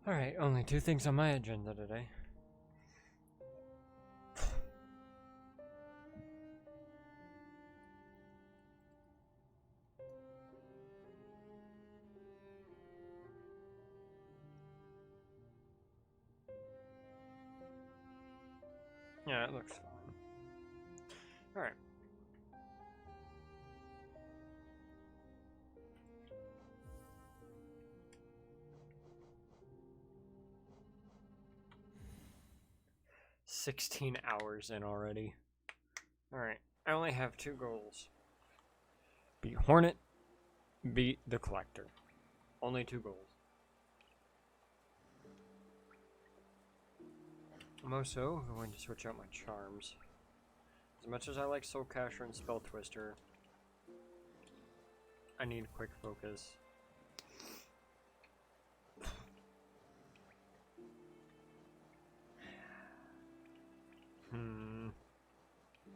Alright, only two things on my agenda today. Yeah, it looks fine. Alright. "16 hours in already. Alright, I only have two goals. Beat Hornet, beat the Collector. Only two goals. I'm also going to switch out my charms. As much as I like Soul Casher and Spell Twister, I need quick focus.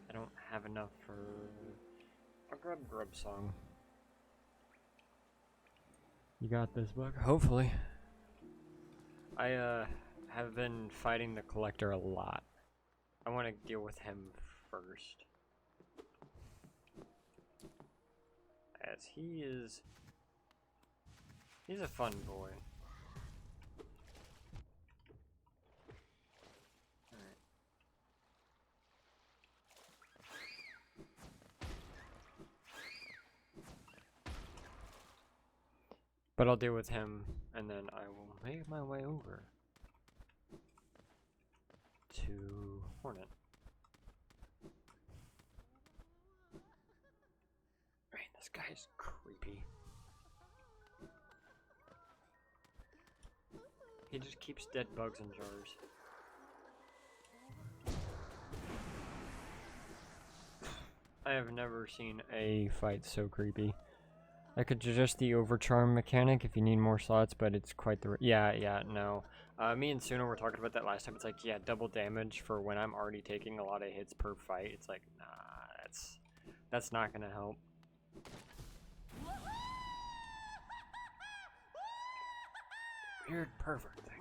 I don't have enough for a grub song. You got this, Buck? Hopefully. I have been fighting the Collector a lot. I want to deal with him first. As he's a fun boy. Alright. But I'll deal with him, and then I will make my way over to Hornet. Man, this guy's creepy. He just keeps dead bugs in jars. I have never seen a fight so creepy. I could suggest the overcharm mechanic if you need more slots, but it's quite the... Yeah, no. Me and Suna were talking about that last time. It's like, yeah, double damage for when I'm already taking a lot of hits per fight. It's like, nah, that's not gonna help. Weird pervert thing.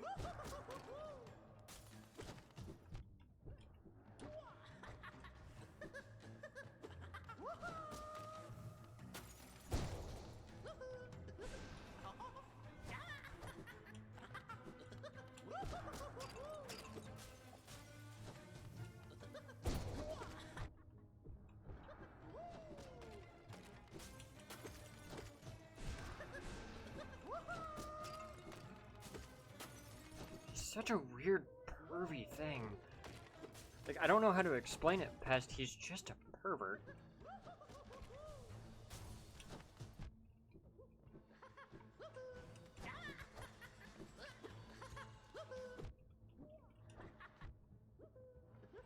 Such a weird, pervy thing. Like, I don't know how to explain it past he's just a pervert.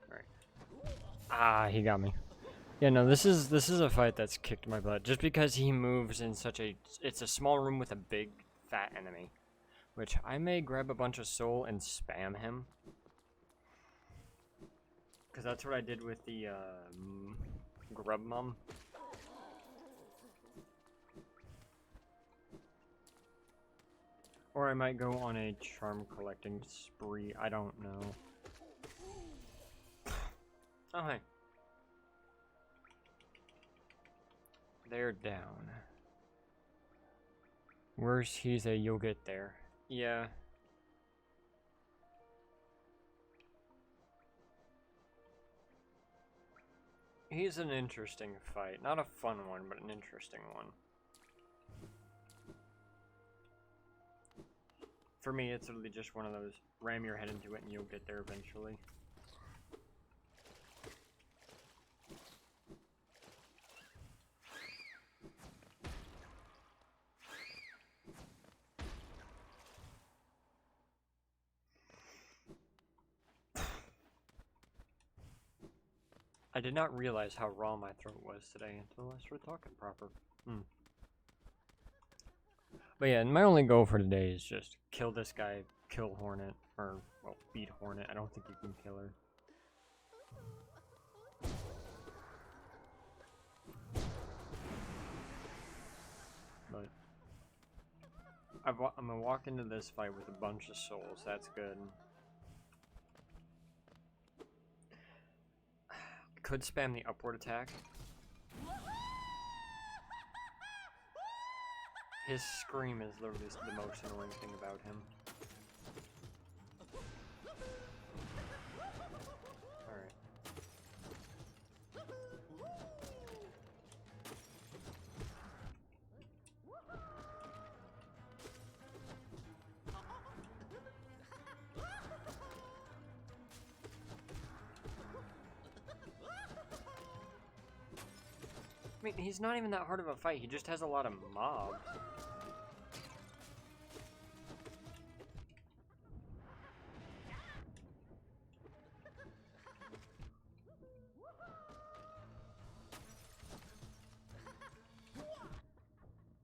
Alright. Ah, he got me. Yeah, no, this is a fight that's kicked my butt. Just because he moves in such a... It's a small room with a big, fat enemy. Which I may grab a bunch of soul and spam him. Because that's what I did with the grub mum. Or I might go on a charm collecting spree. I don't know. Oh, hey. They're down. Where's he's a you'll get there. Yeah. He's an interesting fight. Not a fun one, but an interesting one. For me, it's literally just one of those, ram your head into it and you'll get there eventually. I did not realize how raw my throat was today until I started talking proper. But yeah, my only goal for today is just kill this guy, kill Hornet, or, well, beat Hornet. I don't think you can kill her. But I'm gonna walk into this fight with a bunch of souls. That's good. Could spam the upward attack. His scream is literally the most annoying thing about him. Alright. I mean, he's not even that hard of a fight, he just has a lot of mobs.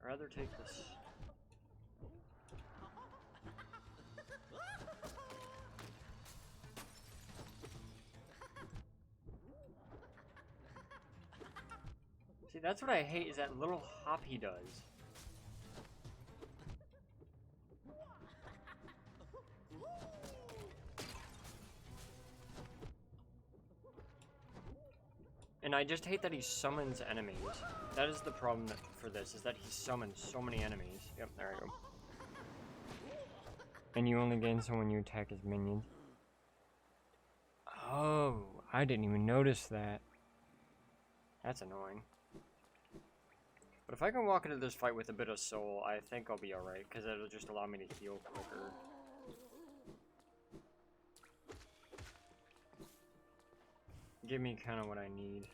I'd rather take this. See, that's what I hate, is that little hop he does. And I just hate that he summons enemies. That is the problem for this, is that he summons so many enemies. Yep, there I go. And you only gain some when you attack his minions. Oh, I didn't even notice that. That's annoying. But if I can walk into this fight with a bit of soul, I think I'll be alright, because it'll just allow me to heal quicker. Give me kind of what I need.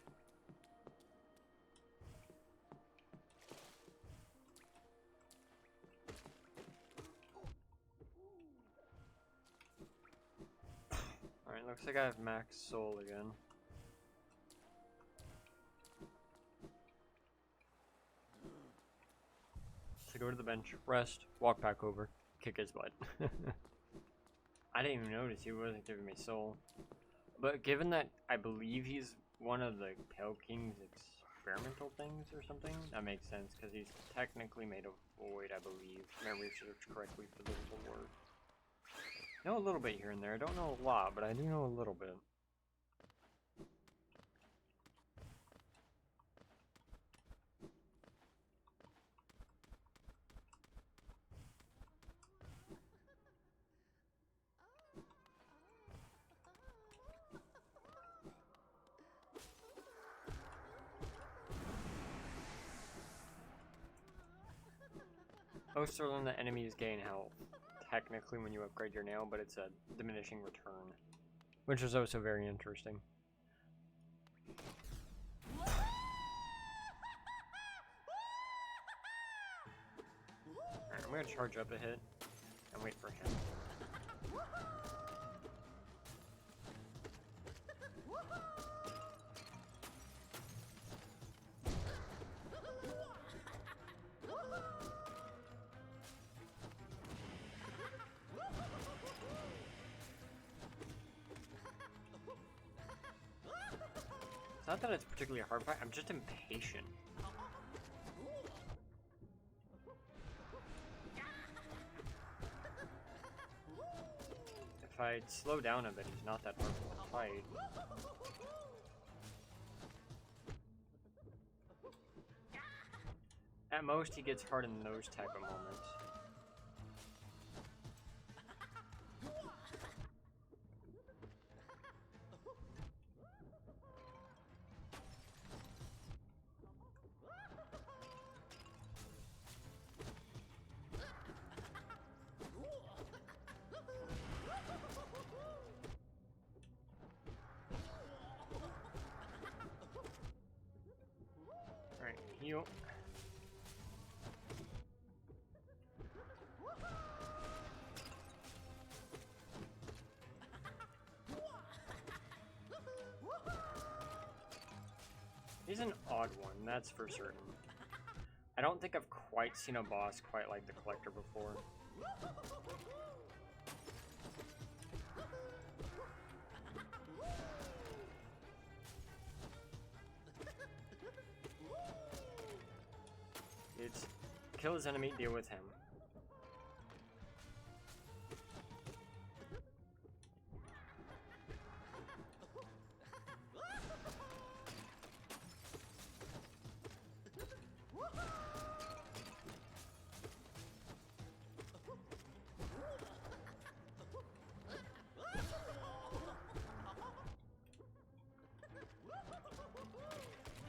Alright, looks like I have max soul again. So go to the bench, rest, walk back over, kick his butt. I didn't even notice he wasn't giving me soul. But given that I believe he's one of the Pale King's experimental things or something, that makes sense, because he's technically made of void, I believe. If I research correctly for the little word. I know a little bit here and there. I don't know a lot, but I do know a little bit. Most of the enemies gain health, technically, when you upgrade your nail, but it's a diminishing return, which is also very interesting. Alright, I'm gonna charge up a hit and wait for him. It's not that it's particularly a hard fight, I'm just impatient. If I slow down a bit, he's not that hard of a fight. At most, he gets hard in those type of moments. Alright, heal. He's an odd one, that's for certain. I don't think I've quite seen a boss quite like the Collector before. It's kill his enemy, deal with him.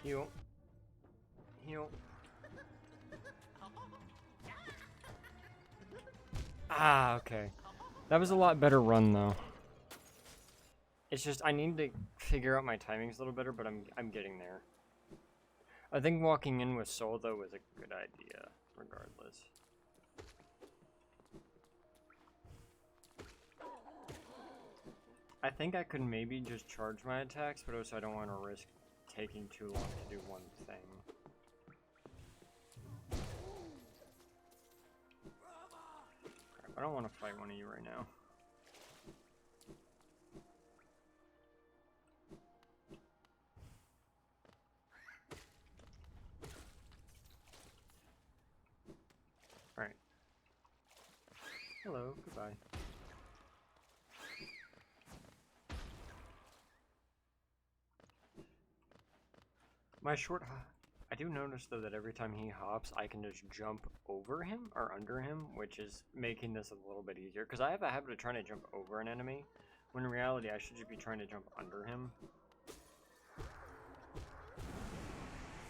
Heal. Heal. Ah, okay. That was a lot better run, though. It's just, I need to figure out my timings a little better, but I'm getting there. I think walking in with Soul, though, was a good idea, regardless. I think I could maybe just charge my attacks, but also I don't want to risk taking too long to do one thing. Crap, I don't want to fight one of you right now. Alright. Hello, goodbye. My short... I do notice, though, that every time he hops, I can just jump over him, or under him, which is making this a little bit easier. Because I have a habit of trying to jump over an enemy, when in reality I should just be trying to jump under him.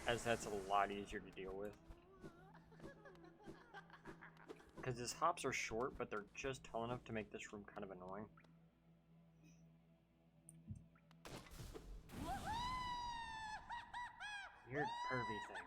As that's a lot easier to deal with. Because his hops are short, but they're just tall enough to make this room kind of annoying. Weird pervy thing.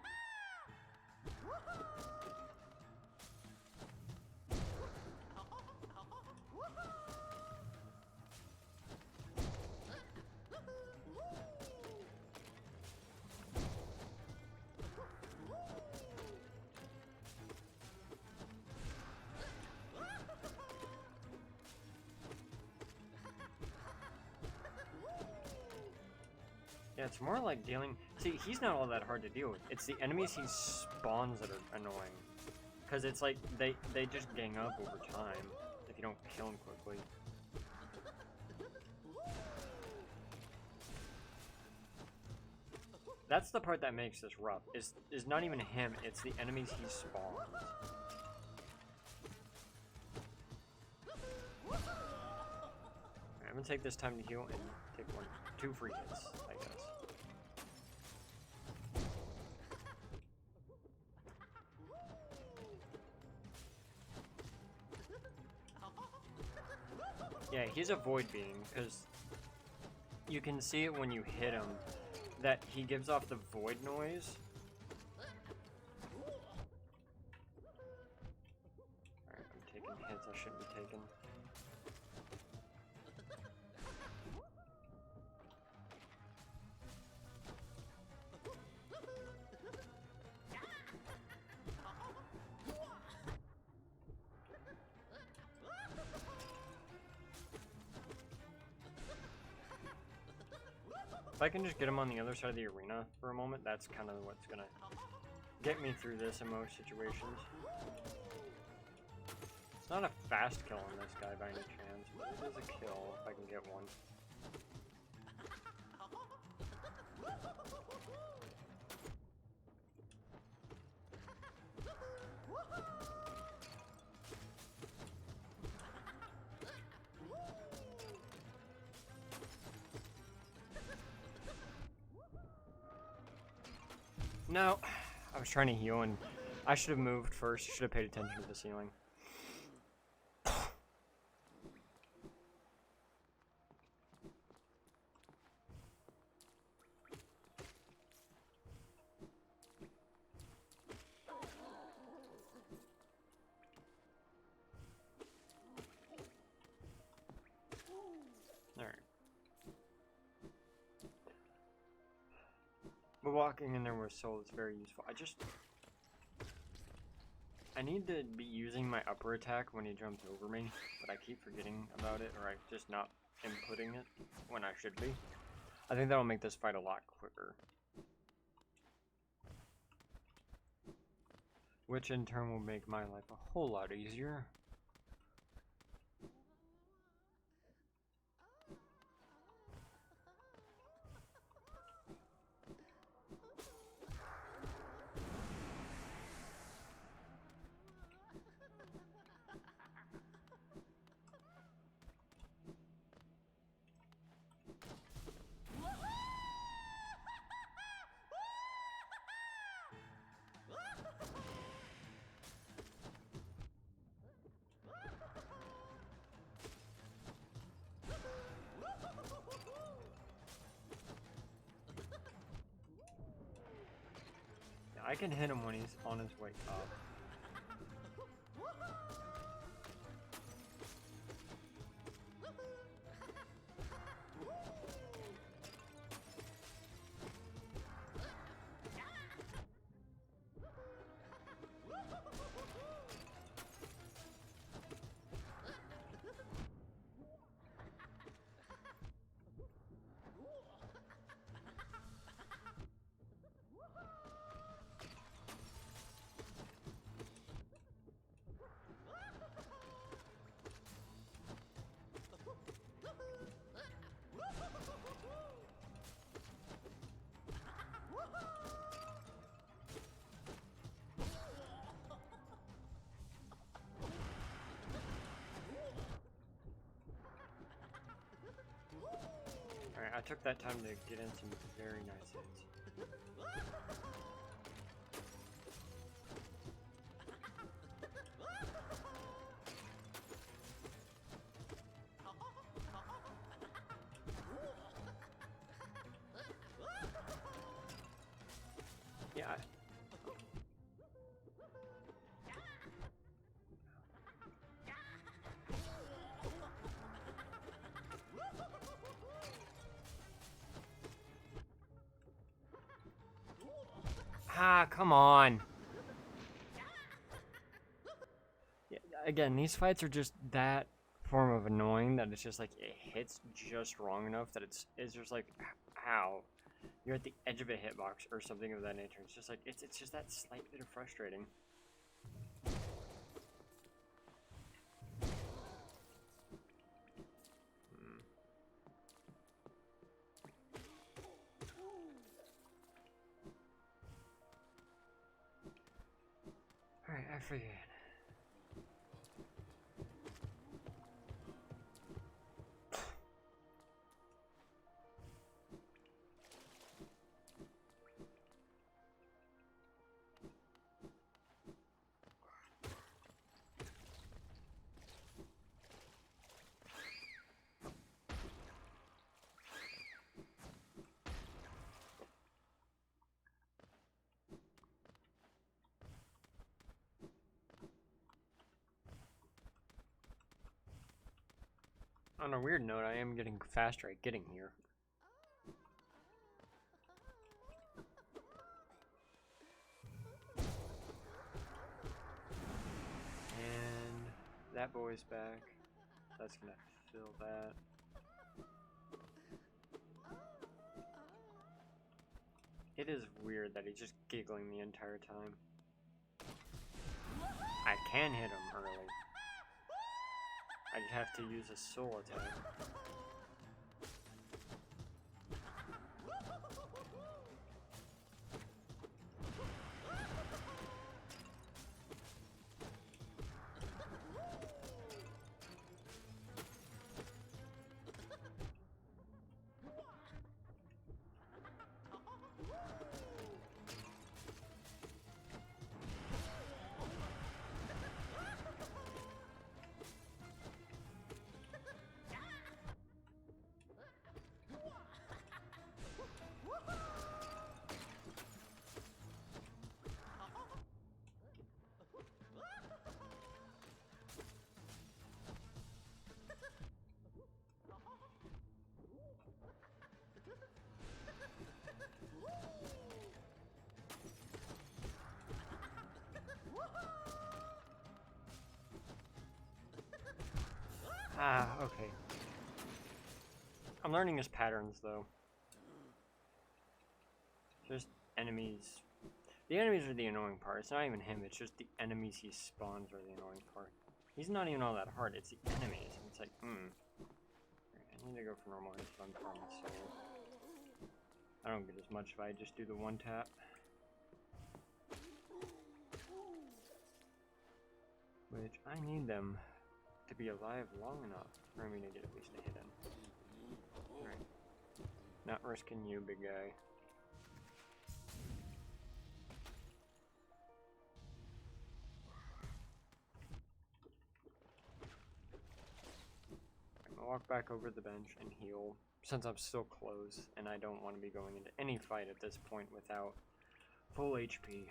Yeah, it's more like dealing... See, he's not all that hard to deal with. It's the enemies he spawns that are annoying. Because it's like, they just gang up over time if you don't kill them quickly. That's the part that makes this rough, is not even him, it's the enemies he spawns. Alright, I'm gonna take this time to heal and take 2 free hits, I guess. Yeah, he's a void being, because you can see it when you hit him, that he gives off the void noise. Alright, I'm taking hits I shouldn't be taking. If I can just get him on the other side of the arena for a moment, that's kind of what's gonna get me through this in most situations. It's not a fast kill on this guy by any chance, but it is a kill if I can get one. No, I was trying to heal and I should have moved first. Should have paid attention to the ceiling. Alright. But walking in there with Soul is very useful. I need to be using my upper attack when he jumps over me, but I keep forgetting about it, or I'm just not inputting it when I should be. I think that'll make this fight a lot quicker. Which in turn will make my life a whole lot easier. I can hit him when he's on his way up. Alright, I took that time to get in some very nice hits. Yeah. Ah, come on. Yeah, again, these fights are just that form of annoying that it's just like it hits just wrong enough that it's just like, how? You're at the edge of a hitbox or something of that nature. It's just like it's just that slight bit of frustrating. Alright, I forget. On a weird note, I am getting faster at getting here. And that boy's back. That's gonna fill that. It is weird that he's just giggling the entire time. I can hit him early. I'd have to use a soul attack. Ah, okay. I'm learning his patterns, though. Just enemies. The enemies are the annoying part. It's not even him, it's just the enemies he spawns are the annoying part. He's not even all that hard, it's the enemies. And it's like, I need to go for normal hits if I'm farming soul. I don't get as much if I just do the one tap. Which I need them to be alive long enough for me to get at least a hit in. Alright. Not risking you, big guy. I'm gonna walk back over the bench and heal, since I'm still close and I don't want to be going into any fight at this point without Full HP.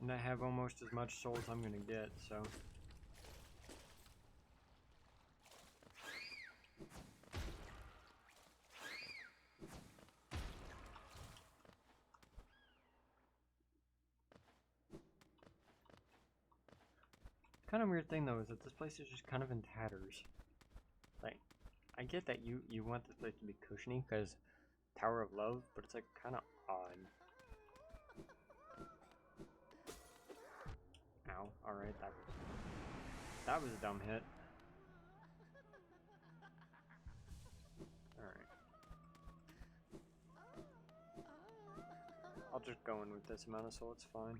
And I have almost as much soul as I'm gonna get, so. Kind of weird thing though is that this place is just kind of in tatters. Like, I get that you want this place to be cushiony because Tower of Love, but it's like kind of odd. Ow! All right, that was a dumb hit. All right, I'll just go in with this amount of soul. It's fine.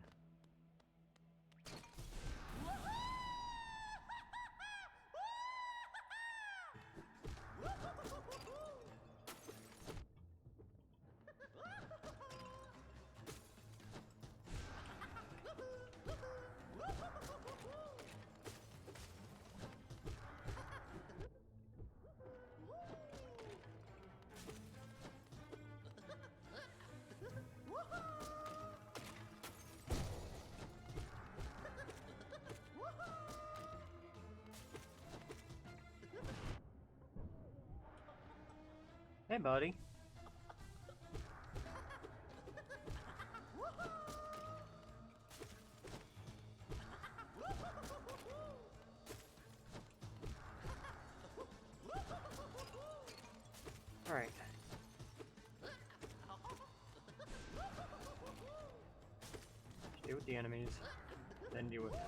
Hey, buddy. All right. Deal with the enemies, then deal with them.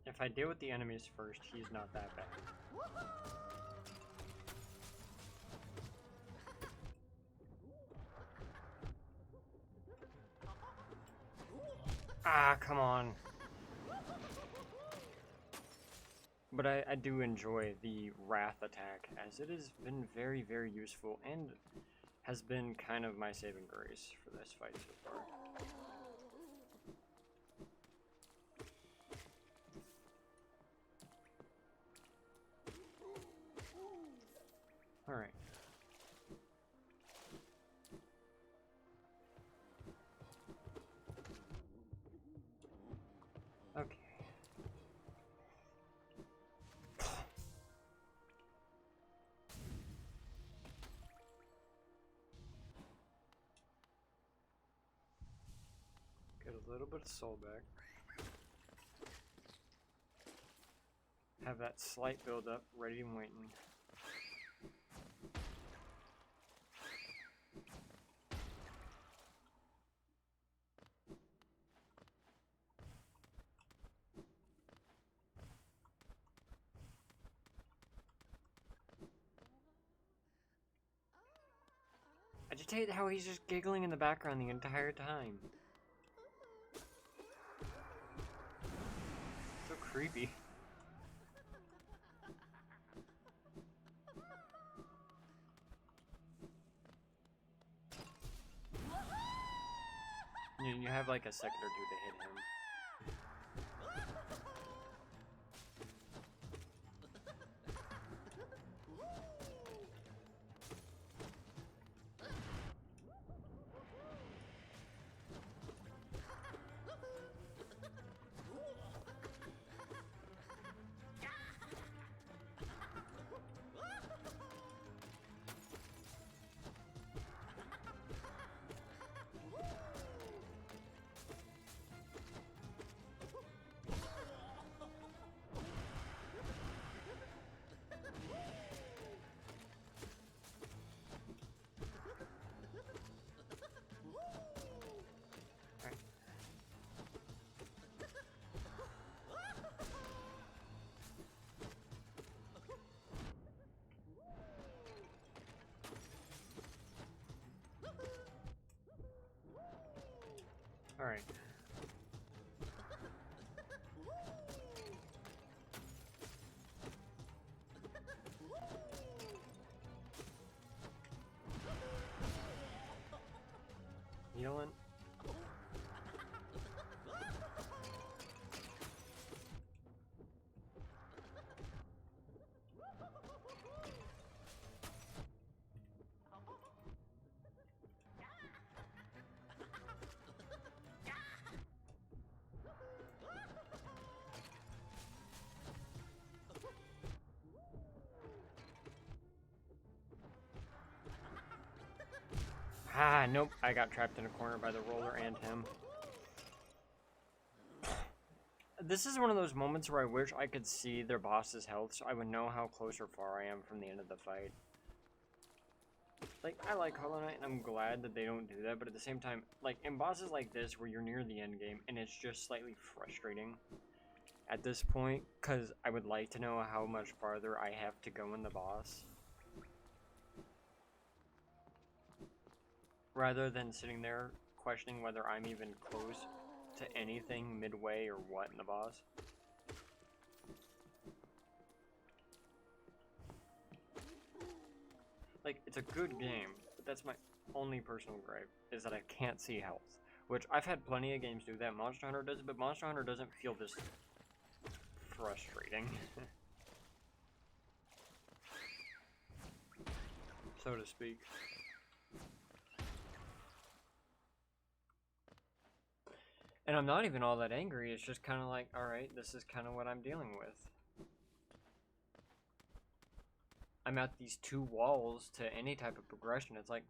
If I deal with the enemies first, he's not that bad. Ah, come on. But I do enjoy the Wrath attack, as it has been very, very useful and has been kind of my saving grace for this fight so far. Alright. Okay. Get a little bit of soul back. Have that slight build up ready and waiting. I just hate how he's just giggling in the background the entire time. So creepy. You have like a second or two to hit him. Alright. Healing. Ah, nope. I got trapped in a corner by the roller and him. This is one of those moments where I wish I could see their boss's health so I would know how close or far I am from the end of the fight. Like, I like Hollow Knight and I'm glad that they don't do that, but at the same time, like, in bosses like this where you're near the end game and it's just slightly frustrating at this point, because I would like to know how much farther I have to go in the boss. Rather than sitting there questioning whether I'm even close to anything midway or what in the boss. Like, it's a good game, but that's my only personal gripe, is that I can't see health. Which, I've had plenty of games do that. Monster Hunter does it, but Monster Hunter doesn't feel this frustrating. So to speak. And I'm not even all that angry, it's just kind of like, alright, this is kind of what I'm dealing with. I'm at these two walls to any type of progression, it's like,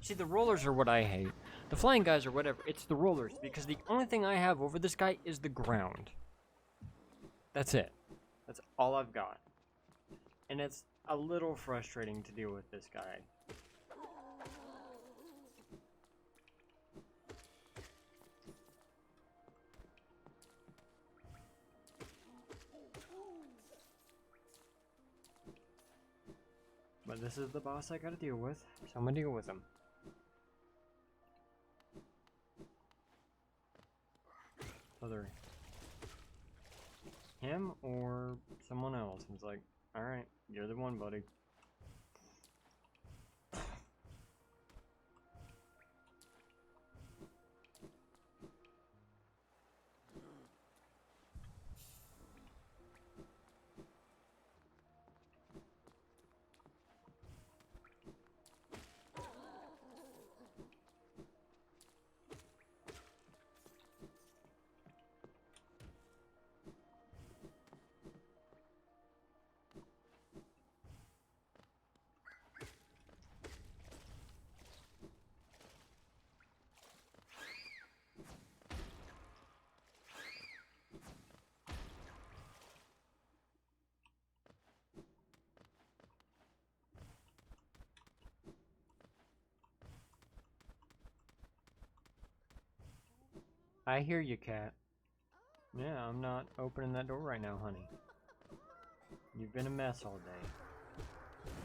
See, the rollers are what I hate. The flying guys are whatever. It's the rollers, because the only thing I have over this guy is the ground. That's it. That's all I've got. And it's a little frustrating to deal with this guy. But this is the boss I gotta deal with, so I'm gonna deal with him. Whether him or someone else. It's like, alright, you're the one, buddy. I hear you, cat. Yeah, I'm not opening that door right now, honey. You've been a mess all day.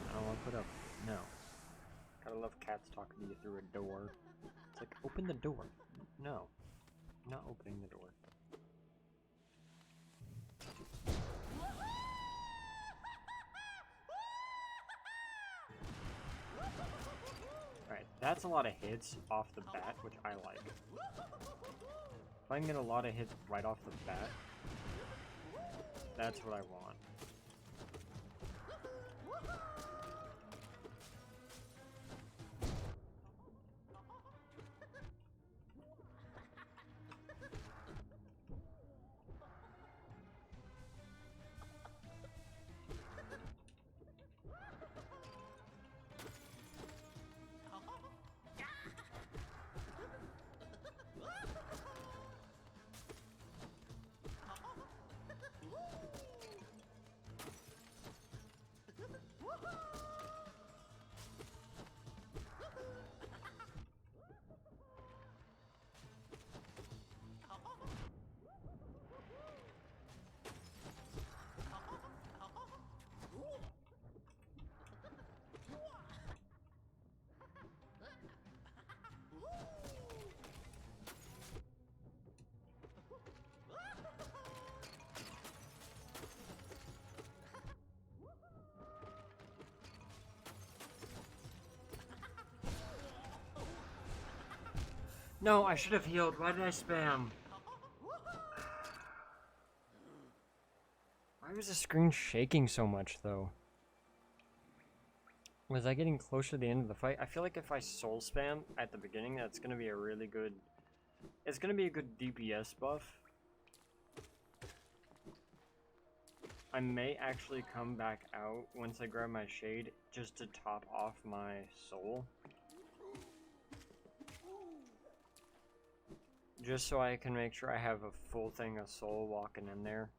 I don't want to put up. No. Gotta love cats talking to you through a door. It's like, open the door. No. I'm not opening the door. Alright, that's a lot of hits off the bat, which I like. If I can get a lot of hits right off the bat, that's what I want. No, I should have healed. Why did I spam? Why was the screen shaking so much, though? Was I getting closer to the end of the fight? I feel like if I soul spam at the beginning, that's gonna be a really good... It's gonna be a good DPS buff. I may actually come back out once I grab my shade, just to top off my soul. Just so I can make sure I have a full thing of soul walking in there.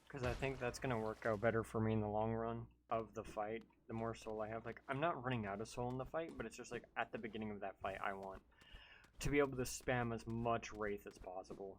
Because I think that's going to work out better for me in the long run of the fight. The more soul I have. Like, I'm not running out of soul in the fight, but it's just like at the beginning of that fight, I want to be able to spam as much Wraith as possible.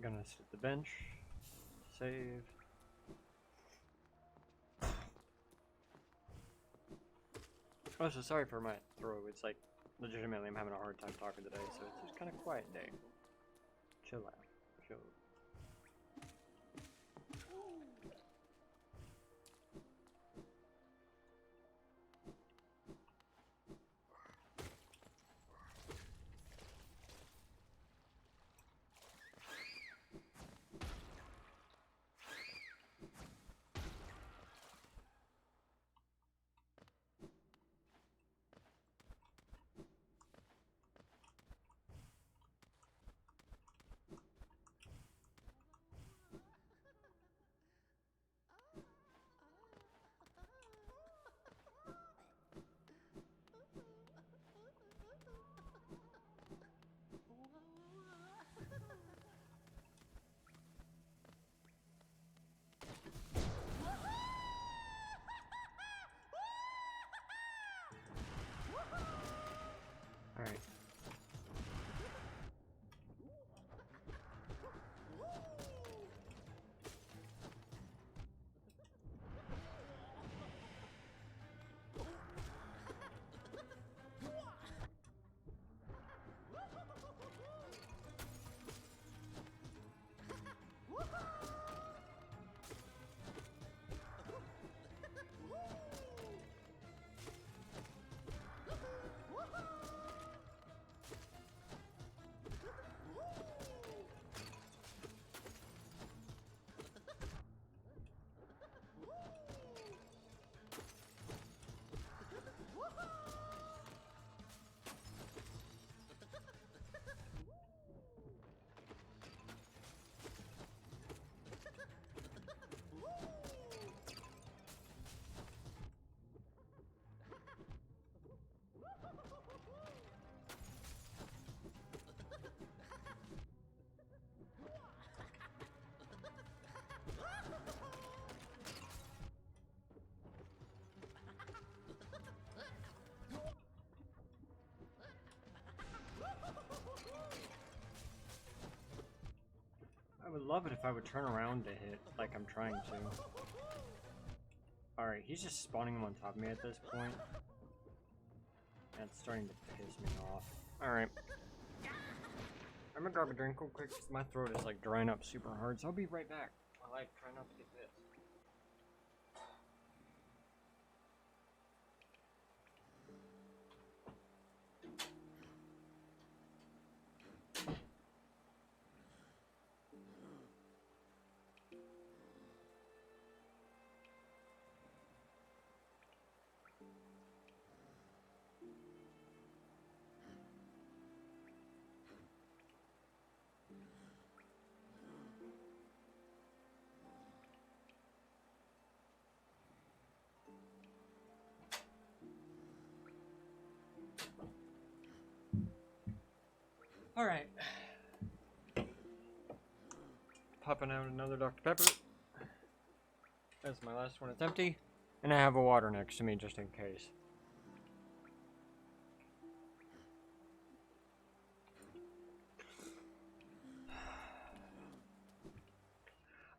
I'm gonna sit at the bench, save. Oh, so sorry for my throat. It's like, legitimately, I'm having a hard time talking today, so it's just kind of quiet day. Chill out. Chill. Alright. I would love it if I would turn around to hit, like I'm trying to. Alright, he's just spawning him on top of me at this point. That's starting to piss me off. Alright. I'm gonna grab a drink real quick because my throat is like drying up super hard, so I'll be right back while I try not to get pissed. Alright. Popping out another Dr. Pepper. That's my last one. It's empty. And I have a water next to me just in case.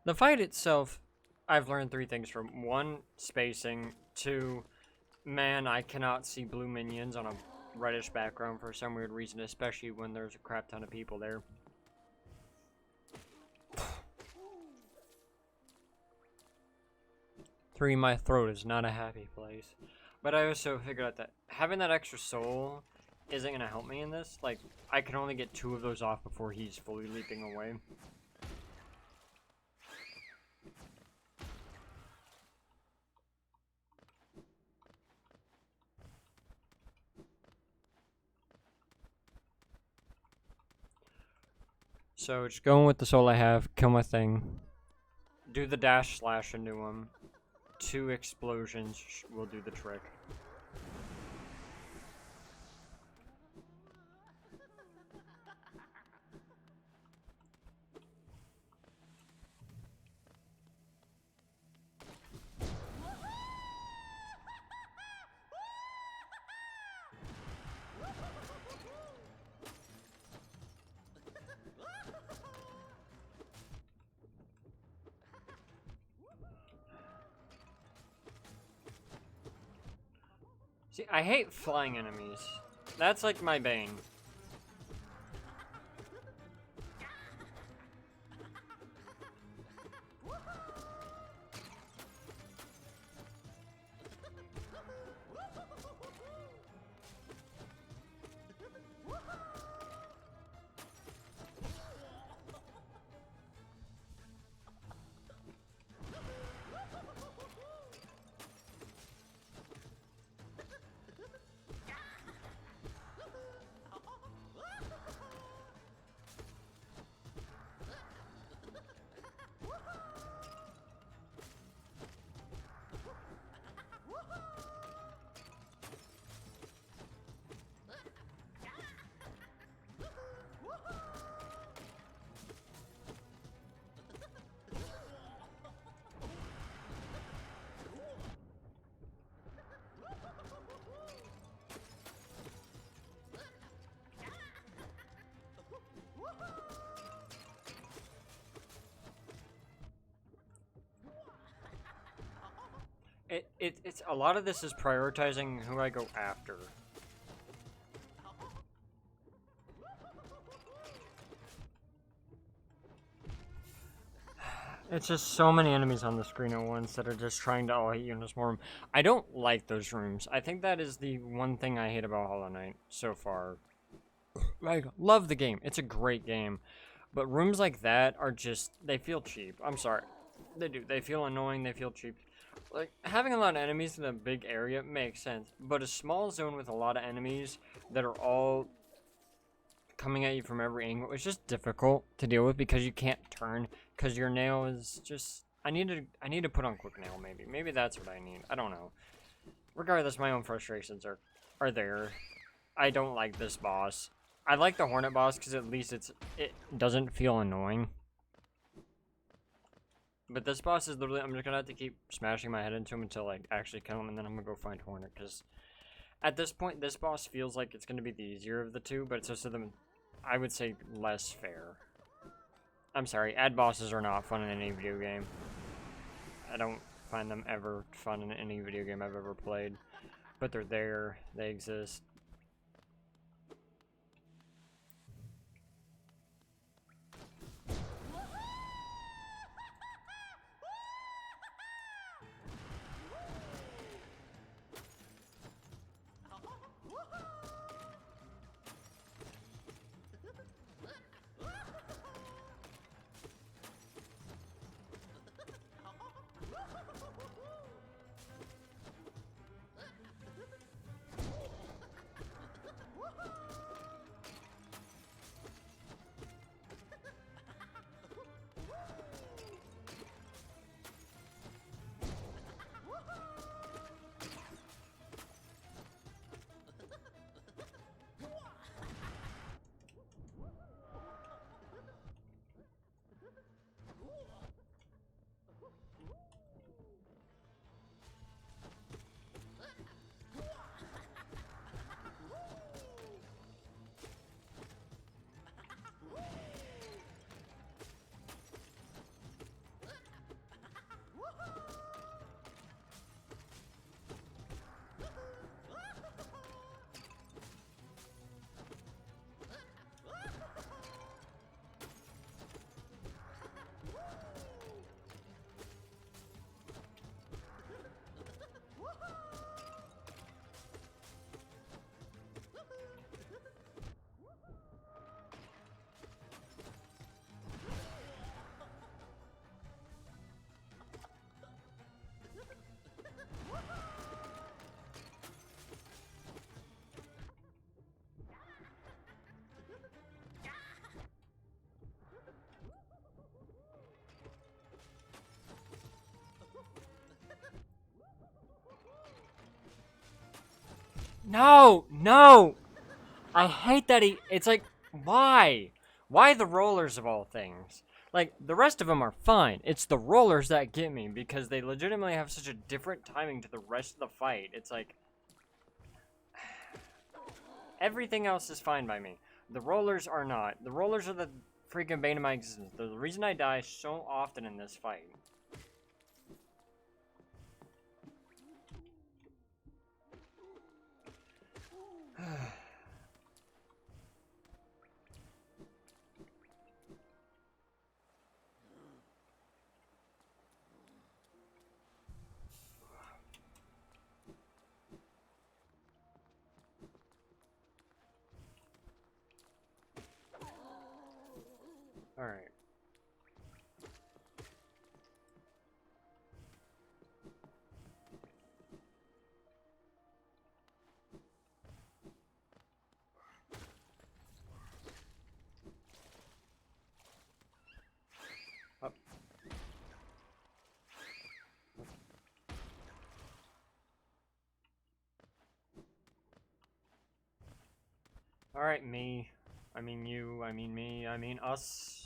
The fight itself, I've learned 3 things from. 1, spacing. 2, man, I cannot see blue minions on a reddish background for some weird reason, especially when there's a crap ton of people there. 3, my throat is not a happy place. But I also figured out that having that extra soul isn't going to help me in this. Like, I can only get 2 of those off before he's fully leaping away. So, just going with the soul I have, kill my thing. Do the dash slash into him. 2 explosions will do the trick. See, I hate flying enemies. That's like my bane. It's a lot of this is prioritizing who I go after. It's just so many enemies on the screen at once that are just trying to all hit you in this room. I don't like those rooms. I think that is the one thing I hate about Hollow Knight so far. Like, love the game. It's a great game. But rooms like that are just, they feel cheap. I'm sorry. They do. They feel annoying. They feel cheap. Like, having a lot of enemies in a big area makes sense, but a small zone with a lot of enemies that are all coming at you from every angle is just difficult to deal with because you can't turn, because your nail is just... I need to put on quick nail, maybe. Maybe that's what I need. I don't know. Regardless, my own frustrations are there. I don't like this boss. I like the Hornet boss because at least it doesn't feel annoying. But this boss is literally, I'm just gonna have to keep smashing my head into him until I actually kill him, and then I'm gonna go find Hornet, because at this point, this boss feels like it's gonna be the easier of the two, but it's also the, I would say, less fair. I'm sorry, ad bosses are not fun in any video game. I don't find them ever fun in any video game I've ever played. But they're there, they exist. No! No! I hate that it's like, why? Why the rollers of all things? Like, the rest of them are fine. It's the rollers that get me because they legitimately have such a different timing to the rest of the fight. It's like, everything else is fine by me. The rollers are not. The rollers are the freaking bane of my existence. They're the reason I die so often in this fight. Alright. Up. Alright, me. I mean you, I mean me, I mean us.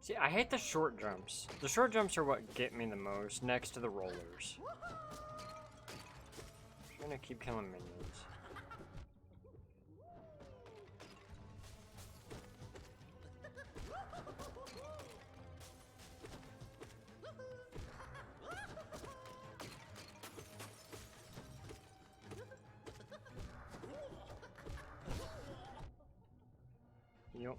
See, I hate the short jumps. The short jumps are what get me the most, next to the rollers. I'm gonna keep killing minions. Yup.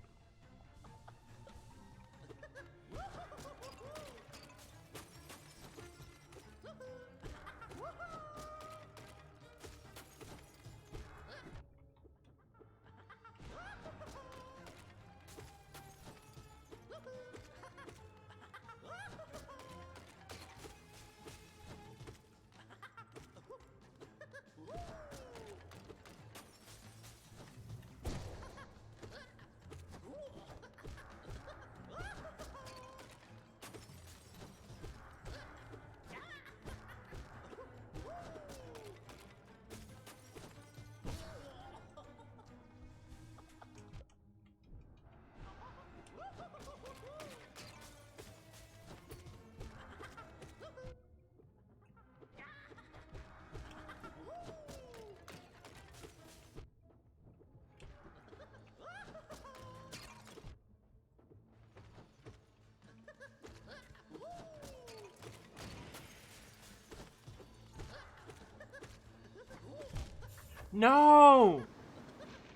No!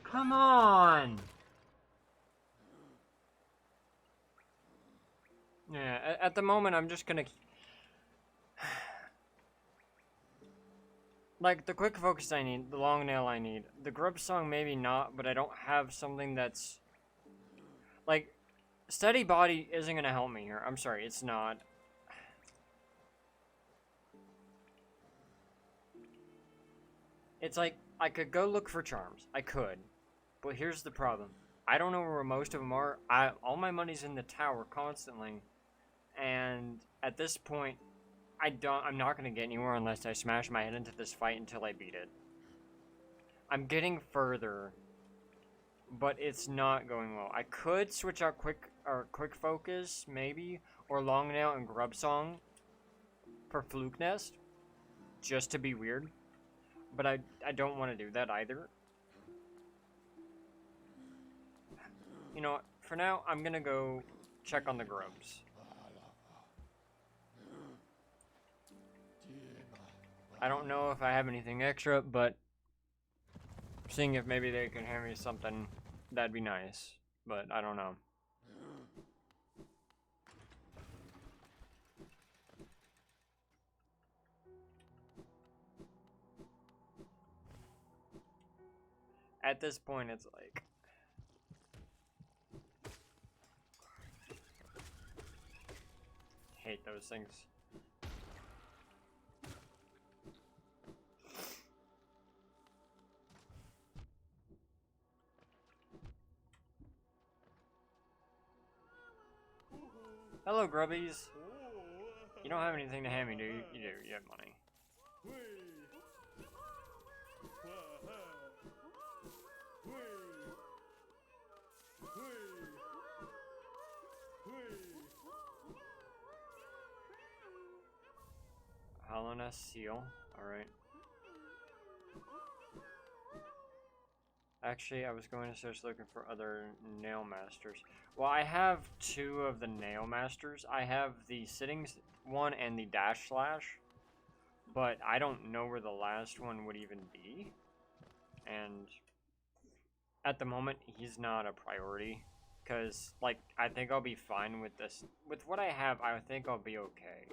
Come on! Yeah, at the moment I'm just gonna... Like, the quick focus I need, the long nail I need. The grub song maybe not, but I don't have something that's... Like, steady body isn't gonna help me here. I'm sorry, it's not. It's like, I could go look for charms. I could. But here's the problem. I don't know where most of them are. All my money's in the tower constantly, and at this point, I'm not gonna get anywhere unless I smash my head into this fight until I beat it. I'm getting further, but it's not going well. I could switch out quick focus maybe, or long nail and grub song for fluke nest, just to be weird. But I don't want to do that either. You know what? For now, I'm gonna go check on the grubs. I don't know if I have anything extra, but seeing if maybe they can hand me something, that'd be nice. But I don't know. At this point, it's like... hate those things. Hello, grubbies. You don't have anything to hand me, do you? You do. You have money. Hollownest seal. Alright. Actually, I was going to search looking for other nail masters. Well, I have 2 of the nail masters. I have the sitting one and the dash slash. But I don't know where the last one would even be. And at the moment, he's not a priority. Because, like, I think I'll be fine with this. With what I have, I think I'll be okay.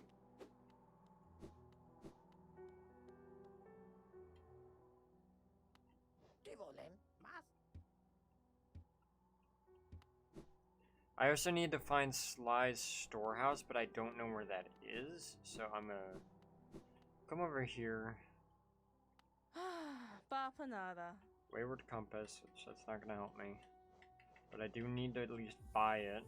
I also need to find Sly's storehouse, but I don't know where that is. So I'm gonna come over here. Wayward compass, so that's not gonna help me. But I do need to at least buy it.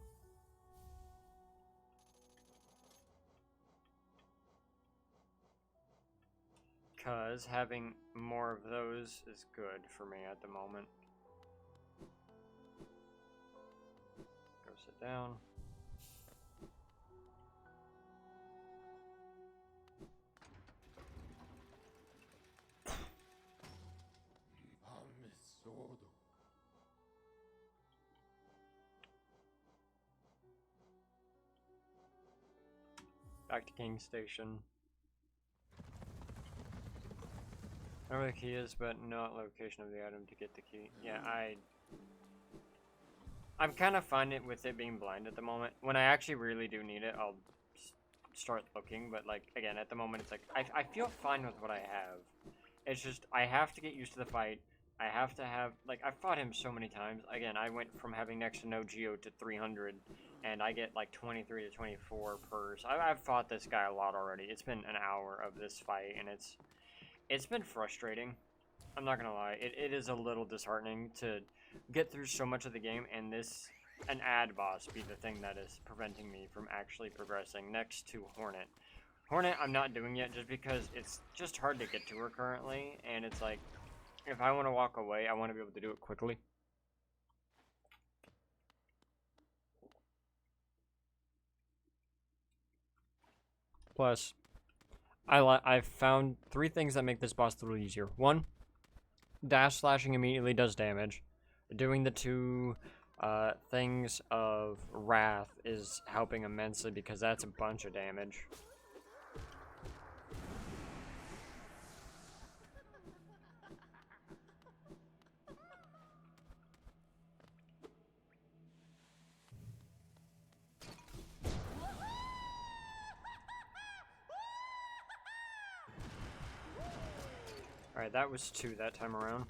Because having more of those is good for me at the moment. Go sit down. Back to King Station. I know where the key is, but not location of the item to get the key. Yeah, I'm kind of fine with it being blind at the moment. When I actually really do need it, I'll start looking. But like again, at the moment, it's like I feel fine with what I have. It's just I have to get used to the fight. I have to have like I've fought him so many times. Again, I went from having next to no geo to 300, and I get like 23 to 24 per. So I've fought this guy a lot already. It's been an hour of this fight, and it's been frustrating. I'm not gonna lie. It is a little disheartening to get through so much of the game and an ad boss be the thing that is preventing me from actually progressing next to Hornet. Hornet I'm not doing yet just because it's just hard to get to her currently, and it's like if I want to walk away, I want to be able to do it quickly. Plus, I've found 3 things that make this boss a little easier. 1, dash slashing immediately does damage. Doing the 2 things of wrath is helping immensely because that's a bunch of damage. Alright, that was 2 that time around.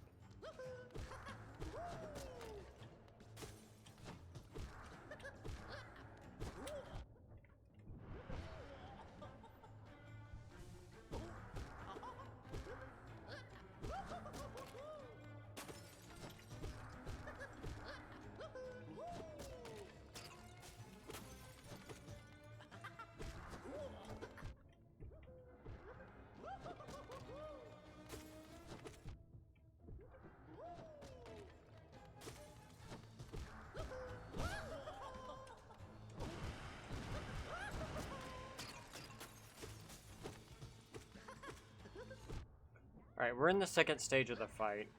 Alright, we're in the second stage of the fight.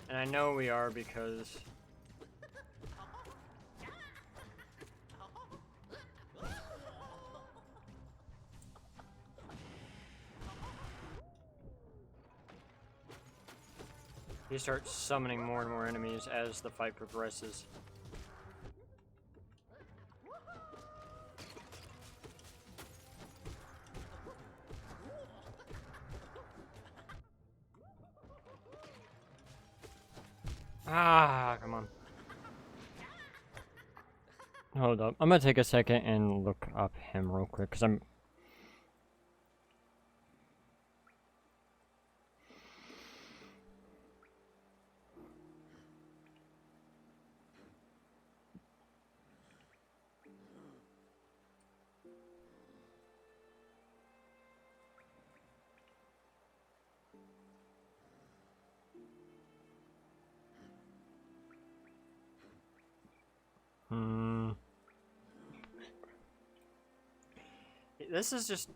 And I know we are because... he starts summoning more and more enemies as the fight progresses. Ah, come on. Hold up. I'm gonna take a second and look up him real quick, because I'm... This is just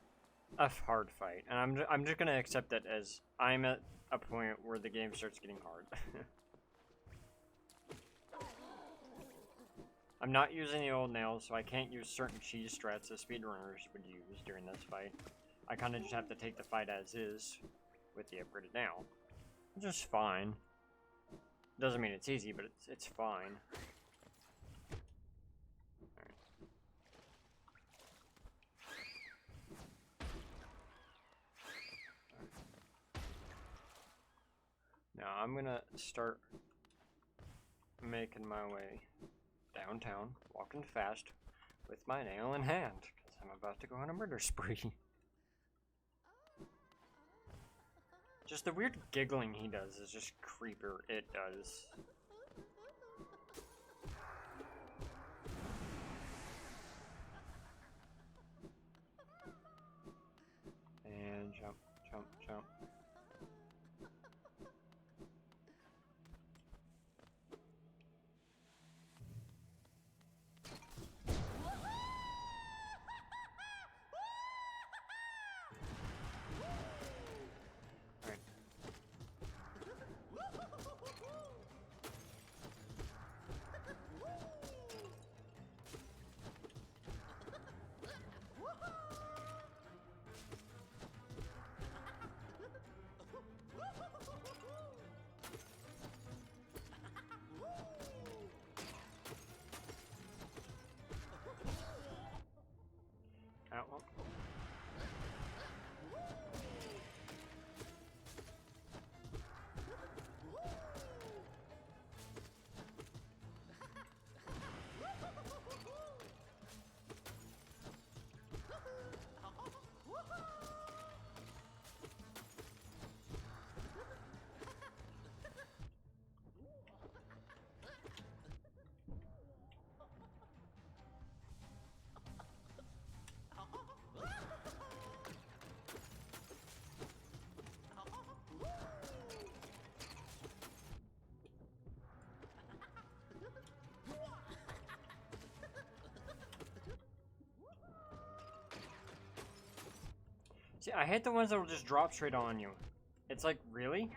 a hard fight, and I'm just gonna accept that as I'm at a point where the game starts getting hard. I'm not using the old nails, so I can't use certain cheese strats that speedrunners would use during this fight. I kind of just have to take the fight as is with the upgraded nail, which is fine. Doesn't mean it's easy, but it's fine. Now I'm gonna start making my way downtown, walking fast, with my nail in hand, because I'm about to go on a murder spree. Just the weird giggling he does is just creeper, it does. And jump, jump, jump. Ow. See, I hate the ones that will just drop straight on you. It's like, really?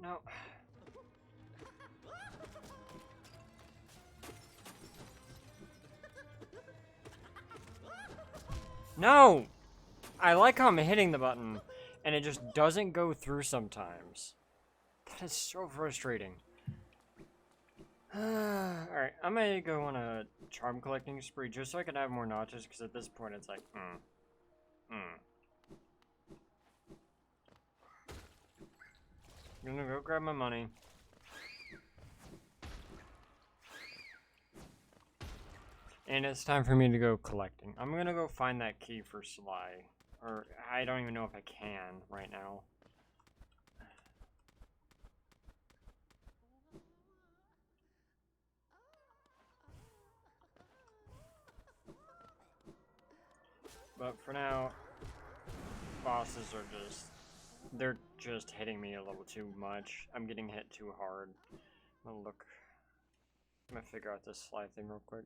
No. No! I like how I'm hitting the button, and it just doesn't go through sometimes. That is so frustrating. Alright, I'm gonna go on a charm collecting spree just so I can have more notches, because at this point it's like, I'm gonna go grab my money. And it's time for me to go collecting. I'm gonna go find that key for Sly. Or, I don't even know if I can right now. But for now, bosses are just... they're just hitting me a little too much. I'm getting hit too hard. I'm gonna look... I'm gonna figure out this Sly thing real quick.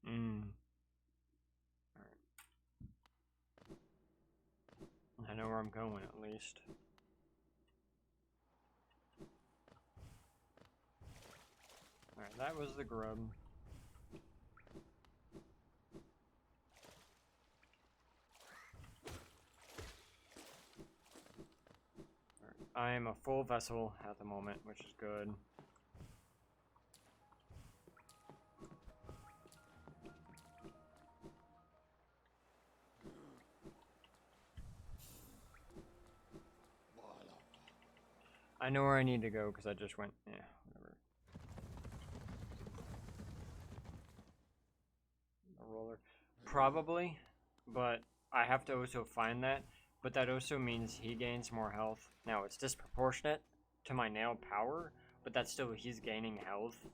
Alright. I know where I'm going, at least. Alright, that was the grub. Alright, I am a full vessel at the moment, which is good. I know where I need to go because I just went, whatever. A roller. Probably, but I have to also find that. But that also means he gains more health. Now, it's disproportionate to my nail power, but that's still, he's gaining health,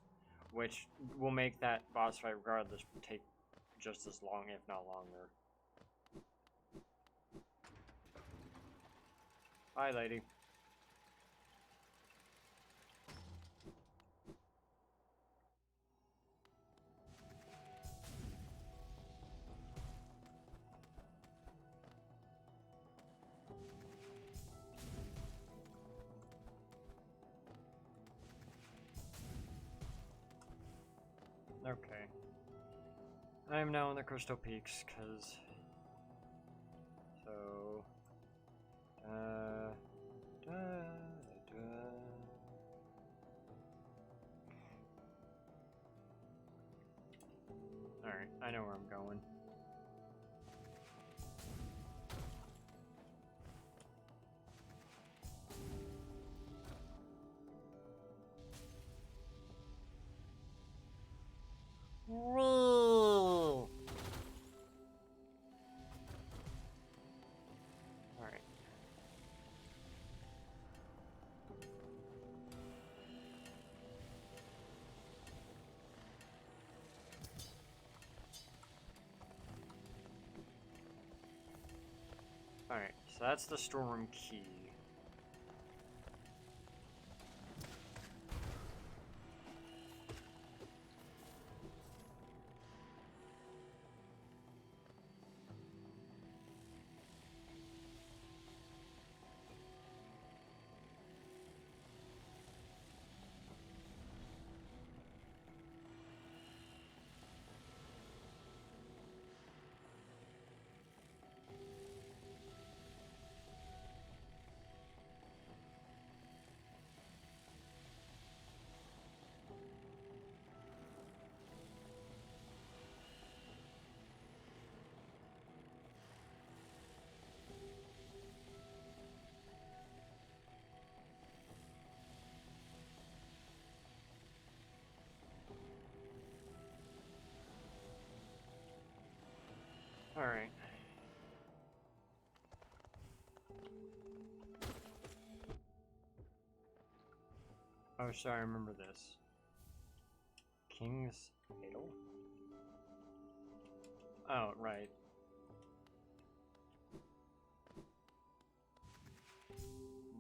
which will make that boss fight regardless take just as long, if not longer. Hi, lady. Okay. I am now in the Crystal Peaks, cause... So... Alright, I know where I'm going. Alright. Alright, so that's the storeroom key. Alright. Oh, sorry, I remember this. King's Idol? Oh, right.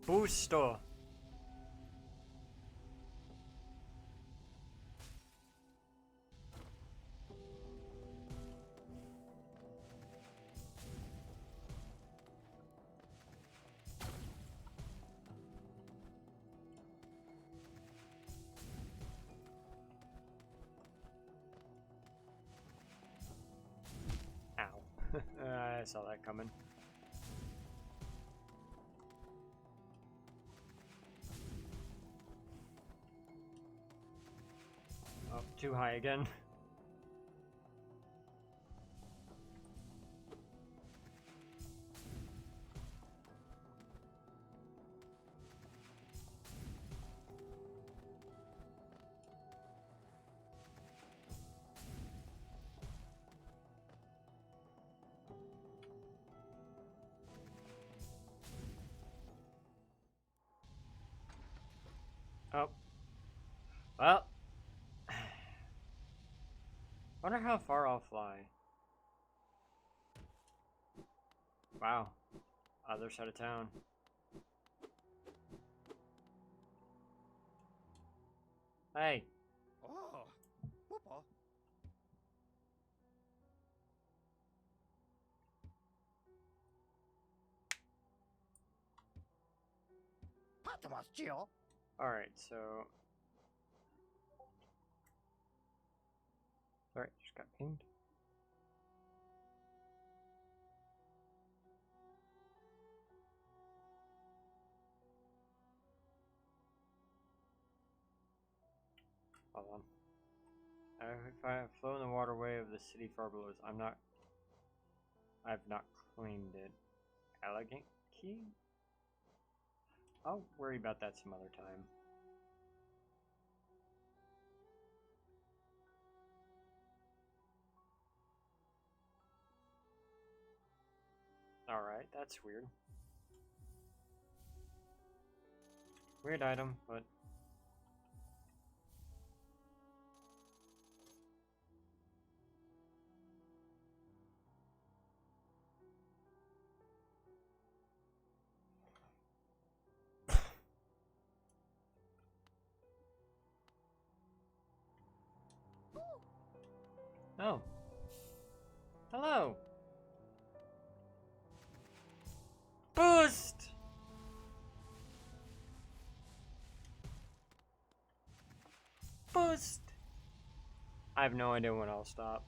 Booster! I saw that coming. Oh, too high again. Oh. Well. Wonder how far I'll fly. Wow. Other side of town. Hey. Oh, Papa. Patamas, Gio. Alright, so... Sorry, just got pinged. Hold on. If I flow in the waterway of the city far below us, I've not claimed it. Elegant key? I'll worry about that some other time. Alright, that's weird. Weird item, but... Oh. Hello. Boost! Boost! I have no idea when I'll stop.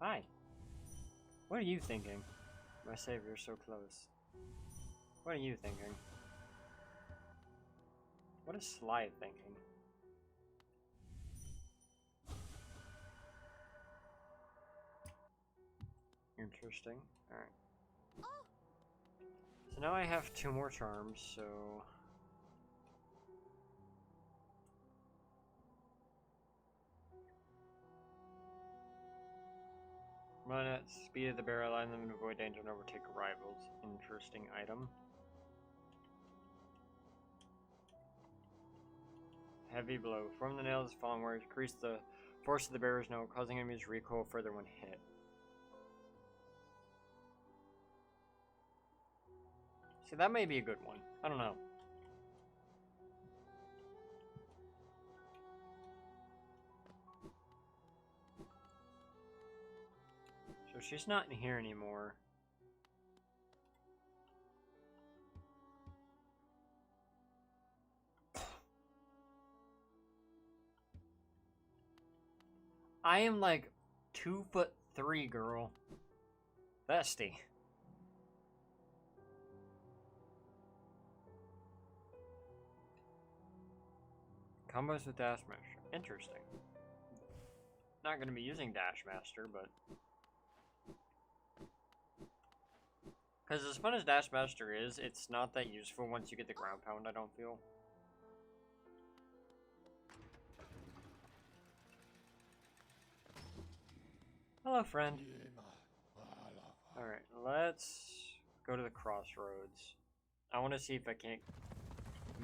Hi. What are you thinking? My savior's so close. What are you thinking? What is Sly thinking? Interesting. Alright. So now I have 2 more charms, so... Run at speed of the bear, allowing them to avoid danger and overtake rivals. Interesting item. Heavy blow. Form the nails falling where increase the force of the bearer's note, causing enemies to recoil further when hit. See, that may be a good one. I don't know. So she's not in here anymore. I am like 2'3", girl. Bestie. Combos with Dash Master. Interesting. Not going to be using Dash Master, but... Because as fun as Dash Master is, it's not that useful once you get the ground pound, I don't feel. Hello, friend. Alright, let's go to the crossroads. I want to see if I can't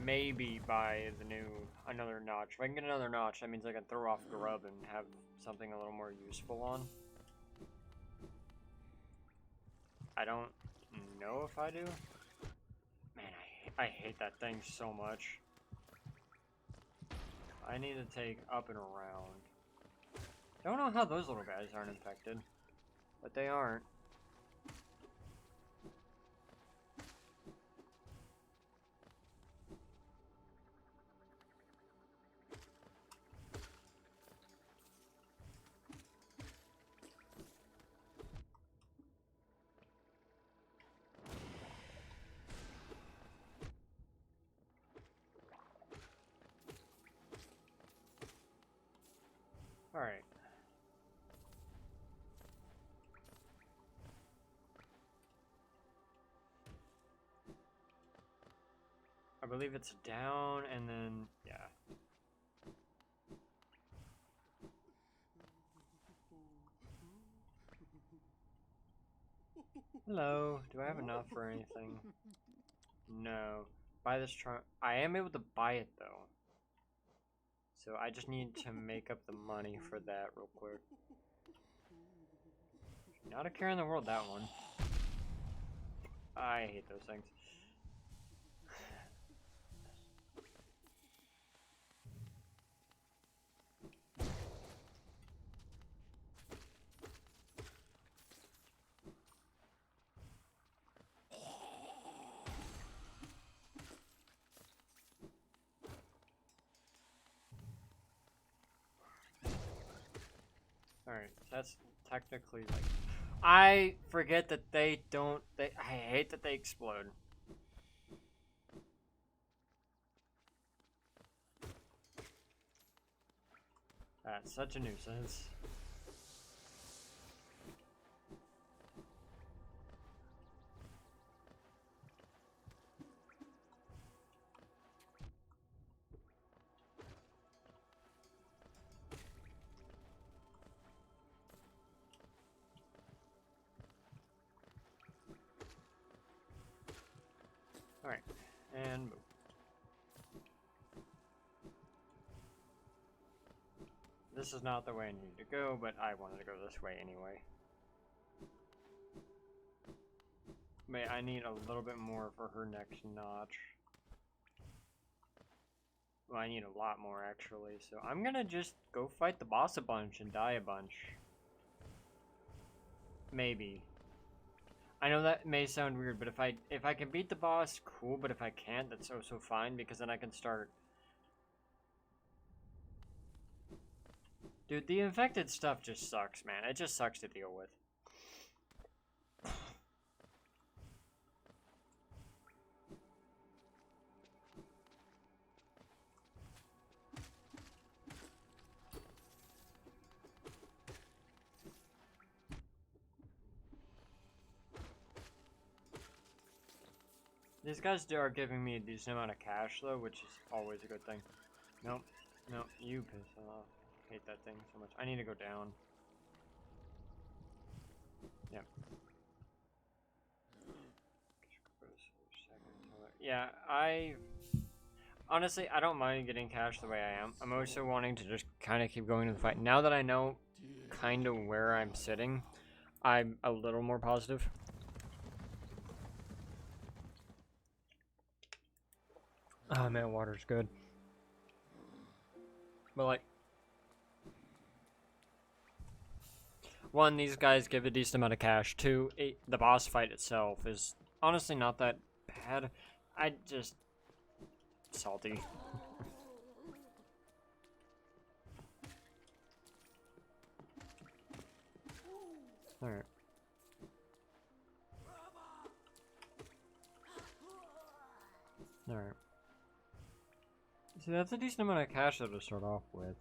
maybe buy the new another notch. If I can get another notch, that means I can throw off grub and have something a little more useful on. I don't know if I do. Man, I hate that thing so much. I need to take up and around. Don't know how those little guys aren't infected, but they aren't. Alright. I believe it's down and then, yeah. Hello, do I have enough for anything? No. Buy this trunk. I am able to buy it though. So I just need to make up the money for that real quick. Not a care in the world, that one. I hate those things. Alright, that's technically like... I forget that they don't... I hate that they explode. That's such a nuisance. Alright, and move. This is not the way I need to go, but I wanted to go this way anyway. But I need a little bit more for her next notch. Well, I need a lot more actually, so I'm gonna just go fight the boss a bunch and die a bunch. Maybe. I know that may sound weird, but if I can beat the boss, cool, but if I can't, that's also fine, because then I can start... Dude, the infected stuff just sucks, man. It just sucks to deal with. These guys are giving me a decent amount of cash, though, which is always a good thing. Nope. Nope. You piss off. Hate that thing so much. I need to go down. Yep. Yeah, honestly, I don't mind getting cash the way I am. I'm also wanting to just kind of keep going to the fight. Now that I know kind of where I'm sitting, I'm a little more positive. Oh man, water's good. But like, one, these guys give a decent amount of cash. Two, the boss fight itself is honestly not that bad. I just... salty. Alright. Alright. See, that's a decent amount of cash though to start off with.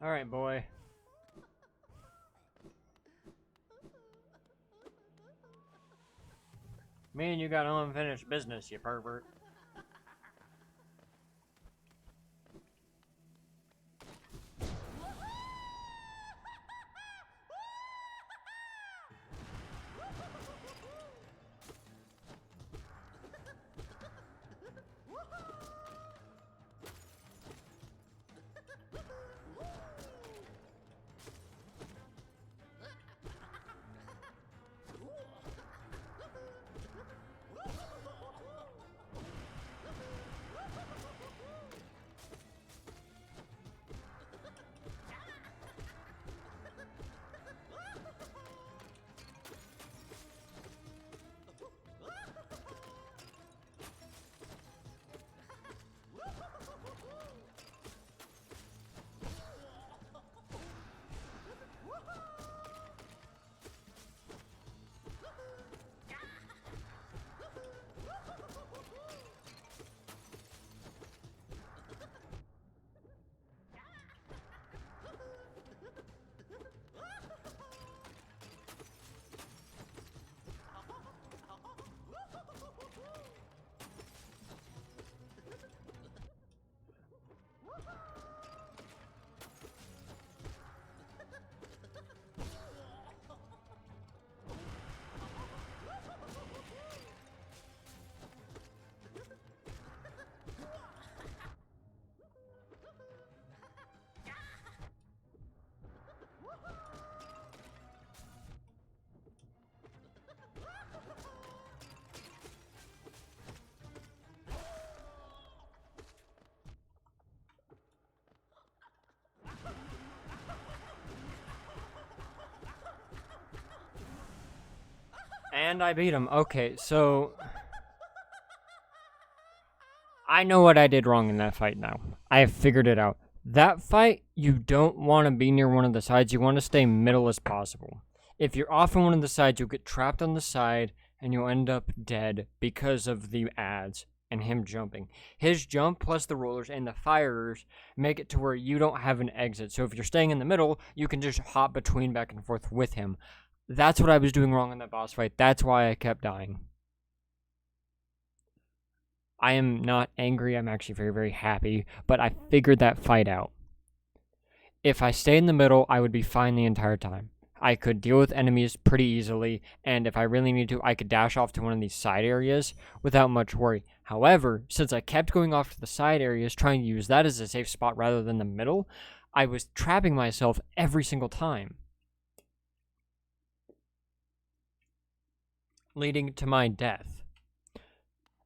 Alright, boy. Me and you got unfinished business, you pervert. And I beat him. Okay, so I know what I did wrong in that fight now. I have figured it out. That fight, you don't want to be near one of the sides. You want to stay middle as possible. If you're off on one of the sides, you'll get trapped on the side and you'll end up dead because of the ads and him jumping. His jump plus the rollers and the firers make it to where you don't have an exit. So if you're staying in the middle, you can just hop between back and forth with him. That's what I was doing wrong in that boss fight. That's why I kept dying. I am not angry. I'm actually very, very happy. But I figured that fight out. If I stay in the middle, I would be fine the entire time. I could deal with enemies pretty easily, and if I really need to, I could dash off to one of these side areas without much worry. However, since I kept going off to the side areas, trying to use that as a safe spot rather than the middle, I was trapping myself every single time, leading to my death.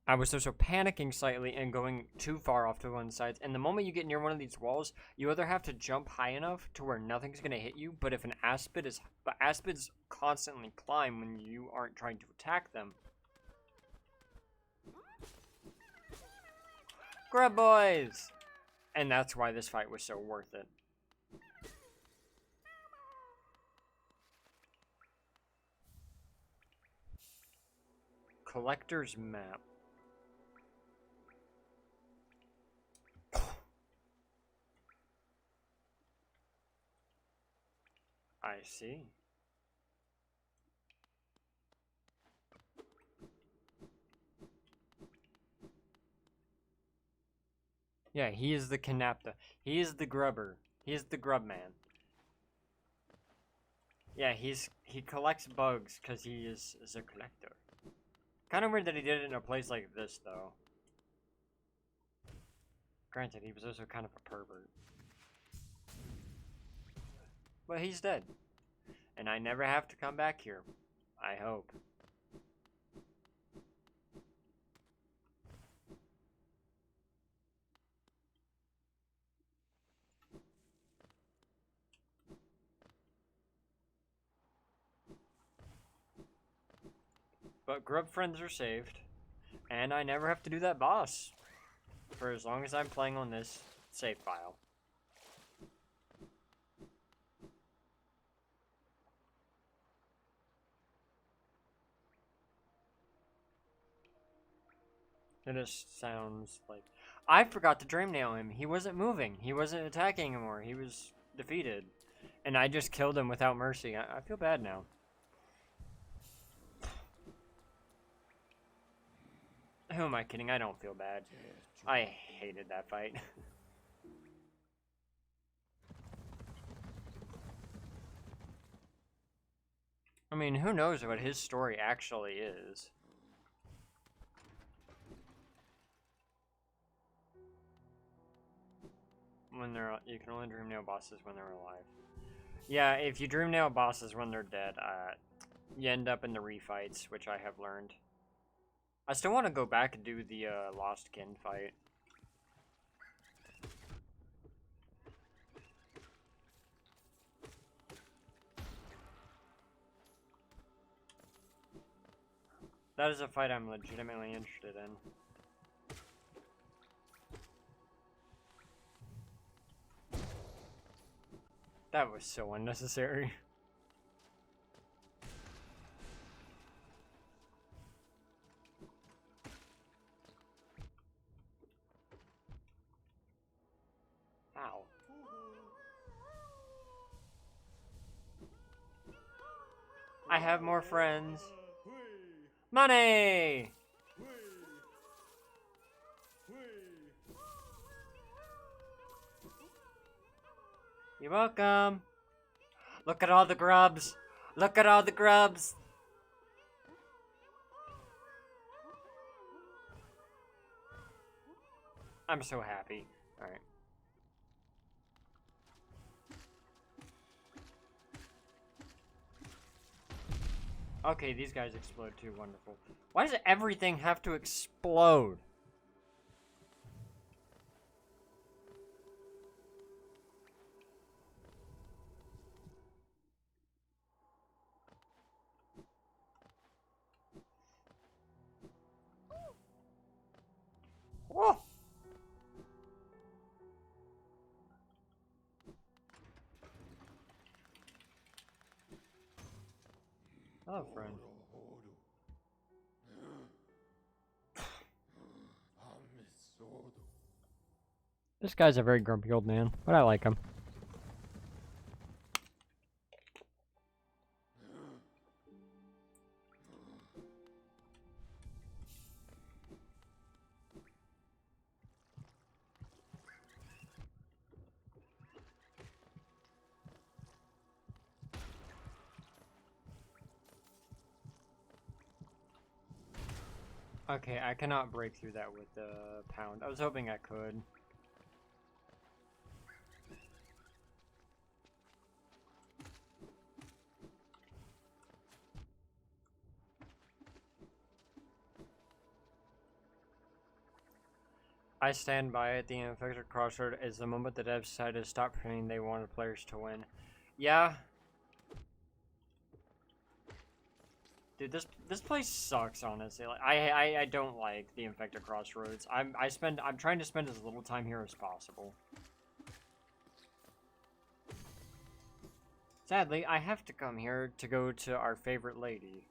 I was also panicking slightly and going too far off to one side. And the moment you get near one of these walls, you either have to jump high enough to where nothing's going to hit you, but if an aspid is... But aspids constantly climb when you aren't trying to attack them. Grub boys! And that's why this fight was so worth it. Collector's map. I see. Yeah, he is the Kanapta. He is the grubber. He is the grub man. Yeah, he collects bugs because he is a collector. Kind of weird that he did it in a place like this, though. Granted, he was also kind of a pervert. But he's dead. And I never have to come back here. I hope. But grub friends are saved. And I never have to do that boss. For as long as I'm playing on this save file. It just sounds like... I forgot to dream nail him. He wasn't moving. He wasn't attacking anymore. He was defeated. And I just killed him without mercy. I feel bad now. Who am I kidding? I don't feel bad. I hated that fight. I mean, who knows what his story actually is? When they're... You can only dream nail bosses when they're alive. Yeah, if you dream nail bosses when they're dead, you end up in the refights, which I have learned. I still want to go back and do the Lost Kin fight. That is a fight I'm legitimately interested in. That was so unnecessary. Ow. I have more friends. Money! You're welcome. Look at all the grubs. Look at all the grubs. I'm so happy. Alright. Okay, these guys explode too. Wonderful. Why does everything have to explode? Hello, friend. This guy's a very grumpy old man, but I like him. Okay, I cannot break through that with the pound. I was hoping I could. I stand by it. The infected crossroad is the moment the devs decided to stop pretending they wanted players to win. Yeah. Dude, this place sucks, honestly. Like, I don't like the infected crossroads. I'm trying to spend as little time here as possible. Sadly, I have to come here to go to our favorite lady.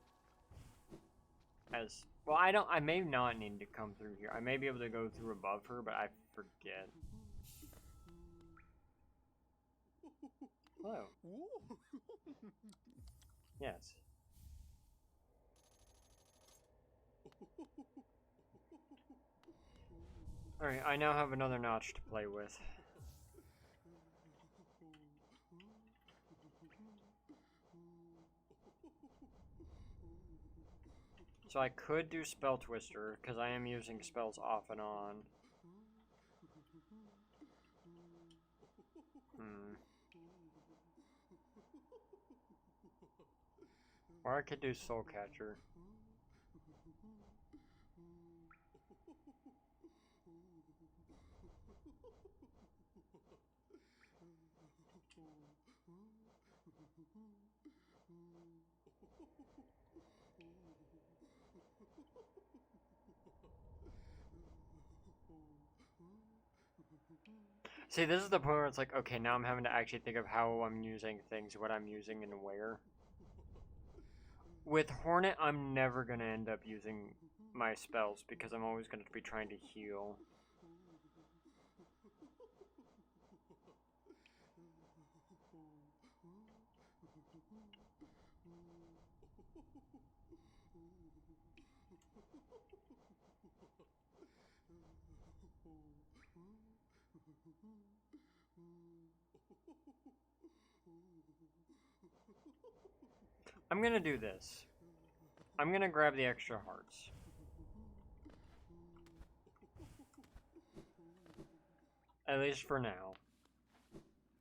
As well, I may not need to come through here. I may be able to go through above her, but I forget. Hello. Yes. Alright, I now have another notch to play with. So I could do Spell Twister, because I am using spells off and on. Or I could do Soul Catcher. See, this is the point where it's like, okay, now I'm having to actually think of how I'm using things, what I'm using, and where. With Hornet, I'm never going to end up using my spells, because I'm always going to be trying to heal. I'm gonna do this. I'm gonna grab the extra hearts. At least for now.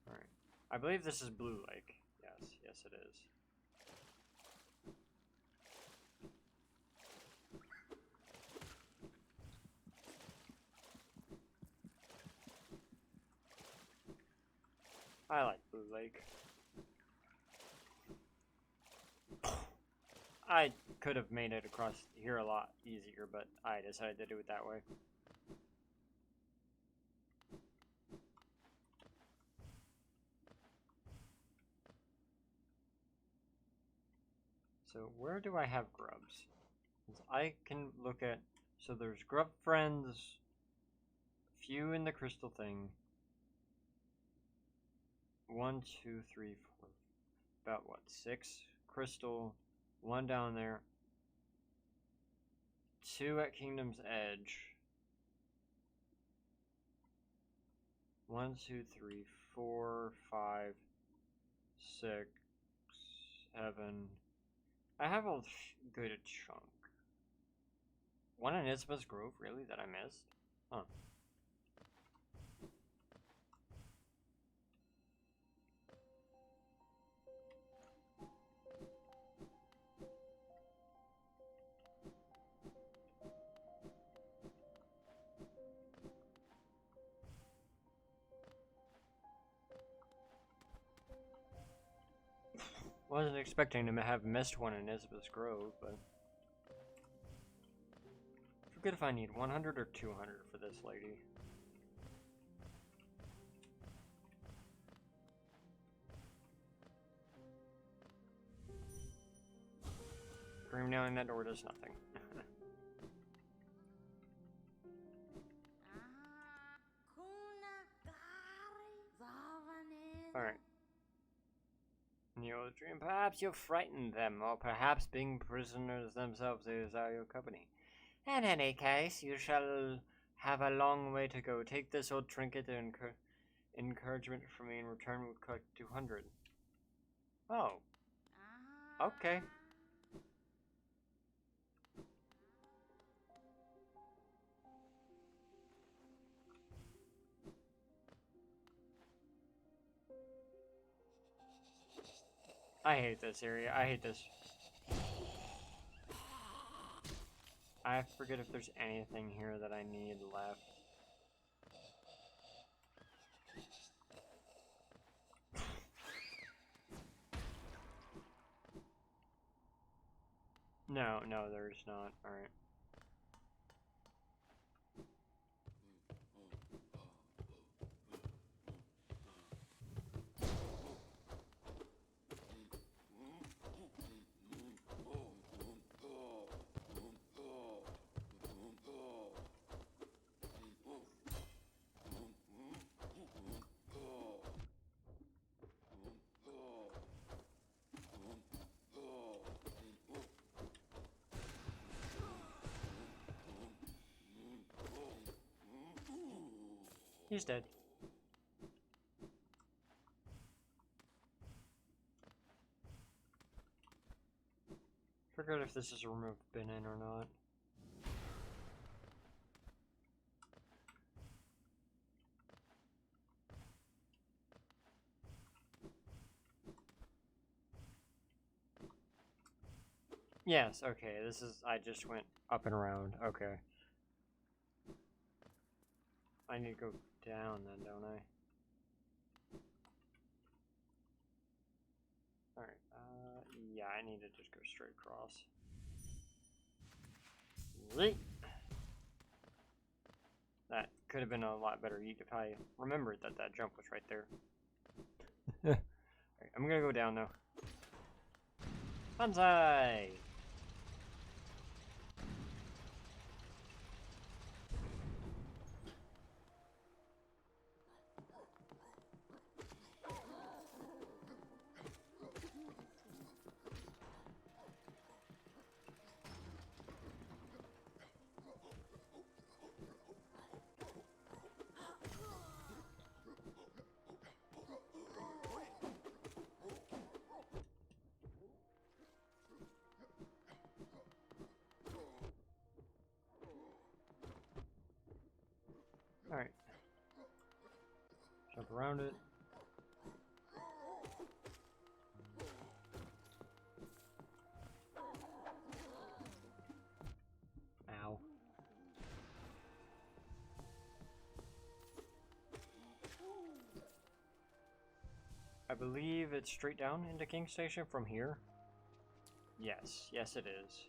Alright. I believe this is Blue Lake. Yes, yes it is. I like Blue Lake. I could have made it across here a lot easier, but I decided to do it that way. So where do I have grubs? I can look at, so there's grub friends, few in the crystal thing. 1, 2, 3, 4, about what, 6 crystal, 1 down there, 2 at Kingdom's Edge. 1, 2, 3, 4, 5, 6, 7. I have a good chunk. 1 in Isabel's Grove, really, that I missed? Huh. Wasn't expecting to have missed 1 in Isabel's Grove, but forget if I need 100 or 200 for this lady. scream nailing that door does nothing. Alright. Your dream, perhaps you frightened them, or perhaps being prisoners themselves they desire your company. In any case, you shall have a long way to go. Take this old trinket and encouragement from me in return will collect 200. Oh. Okay. I hate this area. I hate this. I forget if there's anything here that I need left. No, there's not. Alright. He's dead. Forget if this is a room I've been in or not. Yes, okay, this is, I just went up and around, okay. I need to go down then, don't I? Alright, yeah, I need to just go straight across. That could have been a lot better eat if I remembered that that jump was right there. Alright, I'm gonna go down though. Banzai! Alright. Jump around it. Ow. I believe it's straight down into King Station from here. Yes, yes it is.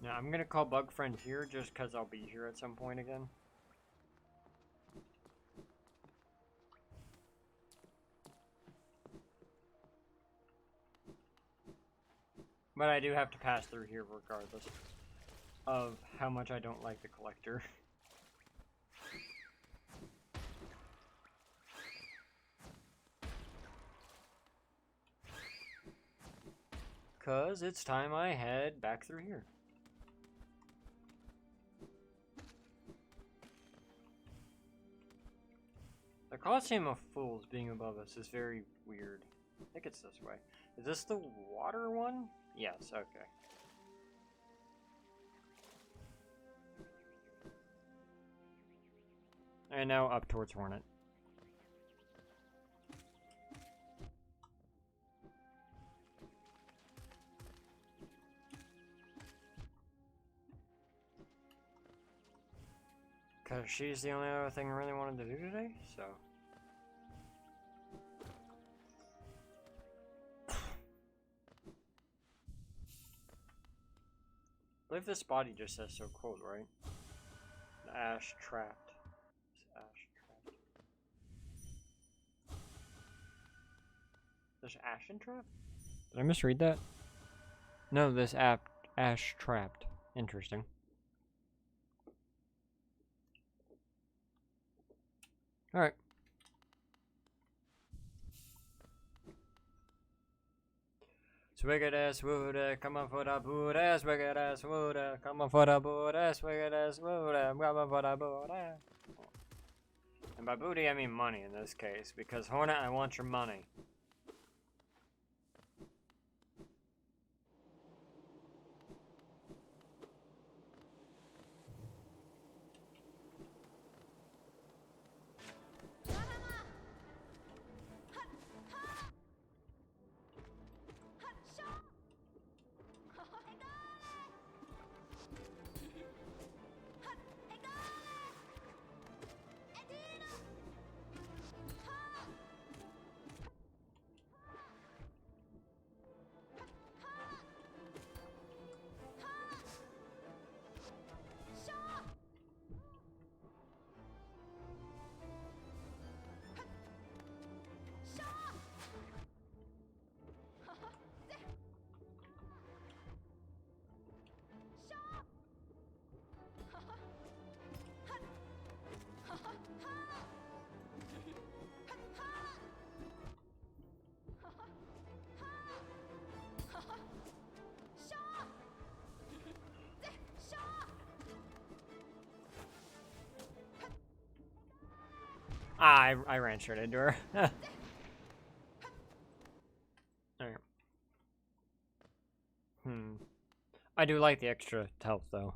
Now I'm gonna call Bug Friend here just because I'll be here at some point again. But I do have to pass through here regardless of how much I don't like the collector. Cause it's time I head back through here. The Coliseum of Fools being above us is very weird. I think it's this way. Is this the water one? Yes, okay. And now up towards Hornet. Because she's the only other thing I really wanted to do today, so. I believe this body just says so cold, right? The ash trapped. It's ash trapped. This Ashen Trap? Did I misread that? No, this app Ash Trapped. Interesting. Alright. Swigget ass wooda, come on for the Buddha, swigget ass wooda, come on for the Buddha, swigget ass wooda, come on for the Buddha. And by booty, I mean money in this case, because Hornet, I want your money. Ah, I ran straight into her. Alright. I do like the extra health, though.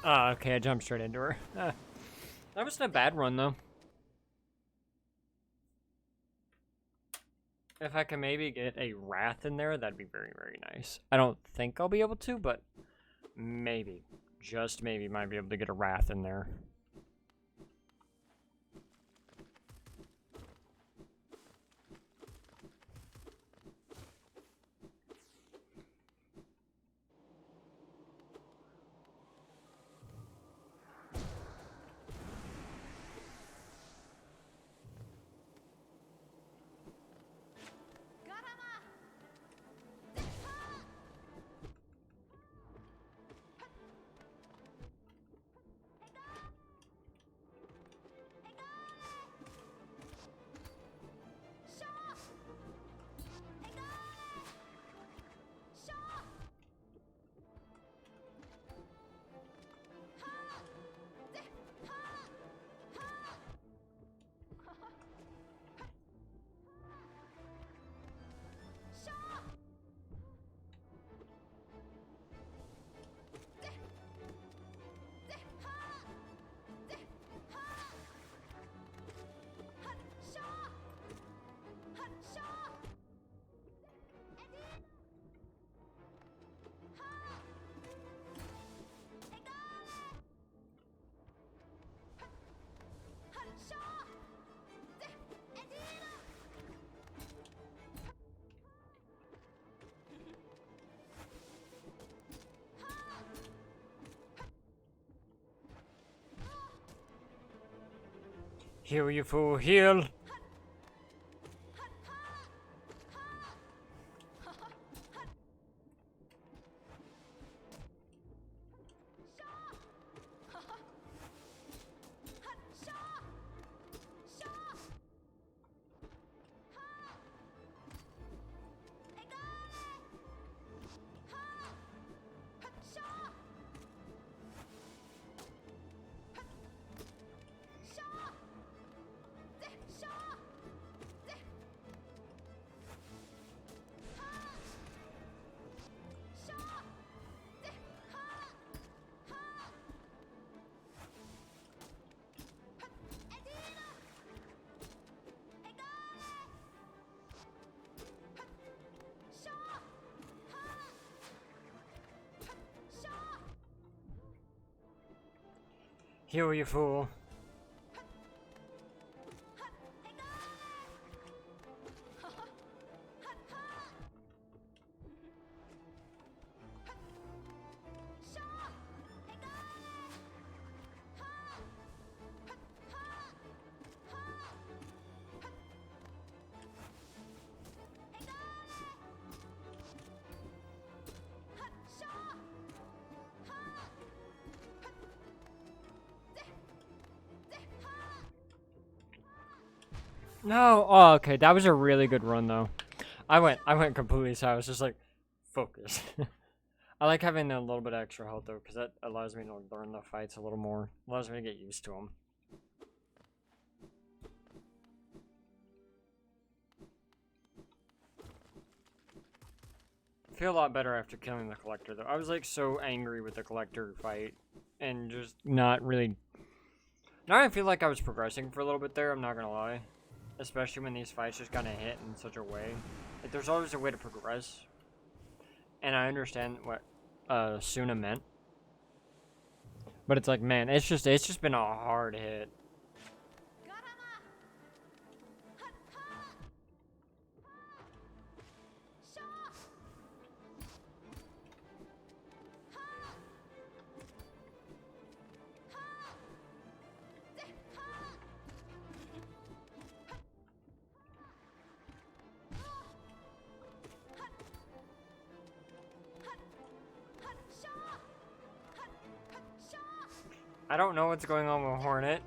Oh, okay, I jumped straight into her. That wasn't a bad run, though. If I can maybe get a Wrath in there, that'd be very, very nice. I don't think I'll be able to, but maybe. Just maybe might be able to get a Wrath in there. Heal, you fool, heal! Heal, you fool. No. Oh, okay. That was a really good run, though. I went completely south. I was just like, focus. I like having a little bit of extra health though, because that allows me to learn the fights a little more. Allows me to get used to them. I feel a lot better after killing the collector though. I was like so angry with the collector fight, and just not really. Now I feel like I was progressing for a little bit there. I'm not gonna lie. Especially when these fights just kind of hit in such a way. Like, there's always a way to progress. And I understand what Suna meant. But it's like, man, it's just been a hard hit. I don't know what's going on with Hornet.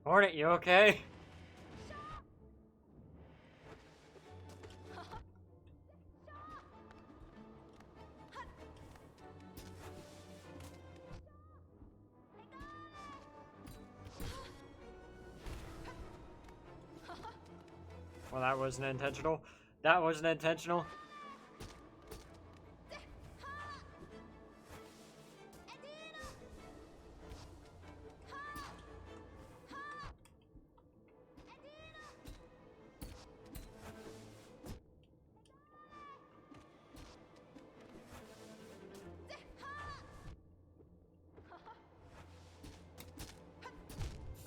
Hornet, you okay? Well, that wasn't intentional. That wasn't intentional.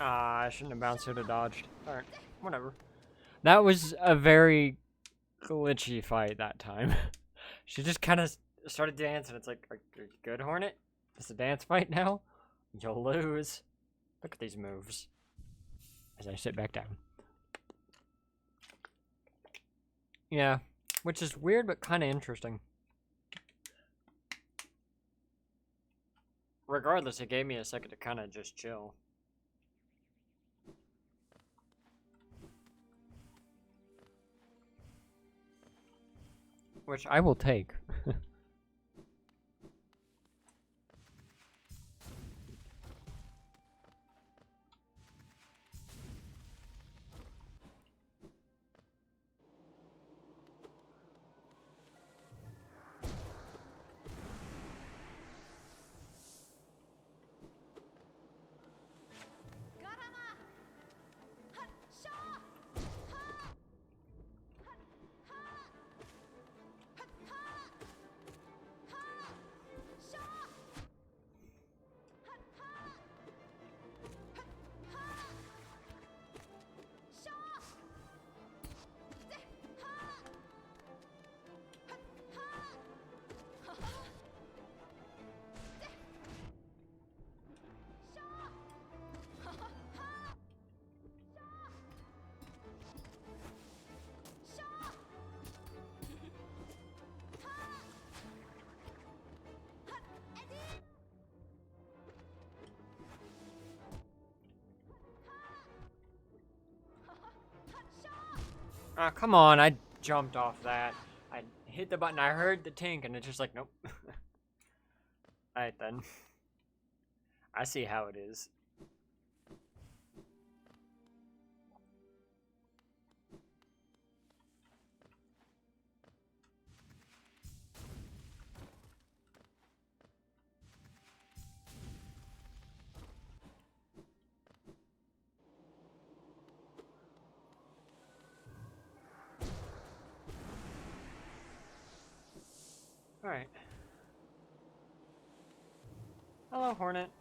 I shouldn't have bounced it or dodged. Alright, whatever. That was a very glitchy fight that time. She just kind of started dancing. It's like, are you good, Hornet? It's a dance fight now? You'll lose. Look at these moves. As I sit back down. Yeah, which is weird but kind of interesting. Regardless, it gave me a second to kind of just chill. Which I will take. Ah, come on, I jumped off that. I hit the button, I heard the tink, and it's just like, nope. Alright then. I see how it is. Alright. Hello, Hornet.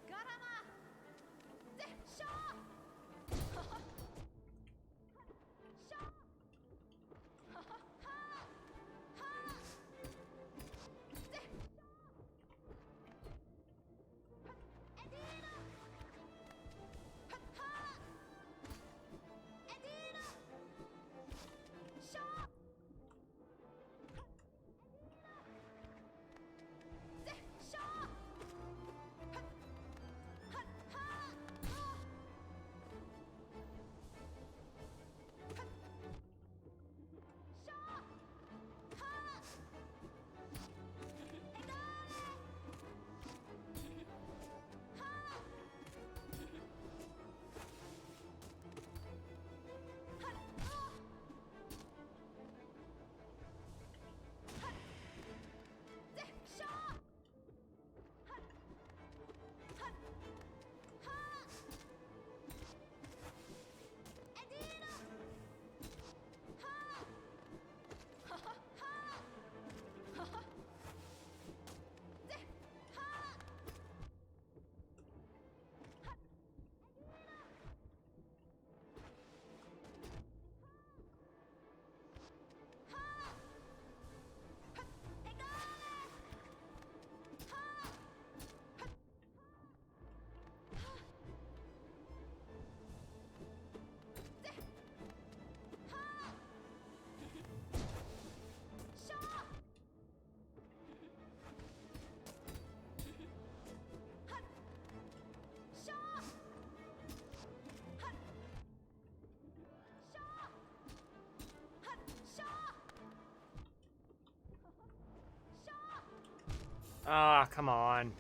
Ah, come on.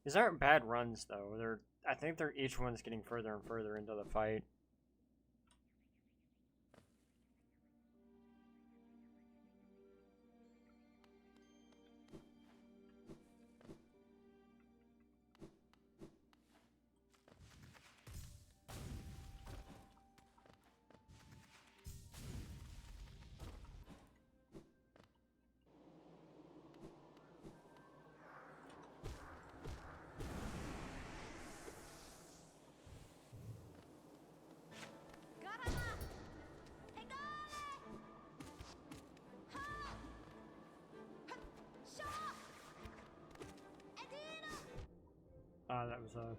These aren't bad runs, though. I think they're each one's getting further and further into the fight. Ah, that was a...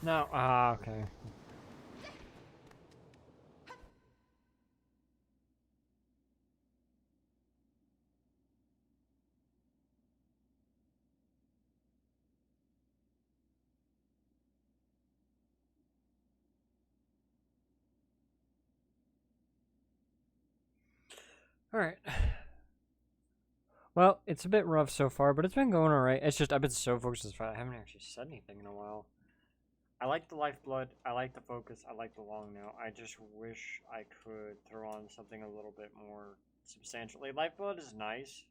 No, ah, okay. Alright. Well, it's a bit rough so far, but it's been going alright. It's just, I've been so focused on this fight, I haven't actually said anything in a while. I like the lifeblood, I like the focus, I like the long nail. I just wish I could throw on something a little bit more substantially. Lifeblood is nice,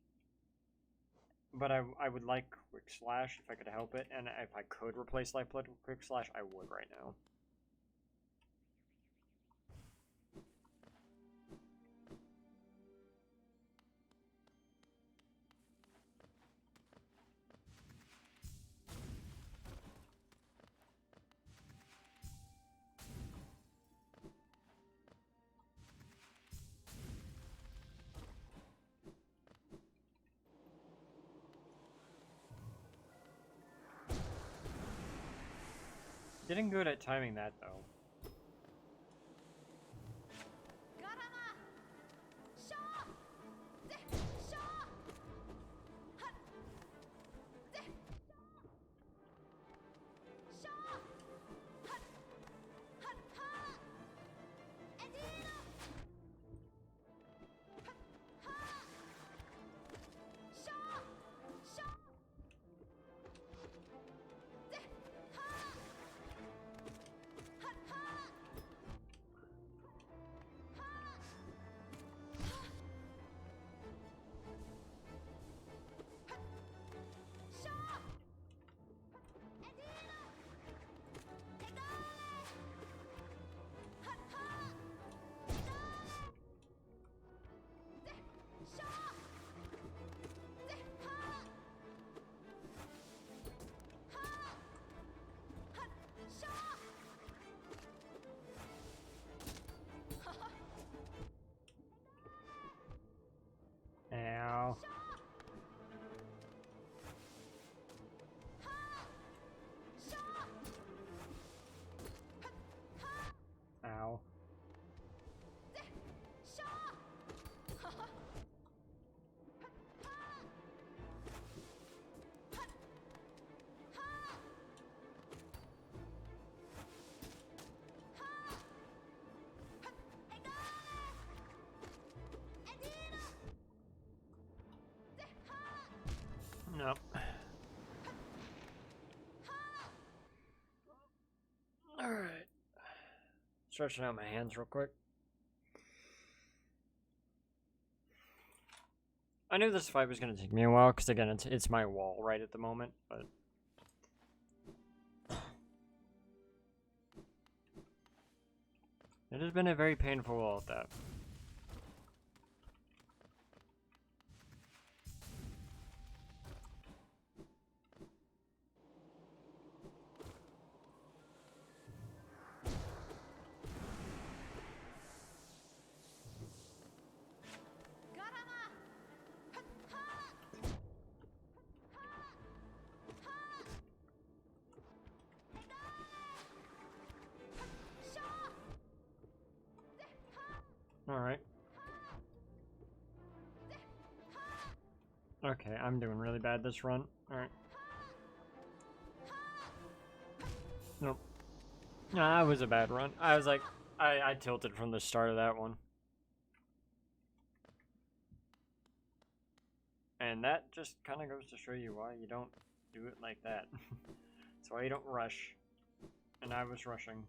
but I would like quick slash if I could help it, and if I could replace lifeblood with quick slash, I would right now. Getting good at timing that though. Ow. Ow. Nope. Alright. Stretching out my hands real quick. I knew this fight was going to take me a while, because again, it's my wall right at the moment, but... It has been a very painful wall at that. Alright. Okay, I'm doing really bad this run. Alright. Nope. Nah, that was a bad run. I was like, I tilted from the start of that one. And that just kind of goes to show you why you don't do it like that. That's why you don't rush. And I was rushing.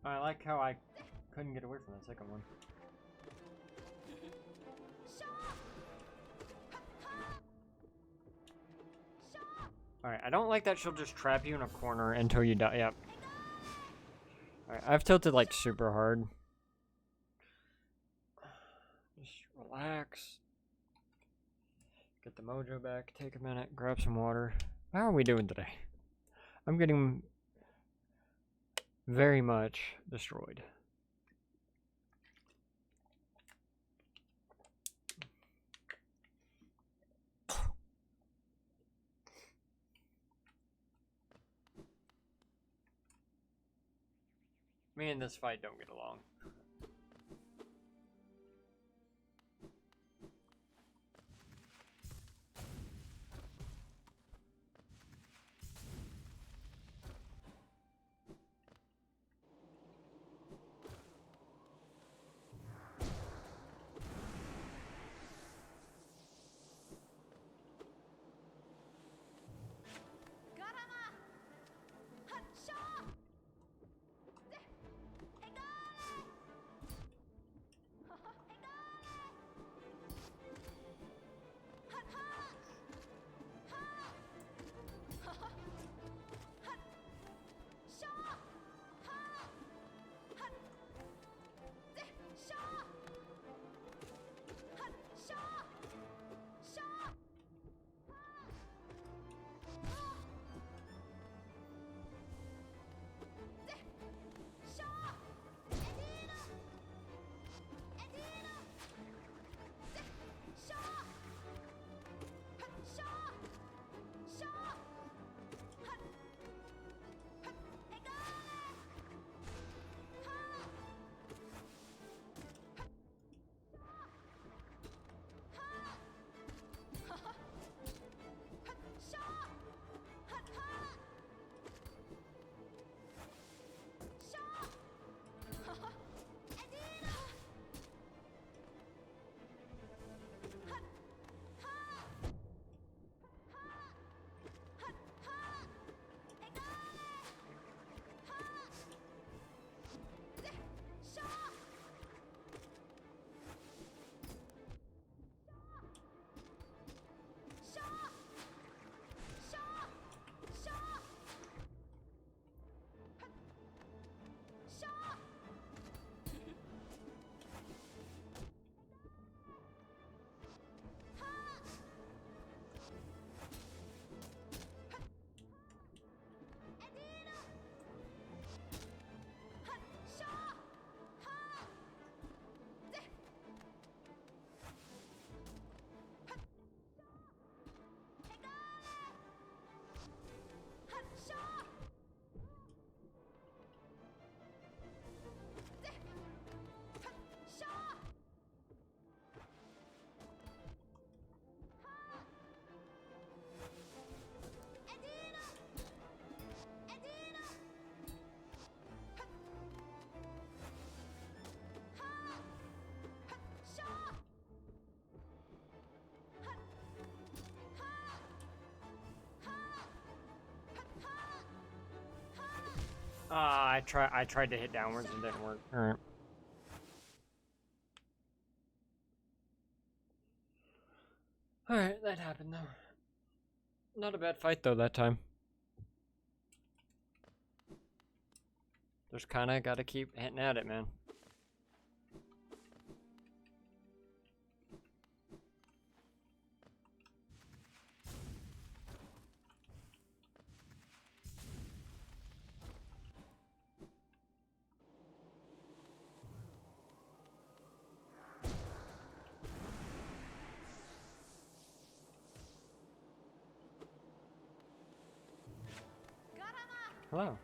I like how I couldn't get away from the second one. Alright, I don't like that she'll just trap you in a corner until you die. Yep. Alright, I've tilted like super hard. Just relax. Get the mojo back, take a minute, grab some water. How are we doing today? I'm getting very much destroyed. Me and this fight don't get along. I tried to hit downwards and didn't work. Alright. Alright, that happened though. Not a bad fight though that time. Just kinda gotta keep hitting at it, man. Hello.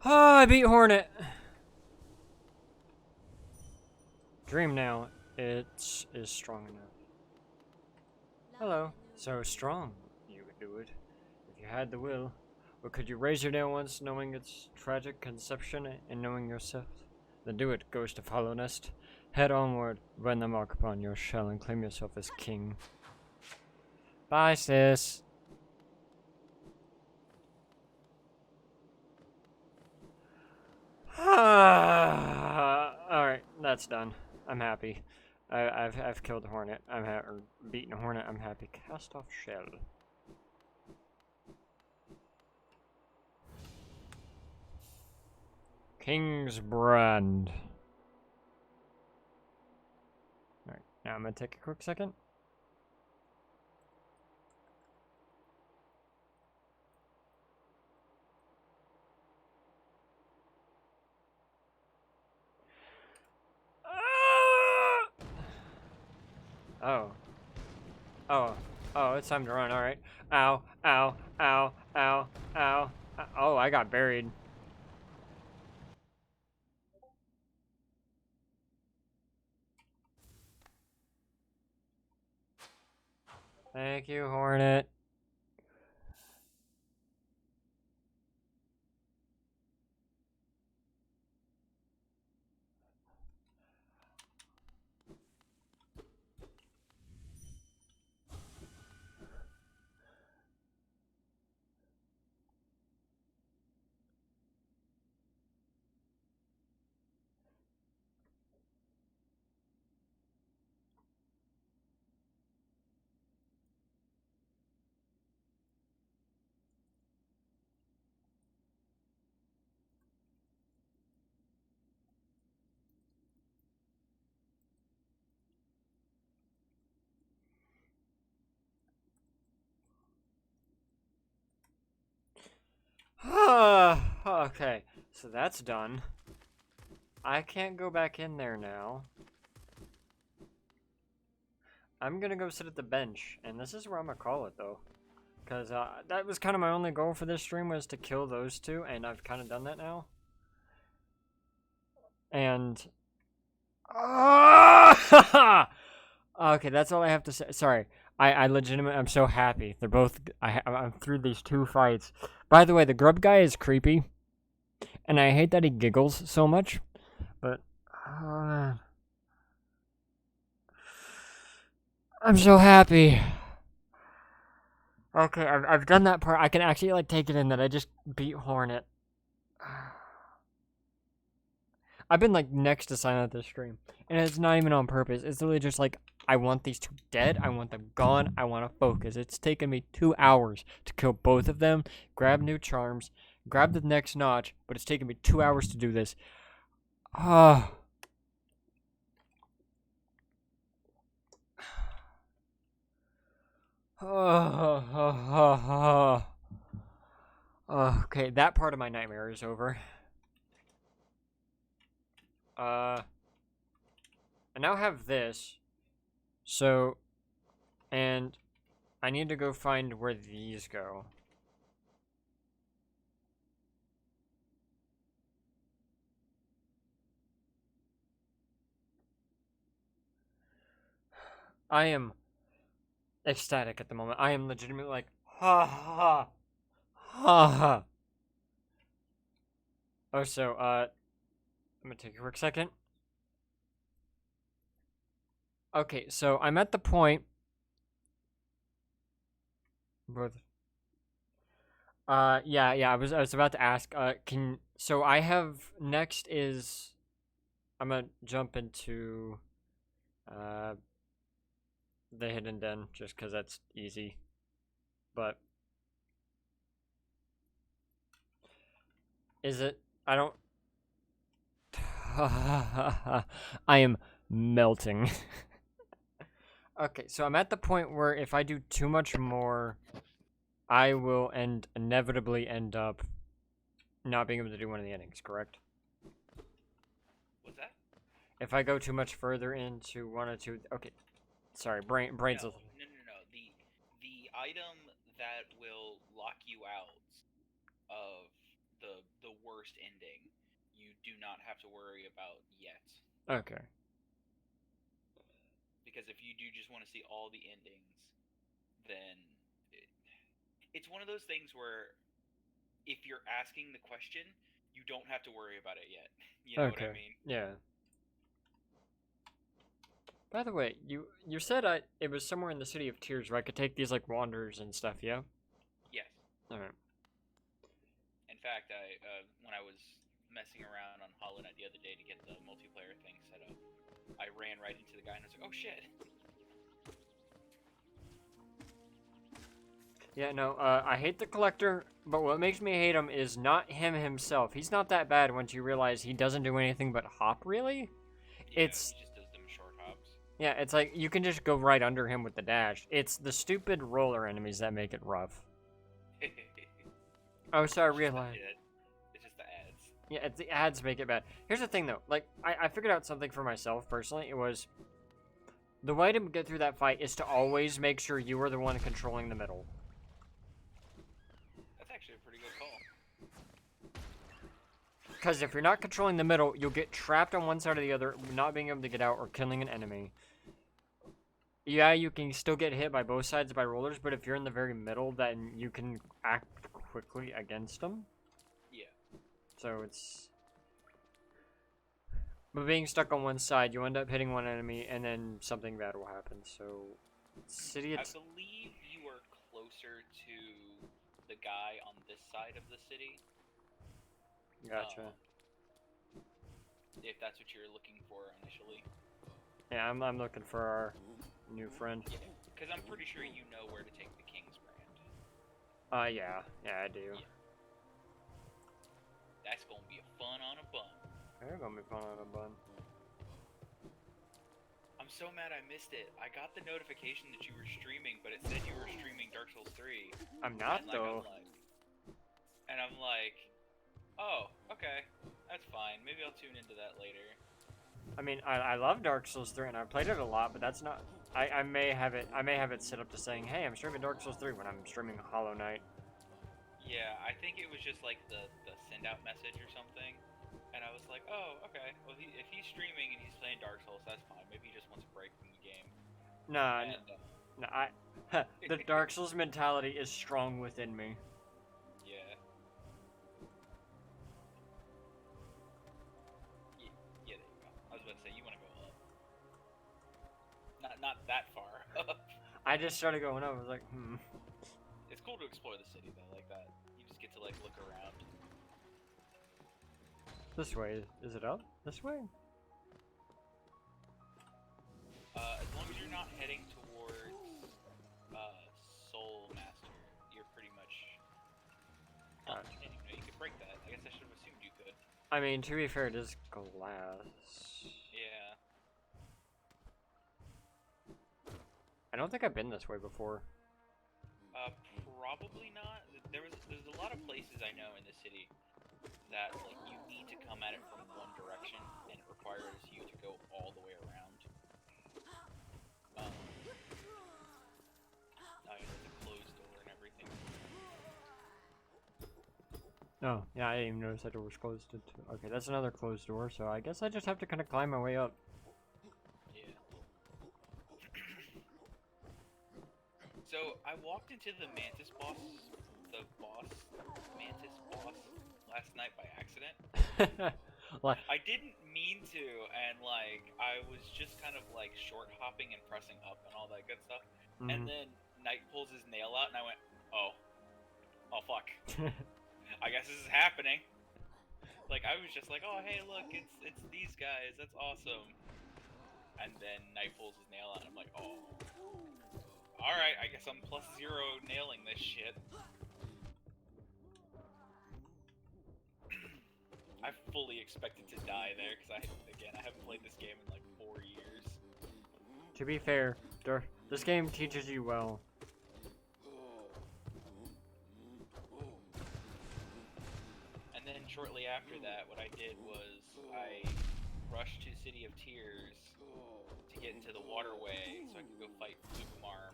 Oh, I beat Hornet. Dream now. It is strong enough. Hello. So strong. You could do it. If you had the will. But could you raise your nail once, knowing its tragic conception and knowing yourself? Then do it, ghost of hollownest. Head onward, run the mark upon your shell, and claim yourself as king. Bye, sis. Alright, that's done. I'm happy. I've killed a hornet. Or beaten a hornet. I'm happy. Cast off shell. King's brand. Alright, now I'm gonna take a quick second. Oh. Oh. Oh, it's time to run, alright. Ow, ow, ow, ow, ow. Oh, I got buried. Thank you, Hornet. Okay, so that's done. I can't go back in there now. I'm gonna go sit at the bench, and this is where I'm gonna call it, though. Because that was kind of my only goal for this stream, was to kill those two, and I've kind of done that now. And... okay, that's all I have to say. Sorry. I legitimately, I'm so happy. They're both, I'm through these two fights. By the way, the grub guy is creepy. And I hate that he giggles so much. But, I'm so happy. Okay, I've done that part. I can actually, like, take it in that I just beat Hornet. I've been, like, next to silent this stream. And it's not even on purpose. It's literally just, like, I want these two dead. I want them gone. I want to focus. It's taken me 2 hours to kill both of them, grab new charms, grab the next notch, but it's taken me 2 hours to do this. Ah. Okay, that part of my nightmare is over. I now have this. So, and I need to go find where these go. I am ecstatic at the moment. I am legitimately like, ha ha ha ha. Oh, so, I'm gonna take a quick second. Okay, so I'm at the point. Yeah, I was about to ask. So I have next is, I'm gonna jump into, the hidden den just because that's easy, but is it? I don't. I am melting. Okay, so I'm at the point where if I do too much more, I will inevitably end up not being able to do one of the endings, correct? What's that? If I go too much further into one or two, okay. Sorry, brains. No. The item that will lock you out of the worst ending, you do not have to worry about yet. Okay. Because if you do just want to see all the endings, then it's one of those things where if you're asking the question, you don't have to worry about it yet. You know what I mean? Yeah. By the way, you said it was somewhere in the City of Tears where I could take these like wanderers and stuff, yeah? Yes. Alright. In fact, when I was messing around on HoloNet the other day to get the multiplayer thing set up, I ran right into the guy and I was like, oh shit! Yeah, no, I hate the Collector, but what makes me hate him is not him himself. He's not that bad once you realize he doesn't do anything but hop, really? Yeah, It's... he just does them short hops. Yeah, it's like, you can just go right under him with the dash. It's the stupid roller enemies that make it rough. Oh, so I realized... It's just the ads. Yeah, it's the ads make it bad. Here's the thing, though. Like, I figured out something for myself, personally. It was... The way to get through that fight is to always make sure you are the one controlling the middle. That's actually a pretty good call. Because if you're not controlling the middle, you'll get trapped on one side or the other, not being able to get out or killing an enemy. Yeah, you can still get hit by both sides by rollers, but if you're in the very middle, then you can act quickly against them. Yeah. So it's... But being stuck on one side, you end up hitting one enemy, and then something bad will happen, so... City... I believe you are closer to the guy on this side of the city. Gotcha. If that's what you're looking for initially. Yeah, I'm looking for our new friend. Yeah, because I'm pretty sure you know where to take the King's brand. Yeah, I do. Yeah. That's gonna be a fun on a bun. They're gonna be fun on a bun. I'm so mad I missed it. I got the notification that you were streaming, but it said you were streaming Dark Souls 3. I'm not, though. I'm like, oh, okay, that's fine. Maybe I'll tune into that later. I mean, I love Dark Souls 3 and I've played it a lot, but that's not... I may have it set up to saying, hey, I'm streaming Dark Souls 3 when I'm streaming Hollow Knight. Yeah, I think it was just like the send out message or something. And I was like, oh, okay. Well, if he's streaming and he's playing Dark Souls, that's fine. Maybe he just wants a break from the game. Nah, And, the Dark Souls mentality is strong within me. Yeah. Yeah, there you go. I was about to say, you want to go up. Not that far up. I just started going up, I was like, It's cool to explore the city, though, like that. You just get to, like, look around. This way. Is it up? This way? As long as you're not heading towards Soul Master, you're pretty much... Oh, I didn't even know you could break that. I guess I should have assumed you could. I mean, to be fair, it is glass. Yeah. I don't think I've been this way before. Probably not. There's a lot of places I know in the city that, like, you need to come at it from one direction, and it requires you to go all the way around. There's a closed door and everything. Oh, yeah, I didn't even notice that door was closed. Okay, that's another closed door, so I guess I just have to kind of climb my way up. Yeah. So, I walked into the Mantis boss last night by accident. Like, I didn't mean to, and like I was just kind of like short hopping and pressing up and all that good stuff. And then Knight pulls his nail out, and I went, "Oh fuck! I guess this is happening." Like I was just like, "Oh hey, look, it's these guys. That's awesome." And then Knight pulls his nail out, and I'm like, "Oh, all right. I guess I'm +0 nailing this shit." I fully expected to die there, because I haven't played this game in like 4 years. to be fair, this game teaches you well. And then shortly after that, what I did was I rushed to City of Tears to get into the waterway so I could go fight Sukumar.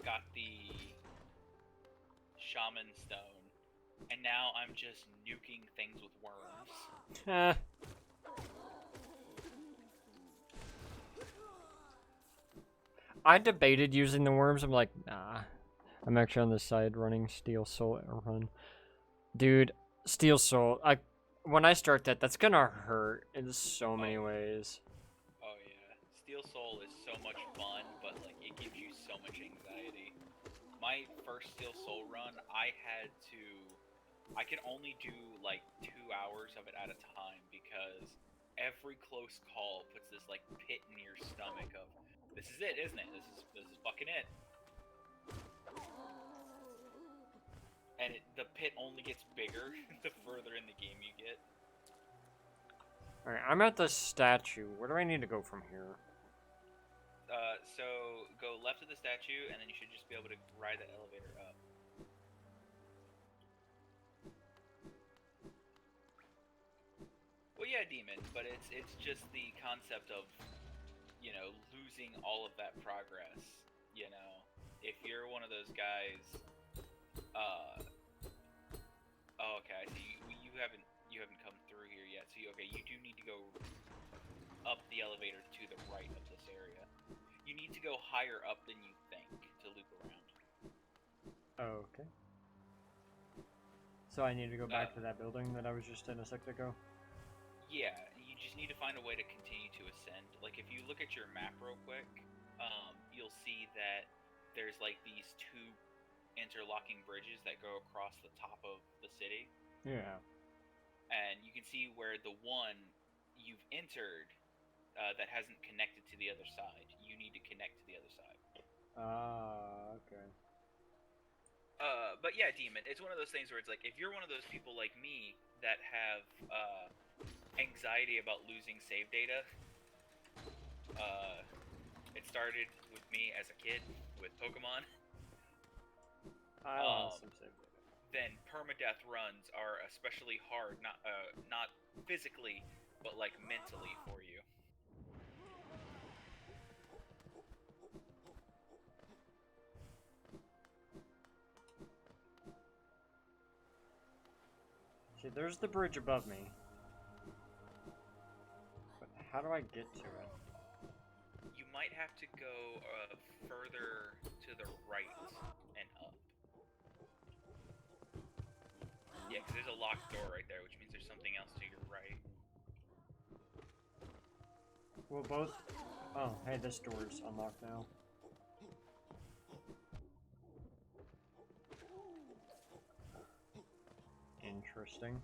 Got the Shaman Stone, And now I'm just nuking things with worms. Eh. I debated using the worms. I'm like, nah. I'm actually on the side running Steel Soul run. Dude, Steel Soul, when I start that, that's gonna hurt in so many ways. Oh yeah, Steel Soul is so much fun, but like it gives you so much anxiety. My first Steel Soul run, I could only do like 2 hours of it at a time because every close call puts this like pit in your stomach of, this is it, isn't it? This is fucking it. And the pit only gets bigger the further in the game you get. Alright, I'm at the statue. Where do I need to go from here? So go left of the statue, and then you should just be able to ride that elevator up. Well, yeah, demon, but it's just the concept of, you know, losing all of that progress. You know, if you're one of those guys, oh, okay, so you haven't come through here yet. So you do need to go up the elevator to the right of this area. You need to go higher up than you think to loop around. Okay. So I need to go back to that building that I was just in a second ago? Yeah, you just need to find a way to continue to ascend. Like, if you look at your map real quick, you'll see that there's, like, these two interlocking bridges that go across the top of the city. Yeah. And you can see where the one you've entered that hasn't connected to the other side. You need to connect to the other side. Ah, okay. But yeah, Demon, it's one of those things where it's like, if you're one of those people like me that have anxiety about losing save data, it started with me as a kid with Pokemon. I lost some save data. Then permadeath runs are especially hard, not physically, but like mentally for you. See, there's the bridge above me. But how do I get to it? You might have to go further to the right and up. Yeah, because there's a locked door right there, which means there's something else to your right. Well, both... Oh, hey, this door's unlocked now. Interesting.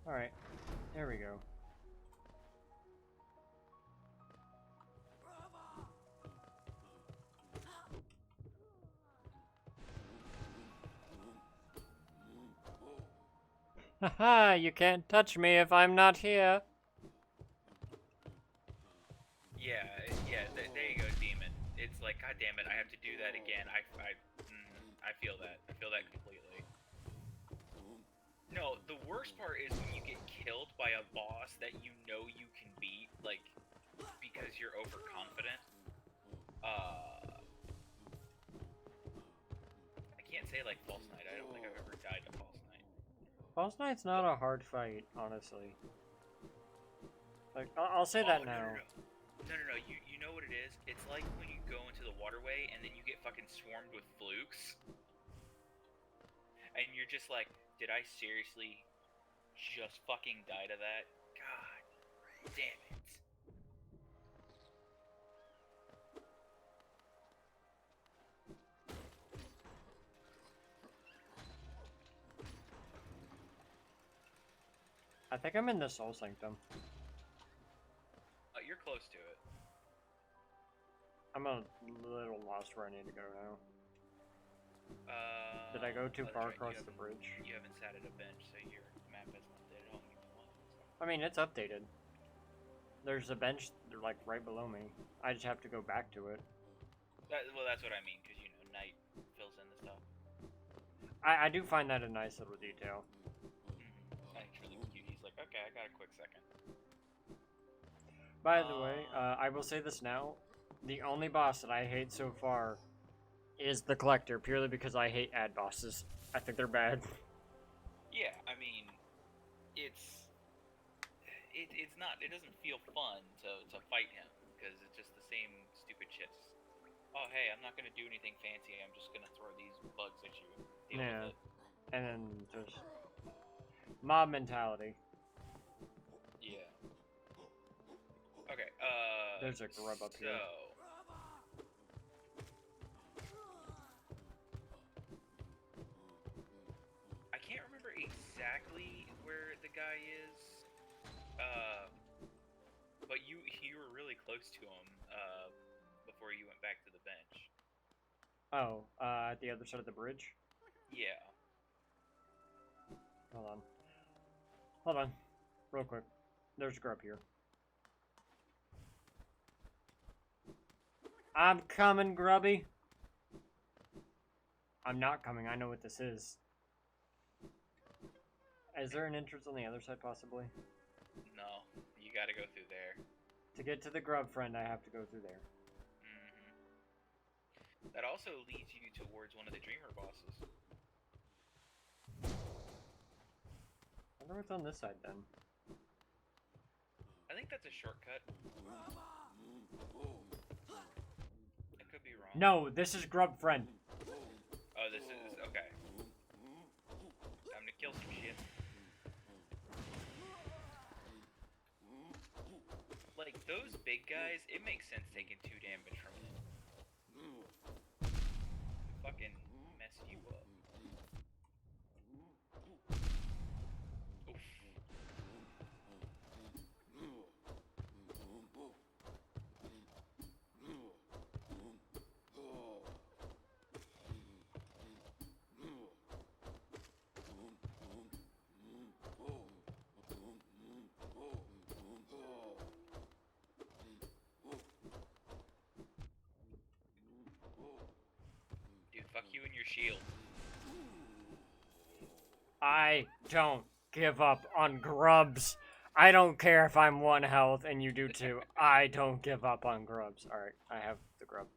Alright, there we go. Haha, you can't touch me if I'm not here. Yeah, there you go, Demon. It's like, god damn it, I have to do that again. I feel that. I feel that completely. No, the worst part is when you get killed by a boss that you know you can beat, like, because you're overconfident. I can't say like False Knight. I don't think I've ever died to False Knight. False Knight's not a hard fight, honestly. Like, I'll say that now. No. You know what it is? It's like when you go into the waterway and then you get fucking swarmed with flukes. And you're just like, did I seriously just fucking die to that? God damn it. I think I'm in the Soul Sanctum. You're close to it. I'm a little lost where I need to go now. Did I go too far across the bridge? You haven't sat at a bench, so your map hasn't updated. Hold on, I mean, it's updated. There's a bench, like, right below me. I just have to go back to it. Well, that's what I mean, because, you know, night fills in the stuff. I do find that a nice little detail. Actually, cute. He's like, okay, I got a quick second. By the way, I will say this now. The only boss that I hate so far is the Collector, purely because I hate ad bosses. I think they're bad. Yeah, I mean, it's not. It doesn't feel fun to fight him because it's just the same stupid shit. Oh hey, I'm not gonna do anything fancy. I'm just gonna throw these bugs at you. Deal Yeah. with it. And then just mob mentality. Yeah. Okay. There's a grub up here. I can't remember exactly where the guy is. But you were really close to him. Before you went back to the bench. Oh, at the other side of the bridge? Yeah. Hold on. Hold on. Real quick. There's a grub here. I'm coming, Grubby. I'm not coming. I know what this is. Is there an entrance on the other side, possibly? No, you gotta go through there. To get to the grub friend, I have to go through there. That also leads you towards one of the Dreamer bosses. I wonder what's on this side, then. I think that's a shortcut. I could be wrong. No, this is grub friend. Oh, this is... okay. Time to kill some shit. Like, those big guys, it makes sense taking 2 damage from them. Fucking mess you up. Oof. Dude, fuck you and your shield. I don't give up on grubs. I don't care if I'm 1 health and you do too. I don't give up on grubs. Alright, I have the grub.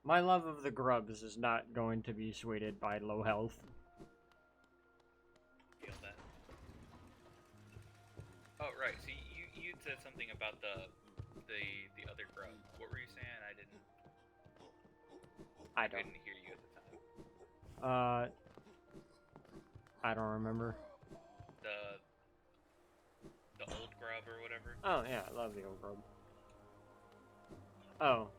My love of the grubs is not going to be swayed by low health. Feel that. Oh, right, so you said something about the other grub. What were you saying? I I don't. couldn't hear you at the time. I don't remember. The old grub or whatever. Oh, yeah, I love the old grub. Oh.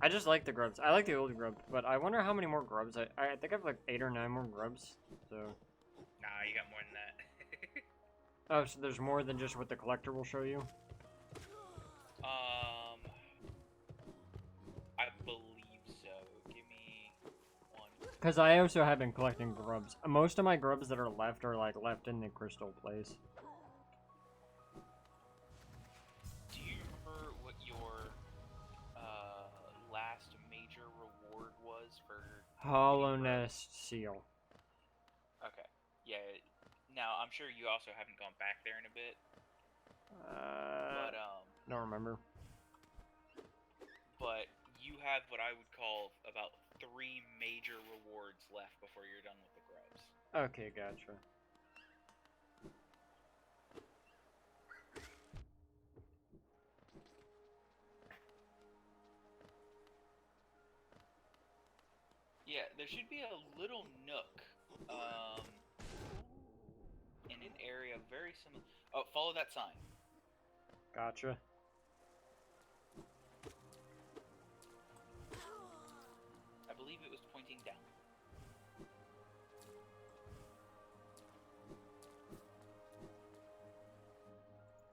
I just like the grubs. I like the old grub, but I wonder how many more grubs. I think I have like 8 or 9 more grubs, so... Nah, you got more than that. Oh, so there's more than just what the collector will show you? I believe so. Give me 1. Because I also have been collecting grubs. Most of my grubs that are left left in the crystal place. Do you remember what your last major reward was for Hollownest seal. Okay. Yeah. Now I'm sure you also haven't gone back there in a bit. But don't remember. But you have what I would call about 3 major rewards left before you're done with the grubs. Okay, gotcha. Yeah, there should be a little nook, in an area very similar. Oh, follow that sign. Gotcha. I believe it was pointing down.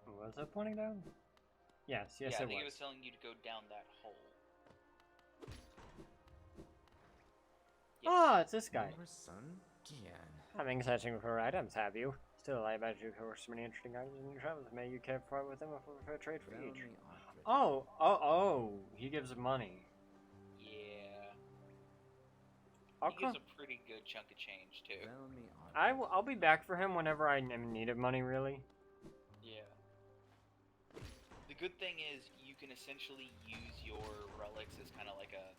Was it pointing down? Yes, yes, yeah, I it think was. it was telling you to go down that hole. Yes. Ah, it's this guy. Your son, Gian. Having searching for items, have you? Still, I imagine you have so many interesting items in your travels. May you care part with them for a trade for each. Oh, he gives money. Yeah. I'll He gives a pretty good chunk of change too. I'll be back for him whenever I am in need of money, really. Yeah. good thing is you can essentially use your relics as kind of like a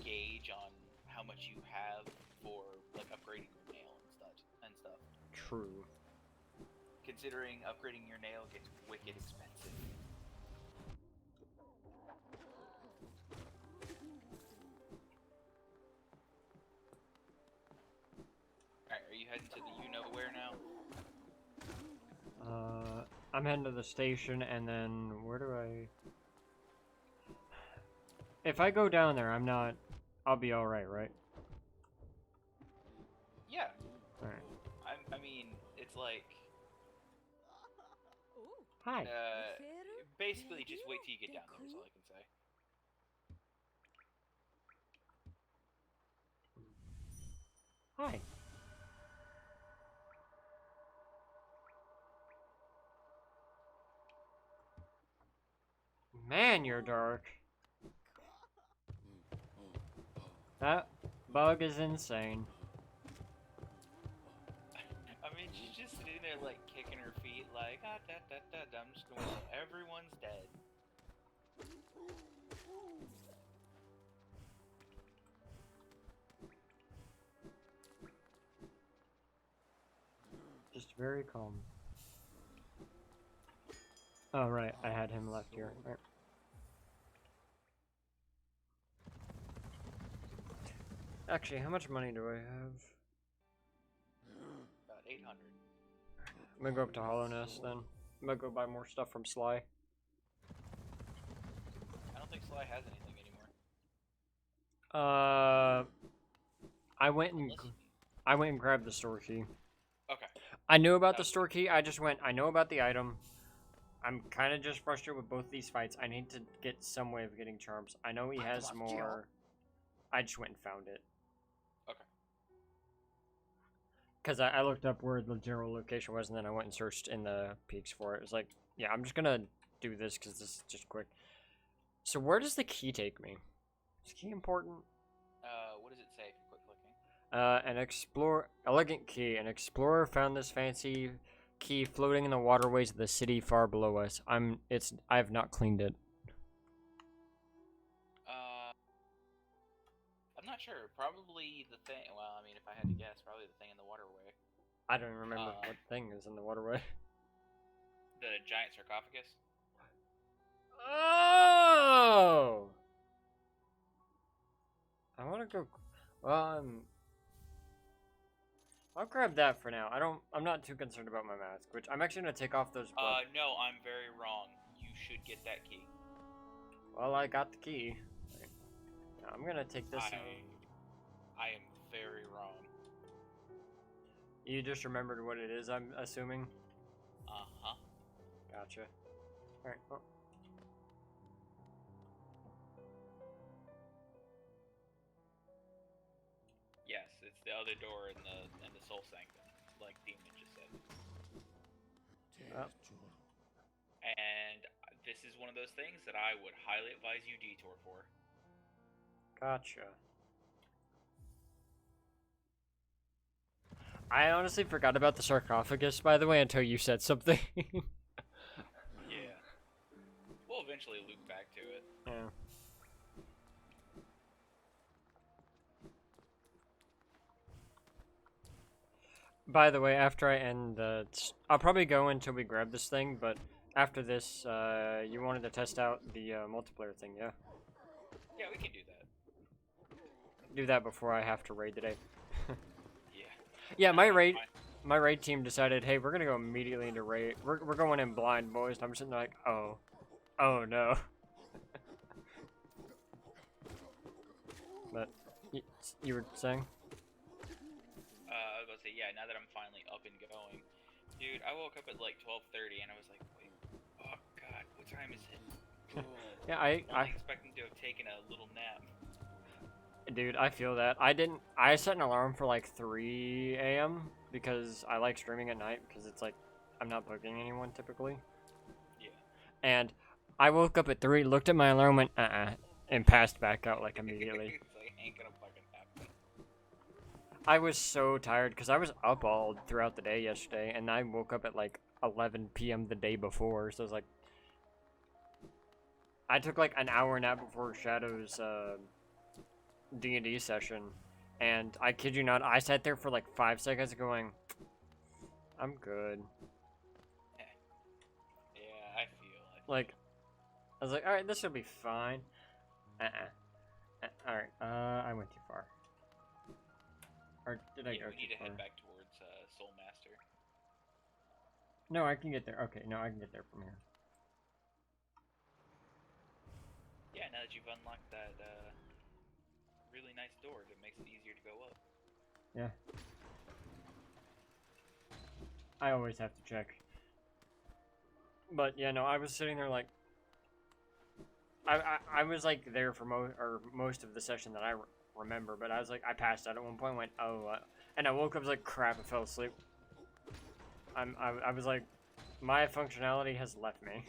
gauge on how much you have for like upgrading your nail and stuff. True. Considering upgrading your nail gets wicked expensive. Alright, are you heading to the you-know-where now? I'm heading to the station, and then where do I... If I go down there, I'll be alright, right? Yeah. Alright. I mean, it's like... Hi. Basically just wait till you get down there is all I can say. Hi. Man, you're dark. That bug is insane. I mean, she's just sitting there, like, kicking her feet, like, ah, da, da, da, da, I'm just going to everyone's dead. Just very calm. Oh, right, I had him left here. Right. Actually, how much money do I have? About 800. I'm gonna go up to hollownest then. I'm gonna go buy more stuff from Sly. I don't think Sly has anything anymore. I went and grabbed the store key. Okay. I knew about the store key. I just went. I know about the item. I'm kind of just frustrated with both these fights. I need to get some way of getting charms. I know he has more. I just went and found it. Okay. Because I looked up where the general location was, and then I went and searched in the peaks for it. It was like, yeah, I'm just gonna do this because this is just quick. So where does the key take me? Is key important? What does it say if you quit clicking? Elegant key. An explorer found this fancy key floating in the waterways of the city far below us. I have not cleaned it. I'm not sure. Probably the thing. Well, I mean, if I had to guess, probably the thing in the waterway. I don't remember what thing is in the waterway. The giant sarcophagus. Oh! I want to go. Well, I'll grab that for now. I'm not too concerned about my mask, which I'm actually gonna take off those. No, I'm very wrong. You should get that key. Well, I got the key. I'm gonna take this. I am very wrong. You just remembered what it is, I'm assuming? Uh-huh. Gotcha. Alright, well. Yes, it's the other door in the Soul Sanctum, like Demon just said. Oh. And this is one of those things that I would highly advise you detour for. Gotcha. I honestly forgot about the sarcophagus, by the way, until you said something. Yeah. We'll eventually loop back to it. Yeah. By the way, after I end I'll probably go until we grab this thing, but after this, you wanted to test out the multiplayer thing, yeah? Yeah, we can do that. Do that before I have to raid today. Yeah. Yeah, my raid team decided, hey, we're gonna go immediately into raid. We're going in blind, boys. And I'm sitting there like, oh no. But you were saying? I was about to say, yeah. Now that I'm finally up and going, dude, I woke up at like 12:30 and I was like, wait, oh god, what time is it? Yeah, I expecting to have taken a little nap. Dude, I feel that. I set an alarm for like 3 a.m. because I like streaming at night because it's like, I'm not bugging anyone typically. Yeah. And I woke up at 3, looked at my alarm, went, and passed back out like immediately. It's like, ain't gonna fucking happen. I was so tired because I was up all throughout the day yesterday and I woke up at like 11 p.m. the day before, so I was like, I took like an hour nap before Shadow's D&D session, and I kid you not, I sat there for like 5 seconds going, I'm good. Yeah, I feel. Like, I was like, alright, this will be fine. Alright, I went too far. Or did I Yeah, go we too need to far? head back towards Soul Master. No, I can get there. Okay, no, I can get there from here. Yeah, now that you've unlocked that really nice door, it makes it easier to go up. Yeah. I always have to check. But yeah, no, I was sitting there like, I was like there for most of the session that I remember, but I was like, I passed out at one point, and went, oh, and I woke up, was like, crap, and fell asleep. I was like, my functionality has left me.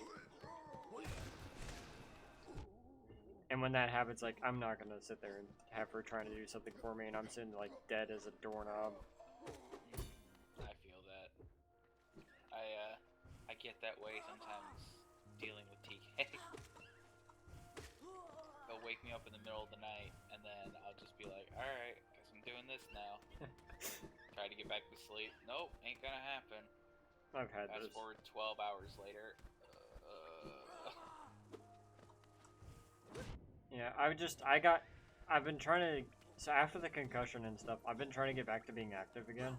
And when that happens, like, I'm not gonna sit there and have her trying to do something for me, and I'm sitting like dead as a doorknob. I feel that. I get that way sometimes dealing with TK. He'll wake me up in the middle of the night, and then I'll just be like, alright, guess I'm doing this now. Try to get back to sleep. Nope, ain't gonna happen. I've had Fast this. forward 12 hours later. Yeah, I've been trying to, so after the concussion and stuff, I've been trying to get back to being active again.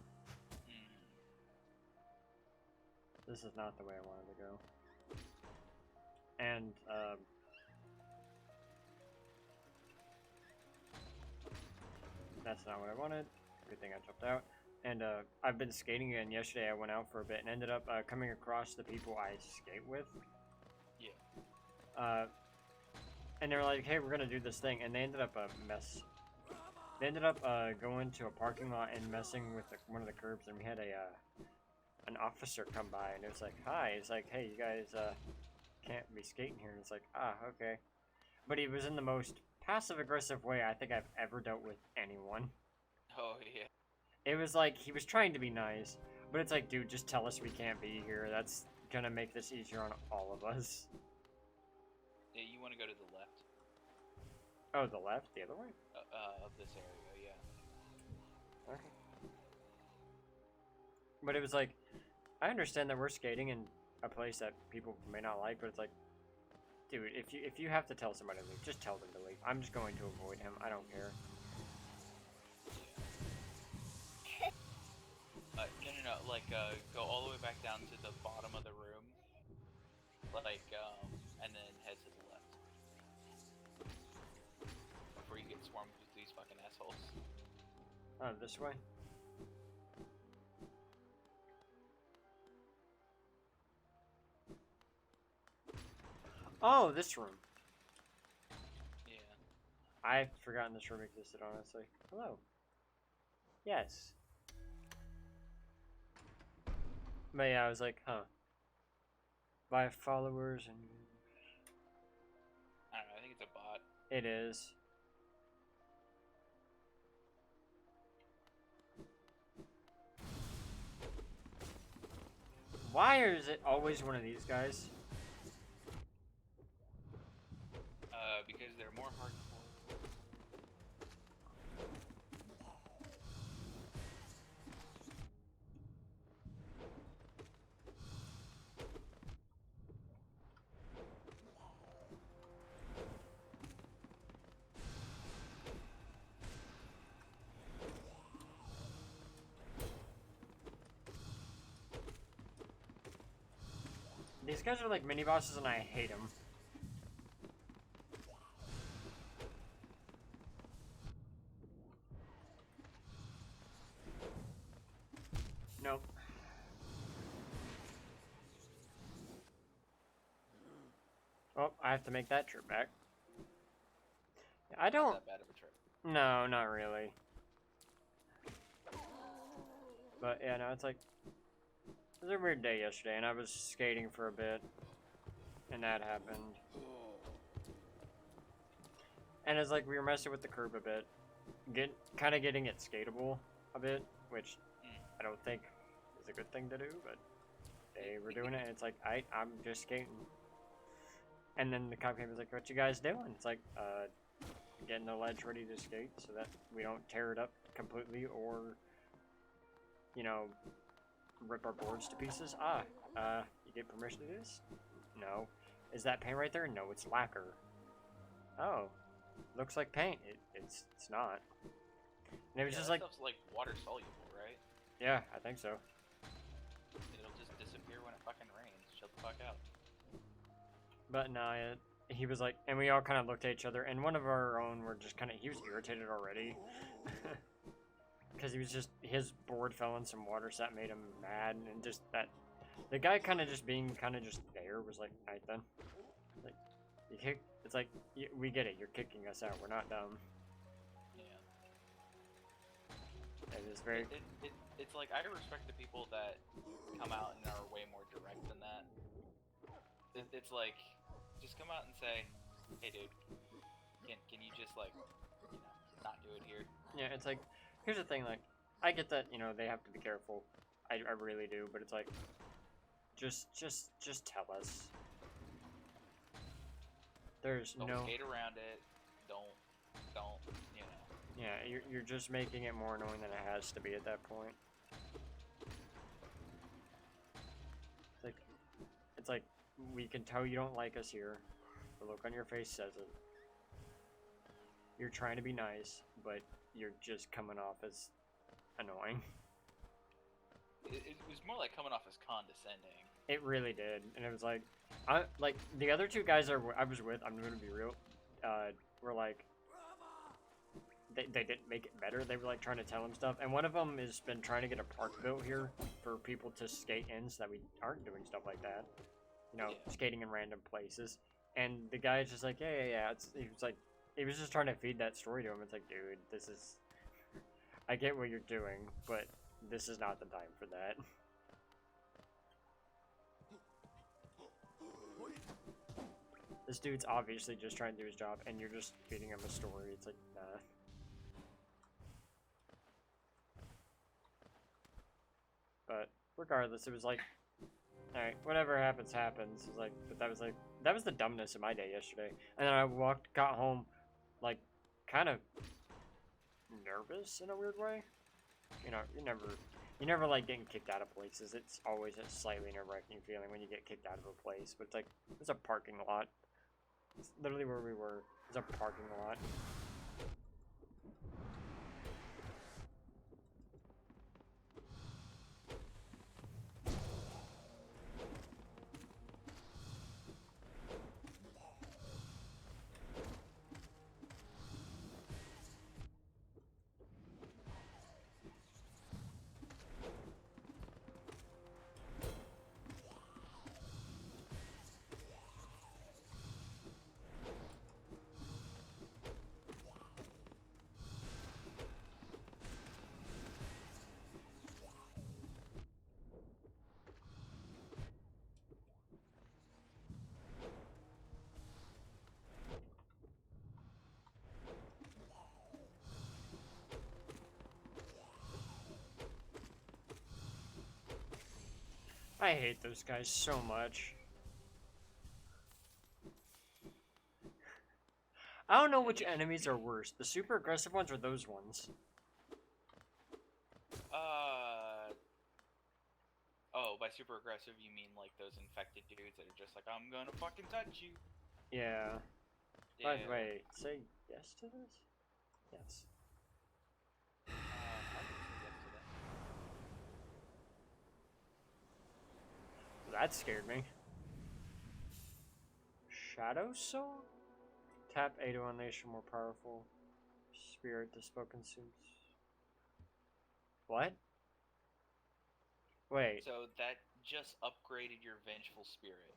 This is not the way I wanted to go. And, that's not what I wanted. Good thing I jumped out. And, I've been skating again. Yesterday I went out for a bit and ended up, coming across the people I skate with. Yeah. And they were like, hey, we're gonna do this thing. And they ended up, They ended up, going to a parking lot and messing with one of the curbs. And we had an officer come by. And it was like, hi. It's like, hey, you guys, can't be skating here. And it's like, ah, okay. But he was in the most passive-aggressive way I think I've ever dealt with anyone. Oh, yeah. It was like, he was trying to be nice. But it's like, dude, just tell us we can't be here. That's gonna make this easier on all of us. Yeah, you want to go to the left. Oh, the left? The other way? Of this area, yeah. Okay. But it was like, I understand that we're skating in a place that people may not like, but it's like, dude, if you have to tell somebody to leave, just tell them to leave. I'm just going to avoid him. I don't care. No, like, go all the way back down to the bottom of the room. Like, and then head to the left. Before you get swarmed with these fucking assholes. Oh, this way? Oh, this room. Yeah. I've forgotten this room existed, honestly. Hello. Yes. But yeah, I was like, huh. By followers and... I don't know, I think it's a bot. It is. Why is it always one of these guys? Because they're more hardcore. These guys are like mini bosses and I hate them. Nope. Oh, I have to make that trip back. I don't... Not that bad of a trip. No, not really. But yeah, no, it's like... It was a weird day yesterday, and I was skating for a bit. And that happened. And it's like we were messing with the curb a bit. Kind of getting it skatable a bit, which I don't think is a good thing to do, but they were doing it, and it's like, I'm just skating. And then the cop came and was like, "What you guys doing?" It's like, getting the ledge ready to skate so that we don't tear it up completely or, you know, rip our boards to pieces. You get permission to do this? No. Is that paint right there? No, it's lacquer. Oh, looks like paint. It's not. And it was just that like, stuff's like water soluble, right? yeah, I think so. It'll just disappear when it fucking rains. Shut the fuck up. But no, he was like, and we all kind of looked at each other, and one of our own were just kind of, he was irritated already. Because he was just, his board fell in some water, so that made him mad, and just that, the guy kind of just being kind of just there was like, Nathan, like, you kick, it's like, we get it, you're kicking us out, we're not dumb. Yeah. It is very... It's like, I respect the people that come out and are way more direct than that. It's like, just come out and say, hey dude, can you just like, you know, not do it here? Yeah, it's like, here's the thing, like, I get that, you know, they have to be careful. I really do, but it's like, just tell us. There's Don't no... skate around it. Don't, you know. Yeah, you're just making it more annoying than it has to be at that point. It's like, we can tell you don't like us here. The look on your face says it. You're trying to be nice, but you're just coming off as annoying. It was more like coming off as condescending. It really did, and it was like, like the other two guys I was with. I'm gonna be real. Were like, they didn't make it better. They were like trying to tell him stuff, and one of them has been trying to get a park built here for people to skate in, so that we aren't doing stuff like that. You know, Yeah. skating in random places. And the guy's just like, yeah. He was like, he was just trying to feed that story to him. It's like, dude, this is, I get what you're doing, but this is not the time for that. This dude's obviously just trying to do his job, and you're just feeding him a story. It's like, nah. But regardless, it was like, alright, whatever happens, happens. It was like, but that was the dumbness of my day yesterday. And then I got home, like, kind of nervous in a weird way. You know, you never like getting kicked out of places. It's always a slightly nerve-wracking feeling when you get kicked out of a place. But it's like, it's a parking lot. It's literally where we were. It's a parking lot. I hate those guys so much. I don't know which enemies are worse, the super aggressive ones or those ones. Oh, by super aggressive you mean like those infected dudes that are just like, I'm gonna fucking touch you. Yeah. By the way, say yes to this? Yes. I can say yes to that. That scared me. Shadow Soul? Tap A to unleash a more powerful spirit to spell consumes. What? Wait. So that just upgraded your vengeful spirit.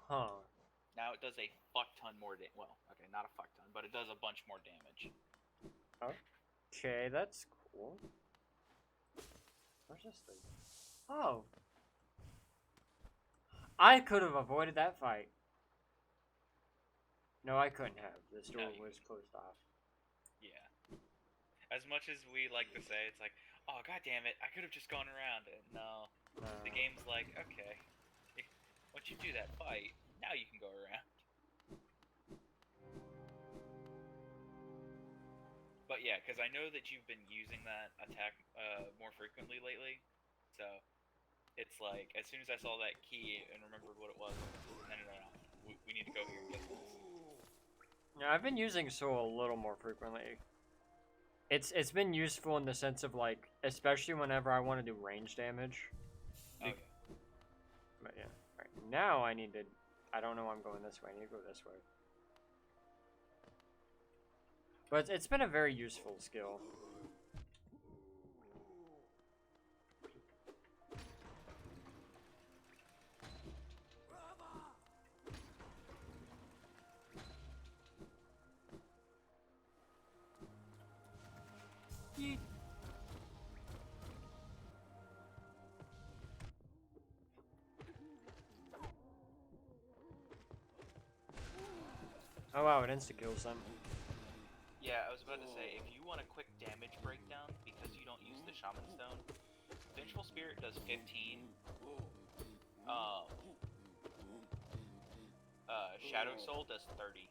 Huh. Now it does a fuck ton more well, okay, not a fuck ton, but it does a bunch more damage. Okay, that's cool. Where's this thing? Oh. I could have avoided that fight. No, I couldn't have. This door was closed off. Yeah. As much as we like to say, it's like, oh god damn it, I could have just gone around it. No. The game's like, okay. once you do that fight, now you can go around. But yeah, because I know that you've been using that attack more frequently lately, so it's like as soon as I saw that key and remembered what it was, no. We need to go here and get this. Yeah, I've been using Soul a little more frequently. It's been useful in the sense of like, especially whenever I want to do range damage. Oh yeah. But yeah, right now I need to. I don't know I'm going this way. I need to go this way. But it's been a very useful skill. Yeet. Oh wow, it insta-kills them. Yeah, I was about to say, if you want a quick damage breakdown, because you don't use the Shaman Stone, Vengeful Spirit does 15. Shadow Soul does 30.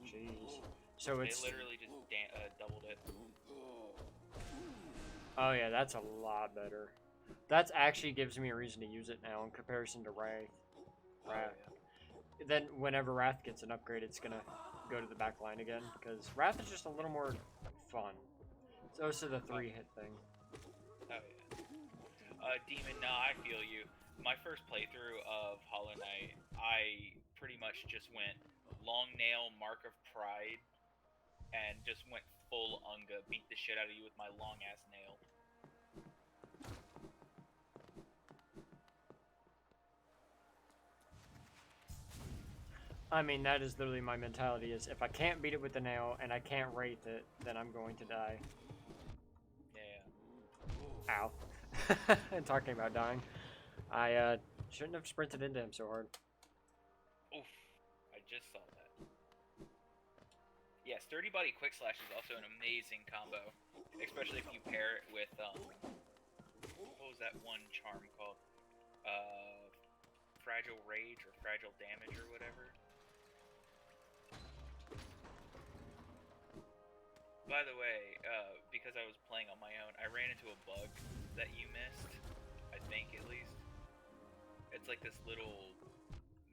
Jeez. So They it's. literally just doubled it. Oh yeah, that's a lot better. That actually gives me a reason to use it now in comparison to Wrath. Wrath. Then whenever Wrath gets an upgrade, it's gonna go to the back line again, because Wrath is just a little more fun. It's also the 3-hit thing. Oh yeah. Demon, nah, I feel you. My first playthrough of Hollow Knight, I pretty much just went long nail, Mark of Pride, and just went full Unga, beat the shit out of you with my long ass nail. I mean, that is literally my mentality, is if I can't beat it with the nail and I can't wraith it, then I'm going to die. Yeah. Ow. Talking about dying. I shouldn't have sprinted into him so hard. Oof. I just saw that. Yeah, Sturdy Body Quick Slash is also an amazing combo. Especially if you pair it with, what was that one charm called? Fragile Rage or Fragile Damage or whatever. By the way, because I was playing on my own, I ran into a bug that you missed. I think, at least. It's like this little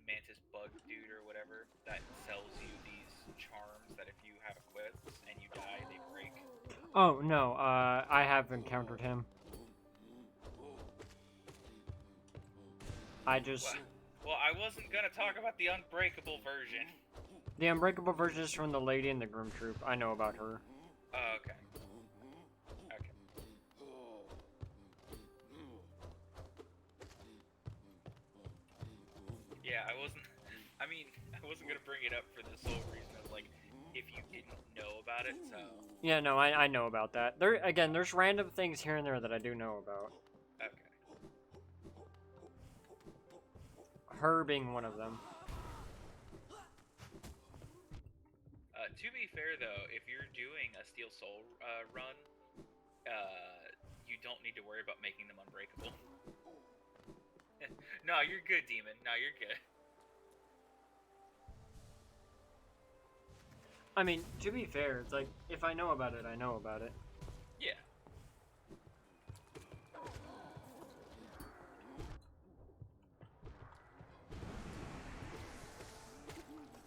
mantis bug dude or whatever that sells you these charms that if you have equipped and you die, they break. Oh, no, I have encountered him. I just... Well, I wasn't gonna talk about the unbreakable version. The unbreakable version is from the lady in the Groom Troop. I know about her. Oh, okay. Okay. Yeah, I wasn't gonna bring it up for the sole reason of, like, if you didn't know about it, so... Yeah, no, I know about that. Again, there's random things here and there that I do know about. Okay. Her being one of them. To be fair, though, if you're doing a Steel Soul run, you don't need to worry about making them unbreakable. No, you're good, Demon. No, you're good. I mean, to be fair, it's like, if I know about it, I know about it. Yeah.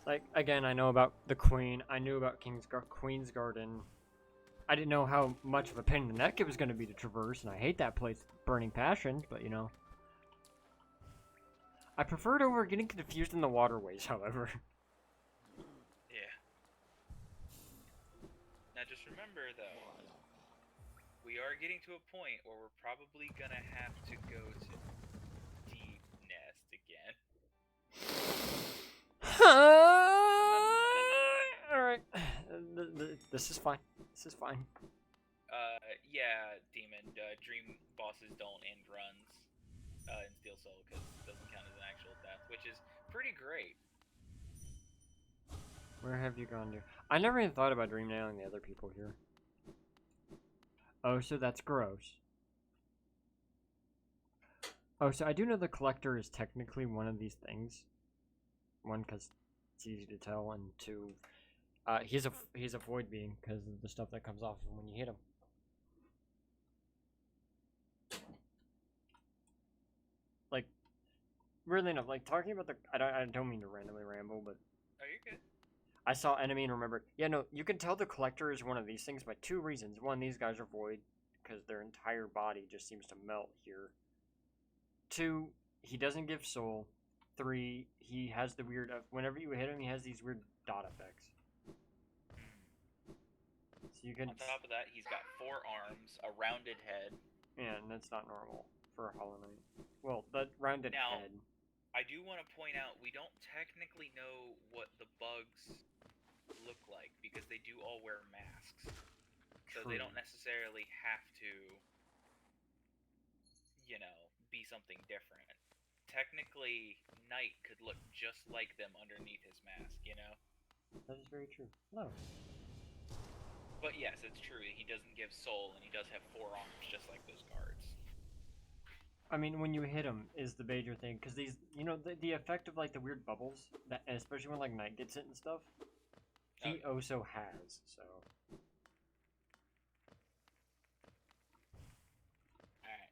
Like, again, I know about the Queen. I knew about Queen's Garden. I didn't know how much of a pain in the neck it was going to be to traverse, and I hate that place, Burning Passions, but you know. I prefer it over getting confused in the waterways, however. Yeah. Now just remember, though, we are getting to a point where we're probably gonna have to go to Deep Nest again. Alright. This is fine. This is fine. Yeah, Demon, Dream bosses don't end runs in Steel Soul because it doesn't count as an actual death, which is pretty great. Where have you gone to? I never even thought about dream nailing the other people here. Oh, so that's gross. Oh, so I do know the collector is technically one of these things. One, because it's easy to tell, and two, he's a void being because of the stuff that comes off of him when you hit him. Like, really enough, like talking about the, I don't mean to randomly ramble, but Oh, you're good. I saw enemy and remembered. Yeah, no, you can tell the collector is one of these things by two reasons. One, these guys are void because their entire body just seems to melt here. Two, he doesn't give soul. Three, he has the weird. Whenever you hit him, he has these weird dot effects. So you can. On top of that, he's got 4 arms, a rounded head. Yeah, and that's not normal for a Hollow Knight. Well, the rounded Now, head. I do want to point out we don't technically know what the bugs look like because they do all wear masks. So they don't necessarily have to, you know, be something different. Technically, Knight could look just like them underneath his mask, you know? That is very true. No. But yes, it's true. He doesn't give soul, and he does have 4 arms, just like those guards. I mean, when you hit him is the major thing, because these, you know, the effect of like the weird bubbles, that especially when like Knight gets it and stuff, he also has. So. Alright.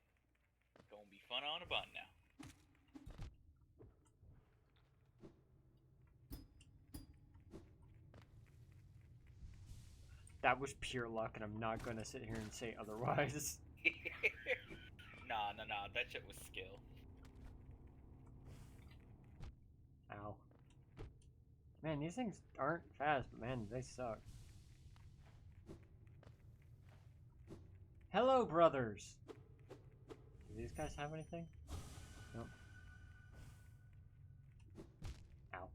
Gonna be fun on a bun now. That was pure luck, and I'm not gonna sit here and say otherwise. Nah, that shit was skill. Ow. Man, these things aren't fast, but man, they suck. Hello, brothers! Do these guys have anything? Nope. Ow.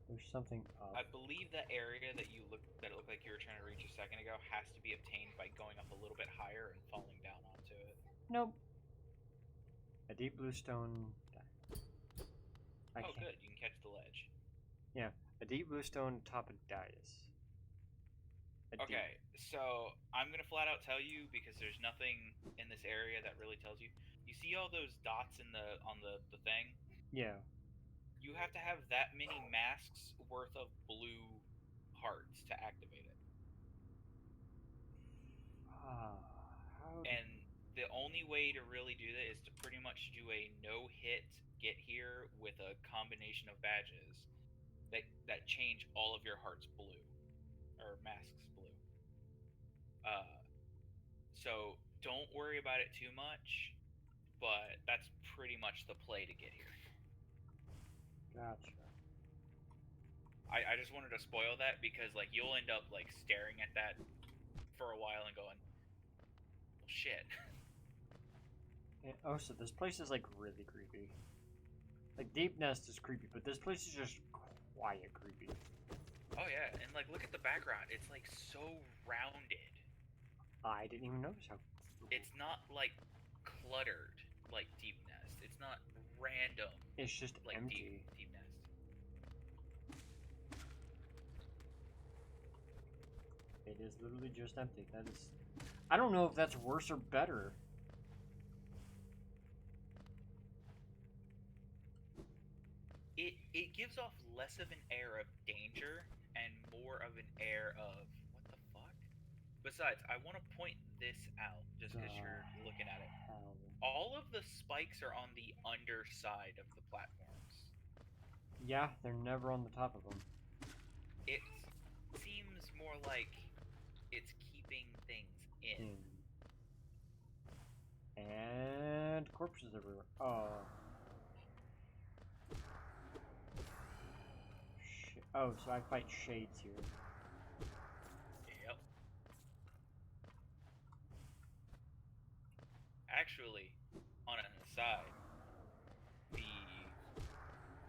There's something up. I believe that area that it looked like you were trying to reach a second ago has to be obtained by going up a little bit higher and falling down onto it. Nope. A deep blue stone. Oh, good. You can catch the ledge. Yeah, a deep blue stone top of dais. Okay, so I'm gonna flat out tell you because there's nothing in this area that really tells you. You see all those dots on the thing? Yeah. You have to have that many masks worth of blue hearts to activate it. And the only way to really do that is to pretty much do a no-hit get here with a combination of badges that change all of your hearts blue, or masks blue. So don't worry about it too much, but that's pretty much the play to get here. Gotcha. I just wanted to spoil that because like you'll end up like staring at that for a while and going, well, shit. And, oh, so this place is like really creepy. Like Deep Nest is creepy, but this place is just quiet creepy. Oh yeah, and like look at the background. It's like so rounded. I didn't even notice how. It's not like cluttered like Deep Nest. It's not random. It's just like empty. Deep Nest. It is literally just empty. That is. I don't know if that's worse or better. It gives off less of an air of danger and more of an air of what the fuck? Besides, I want to point this out just because you're looking at it. Hell. All of the spikes are on the underside of the platforms. Yeah, they're never on the top of them. It seems more like it's keeping things in. And corpses everywhere. Oh. Oh, so I fight shades here. Yep. Actually, on an aside, the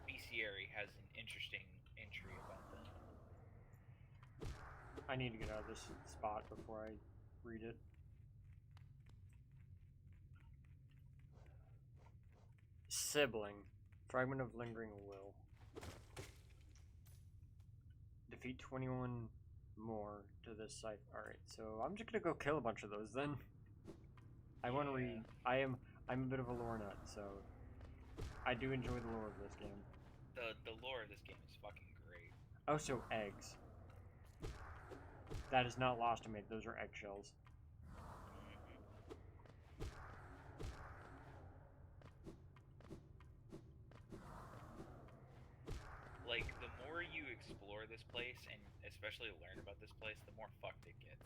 bestiary has an interesting entry about them. I need to get out of this spot before I read it. Sibling. Fragment of lingering will. Defeat 21 more to this site. Alright, so I'm just gonna go kill a bunch of those then. I want to read. I'm a bit of a lore nut, so I do enjoy the lore of this game. The lore of this game is fucking great. Also, eggs. That is not lost to me. Those are eggshells. Like, the more you explore this place, and especially learn about this place, the more fucked it gets.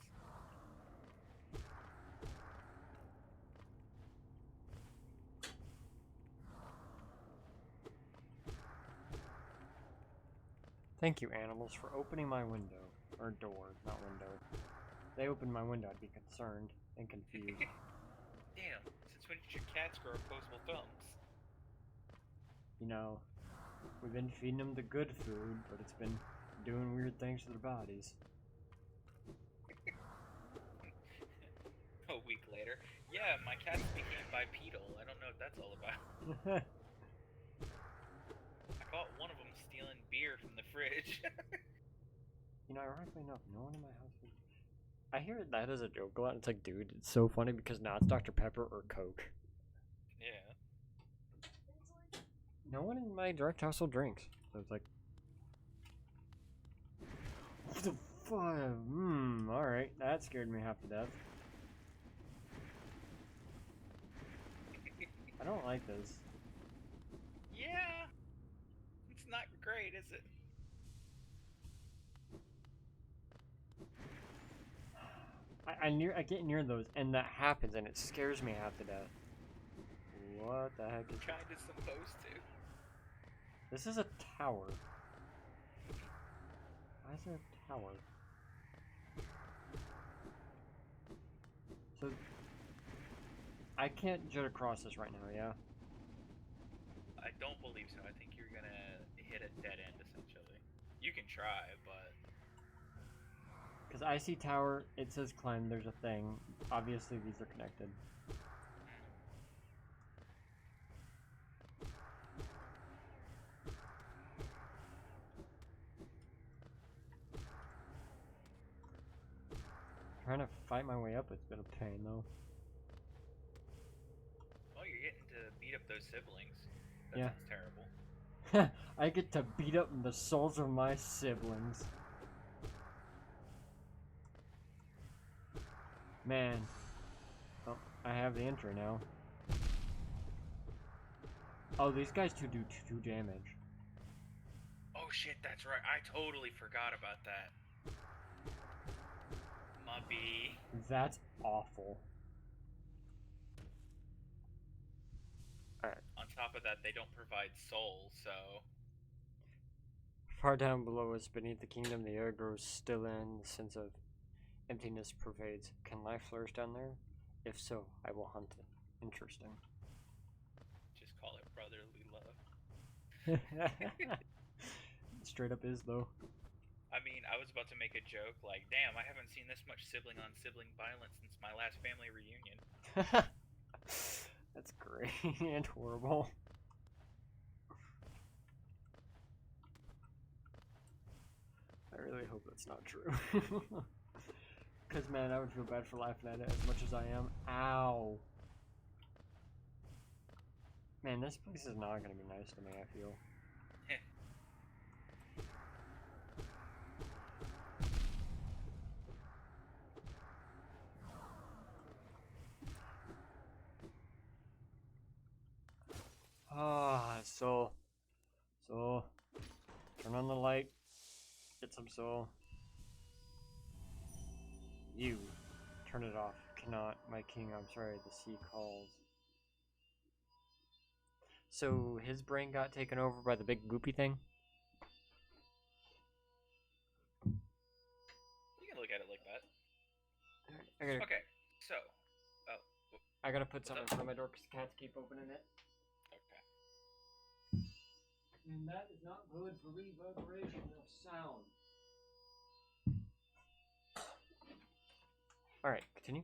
Thank you, animals, for opening my window. Or door, not window. If they opened my window, I'd be concerned and confused. Damn, since when did your cats grow opposable thumbs? You know, we've been feeding them the good food, but it's been doing weird things to their bodies. A week later, yeah, my cats became bipedal. I don't know what that's all about. I caught one of them stealing beer from the fridge. You know, ironically enough, no one in my house would... I hear that as a joke a lot. It's like, dude, it's so funny because now it's Dr. Pepper or Coke. Yeah. No one in my direct household drinks. So it's like... What the fuck? Alright. That scared me half to death. I don't like this. Yeah. It's not great, is it? I get near those, and that happens, and it scares me half to death. What the heck is Kind of supposed to. this? Is a tower. Why is there a tower? So I can't jet across this right now, yeah? I don't believe so. I think you're gonna hit a dead end, essentially. You can try, but... Because I see tower, it says climb, there's a thing. Obviously these are connected. Trying to fight my way up, it's been a pain though. Well, you're getting to beat up those siblings. That Yeah. sounds terrible. I get to beat up the souls of my siblings. Man. Oh, I have the entry now. Oh, these guys do 2 damage. Oh shit, that's right. I totally forgot about that. Mubby. That's awful. Alright. On top of that, they don't provide souls, so... Far down below us, beneath the kingdom, the air grows still and the sense of emptiness pervades. Can life flourish down there? If so, I will hunt it. Interesting. Just call it brotherly love. Straight up is, though. I mean, I was about to make a joke like, damn, I haven't seen this much sibling-on-sibling violence since my last family reunion. That's great and horrible. I really hope that's not true. Because, man, I would feel bad for laughing at it as much as I am. Ow. Man, this place is not going to be nice to me, I feel. Ah, soul. Soul. Turn on the light. Get some soul. You. Turn it off. Cannot. My king, I'm sorry. The sea calls. So, his brain got taken over by the big goopy thing? You can look at it like that. Okay, so... Oh. I gotta put something in front of my door because cats keep opening it. Okay. And that is not good for reverberation of sound. Alright, continue.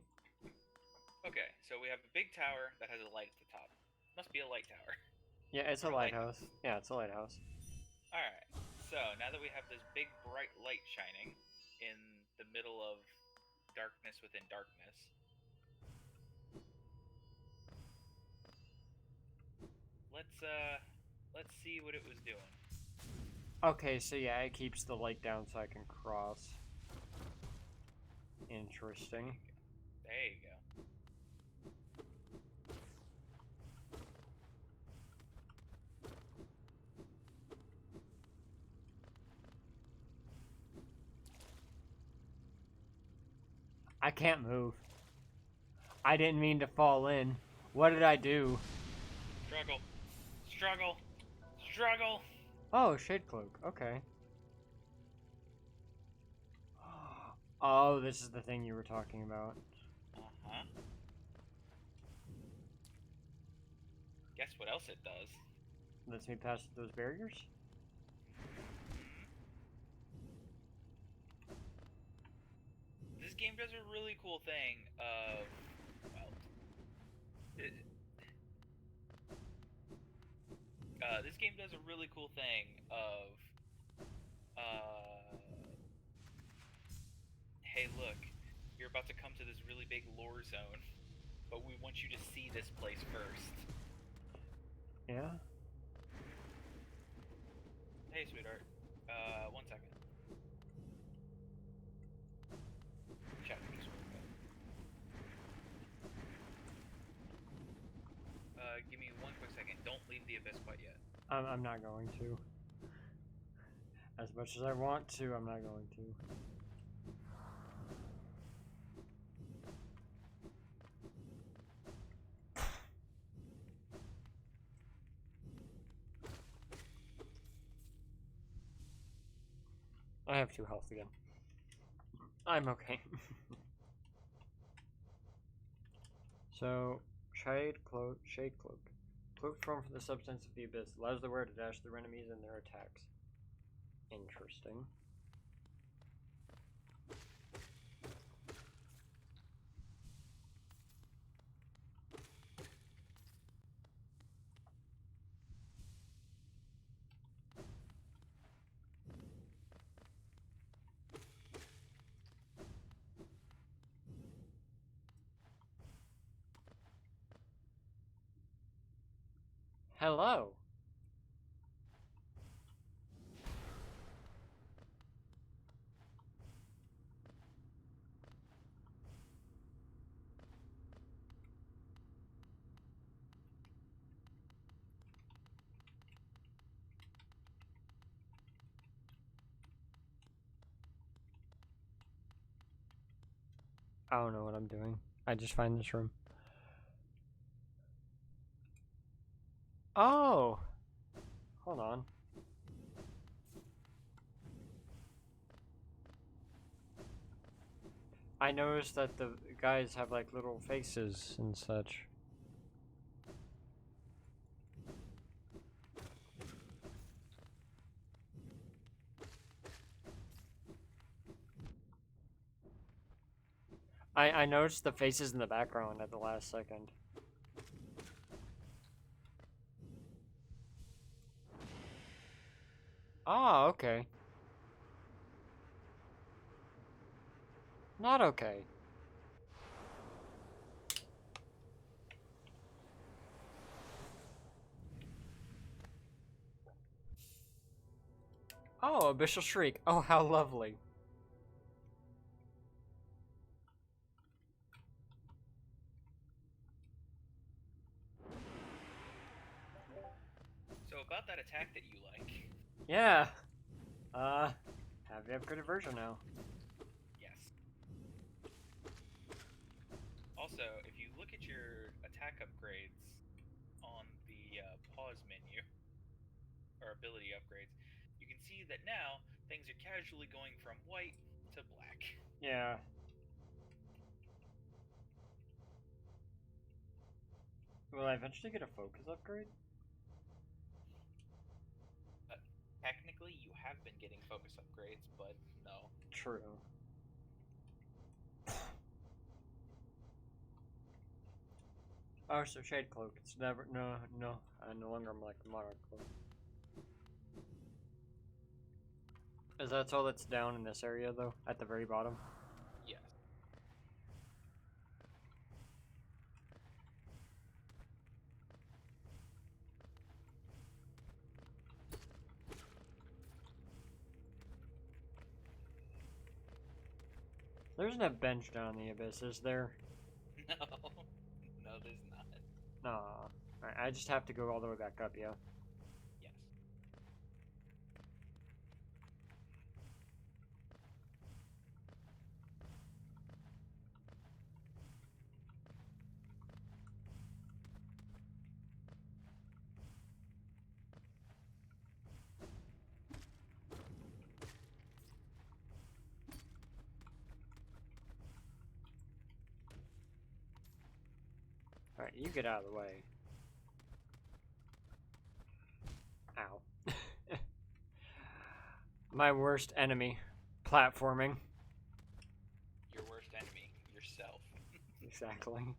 Okay, so we have a big tower that has a light at the top. Must be a light tower. Yeah, it's a lighthouse. Yeah, it's a lighthouse. Alright, so now that we have this big bright light shining in the middle of darkness within darkness. Let's see what it was doing. Okay, so yeah, it keeps the light down so I can cross. Interesting. There you go. I can't move. I didn't mean to fall in. What did I do? Struggle. Struggle. Struggle. Oh, shade cloak. Okay. Oh, this is the thing you were talking about. Uh-huh. Guess what else it does? Lets me pass those barriers? This game does a really cool thing of, well, this game does a really cool thing of, hey look, you're about to come to this really big lore zone, but we want you to see this place first. Yeah? Hey sweetheart, 1 second. Chat with this real quick. Give me 1 quick second. Don't leave the abyss quite yet. I'm not going to. As much as I want to, I'm not going to. I have 2 health again. I'm okay. So, shade cloak. Cloak form from the substance of the abyss allows the wearer to dash through enemies and their attacks. Interesting. Hello. I don't know what I'm doing. I just find this room. Oh! Hold on. I noticed that the guys have like little faces and such. I noticed the faces in the background at the last second. Ah, okay. Not okay. Oh, Abyssal Shriek. Oh, how lovely. So about that attack that you like. Yeah. Have the upgraded version now. Yes. Also, if you look at your attack upgrades on the pause menu, or ability upgrades, you can see that now things are casually going from white to black. Yeah. Will I eventually get a focus upgrade? Technically, you have been getting focus upgrades, but no. True. Oh, so Shade Cloak. It's never. No. I no longer am like the Monarch Cloak. Is that all that's down in this area, though? At the very bottom? Yes. There isn't a bench down in the abyss, is there? No. No, there's not. No. Alright, I just have to go all the way back up, yeah? Yes. Alright, you get out of the way. Ow. My worst enemy. Platforming. Your worst enemy, yourself. Exactly.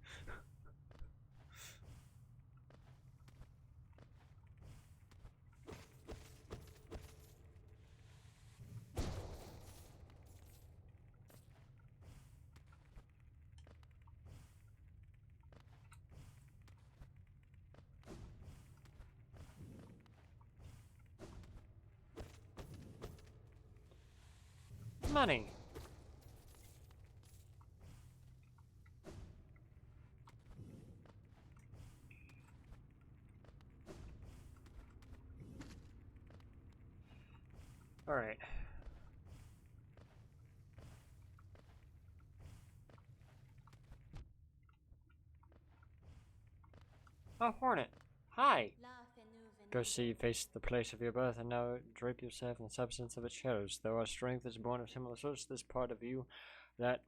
Money. All right. Oh, Hornet. Hi. Go see, face the place of your birth, and now drape yourself in the substance of its shadows. Though our strength is born of similar source, this part of you, that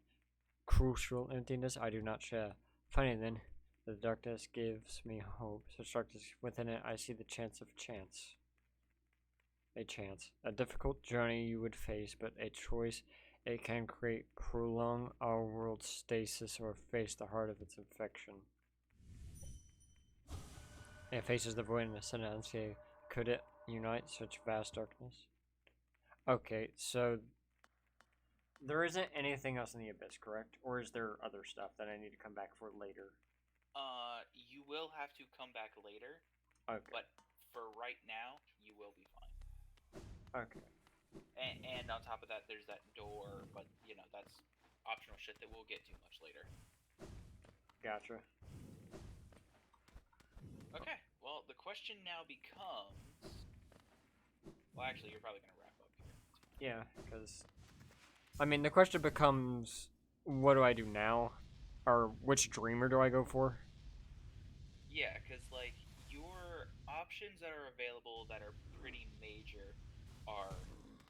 crucial emptiness, I do not share. Funny then, the darkness gives me hope. Such darkness within it, I see the chance of chance. A chance. A difficult journey you would face, but a choice it can create, prolong our world's stasis, or face the heart of its infection. It faces the void in a sudden unscathed. Could it unite such vast darkness? Okay, so there isn't anything else in the abyss, correct? Or is there other stuff that I need to come back for later? You will have to come back later. Okay. But for right now, you will be fine. Okay. And on top of that, there's that door, but, you know, that's optional shit that we'll get to much later. Gotcha. Okay, well, the question now becomes... Well, actually, you're probably going to wrap up here. Yeah, because... I mean, the question becomes, what do I do now? Or which dreamer do I go for? Yeah, because, like, your options that are available that are pretty major are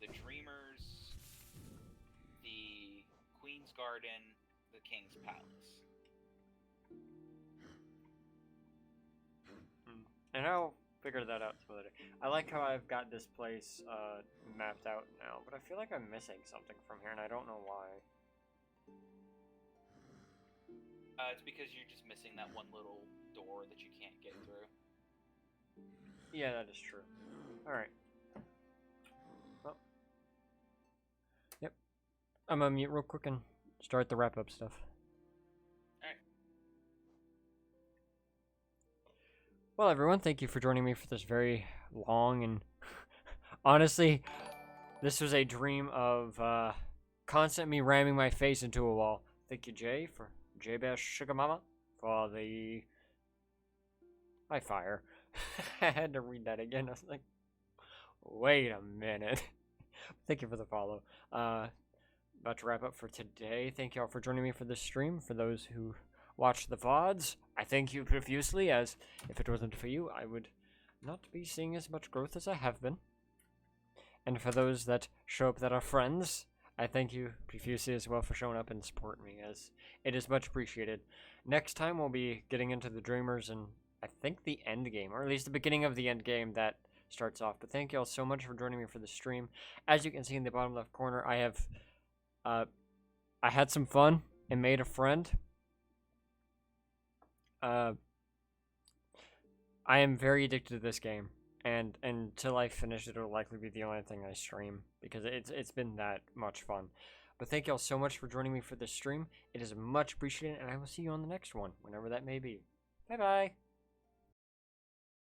the Dreamers, the Queen's Garden, the King's Palace. And I'll figure that out some other day. I like how I've got this place mapped out now, but I feel like I'm missing something from here, and I don't know why. It's because you're just missing that one little door that you can't get through. Yeah, that is true. Alright. Well. Yep. I'm gonna mute real quick and start the wrap-up stuff. Alright. Well, everyone, thank you for joining me for this very long and... honestly, this was a dream of constant me ramming my face into a wall. Thank you, Jay, for J-Bash Sugar Mama, for the... by fire. I had to read that again. I was like, wait a minute. Thank you for the follow. About to wrap up for today. Thank you all for joining me for this stream. For those who watch the VODs, I thank you profusely, as if it wasn't for you, I would not be seeing as much growth as I have been. And for those that show up that are friends, I thank you profusely as well for showing up and supporting me, as it is much appreciated. Next time we'll be getting into the Dreamers and I think the end game, or at least the beginning of the end game that starts off. But thank you all so much for joining me for the stream. As you can see in the bottom left corner, I have I had some fun and made a friend. I am very addicted to this game. and until I finish it, it'll likely be the only thing I stream because it's been that much fun. But thank y'all so much for joining me for this stream. It is much appreciated, and I will see you on the next one, whenever that may be. Bye bye.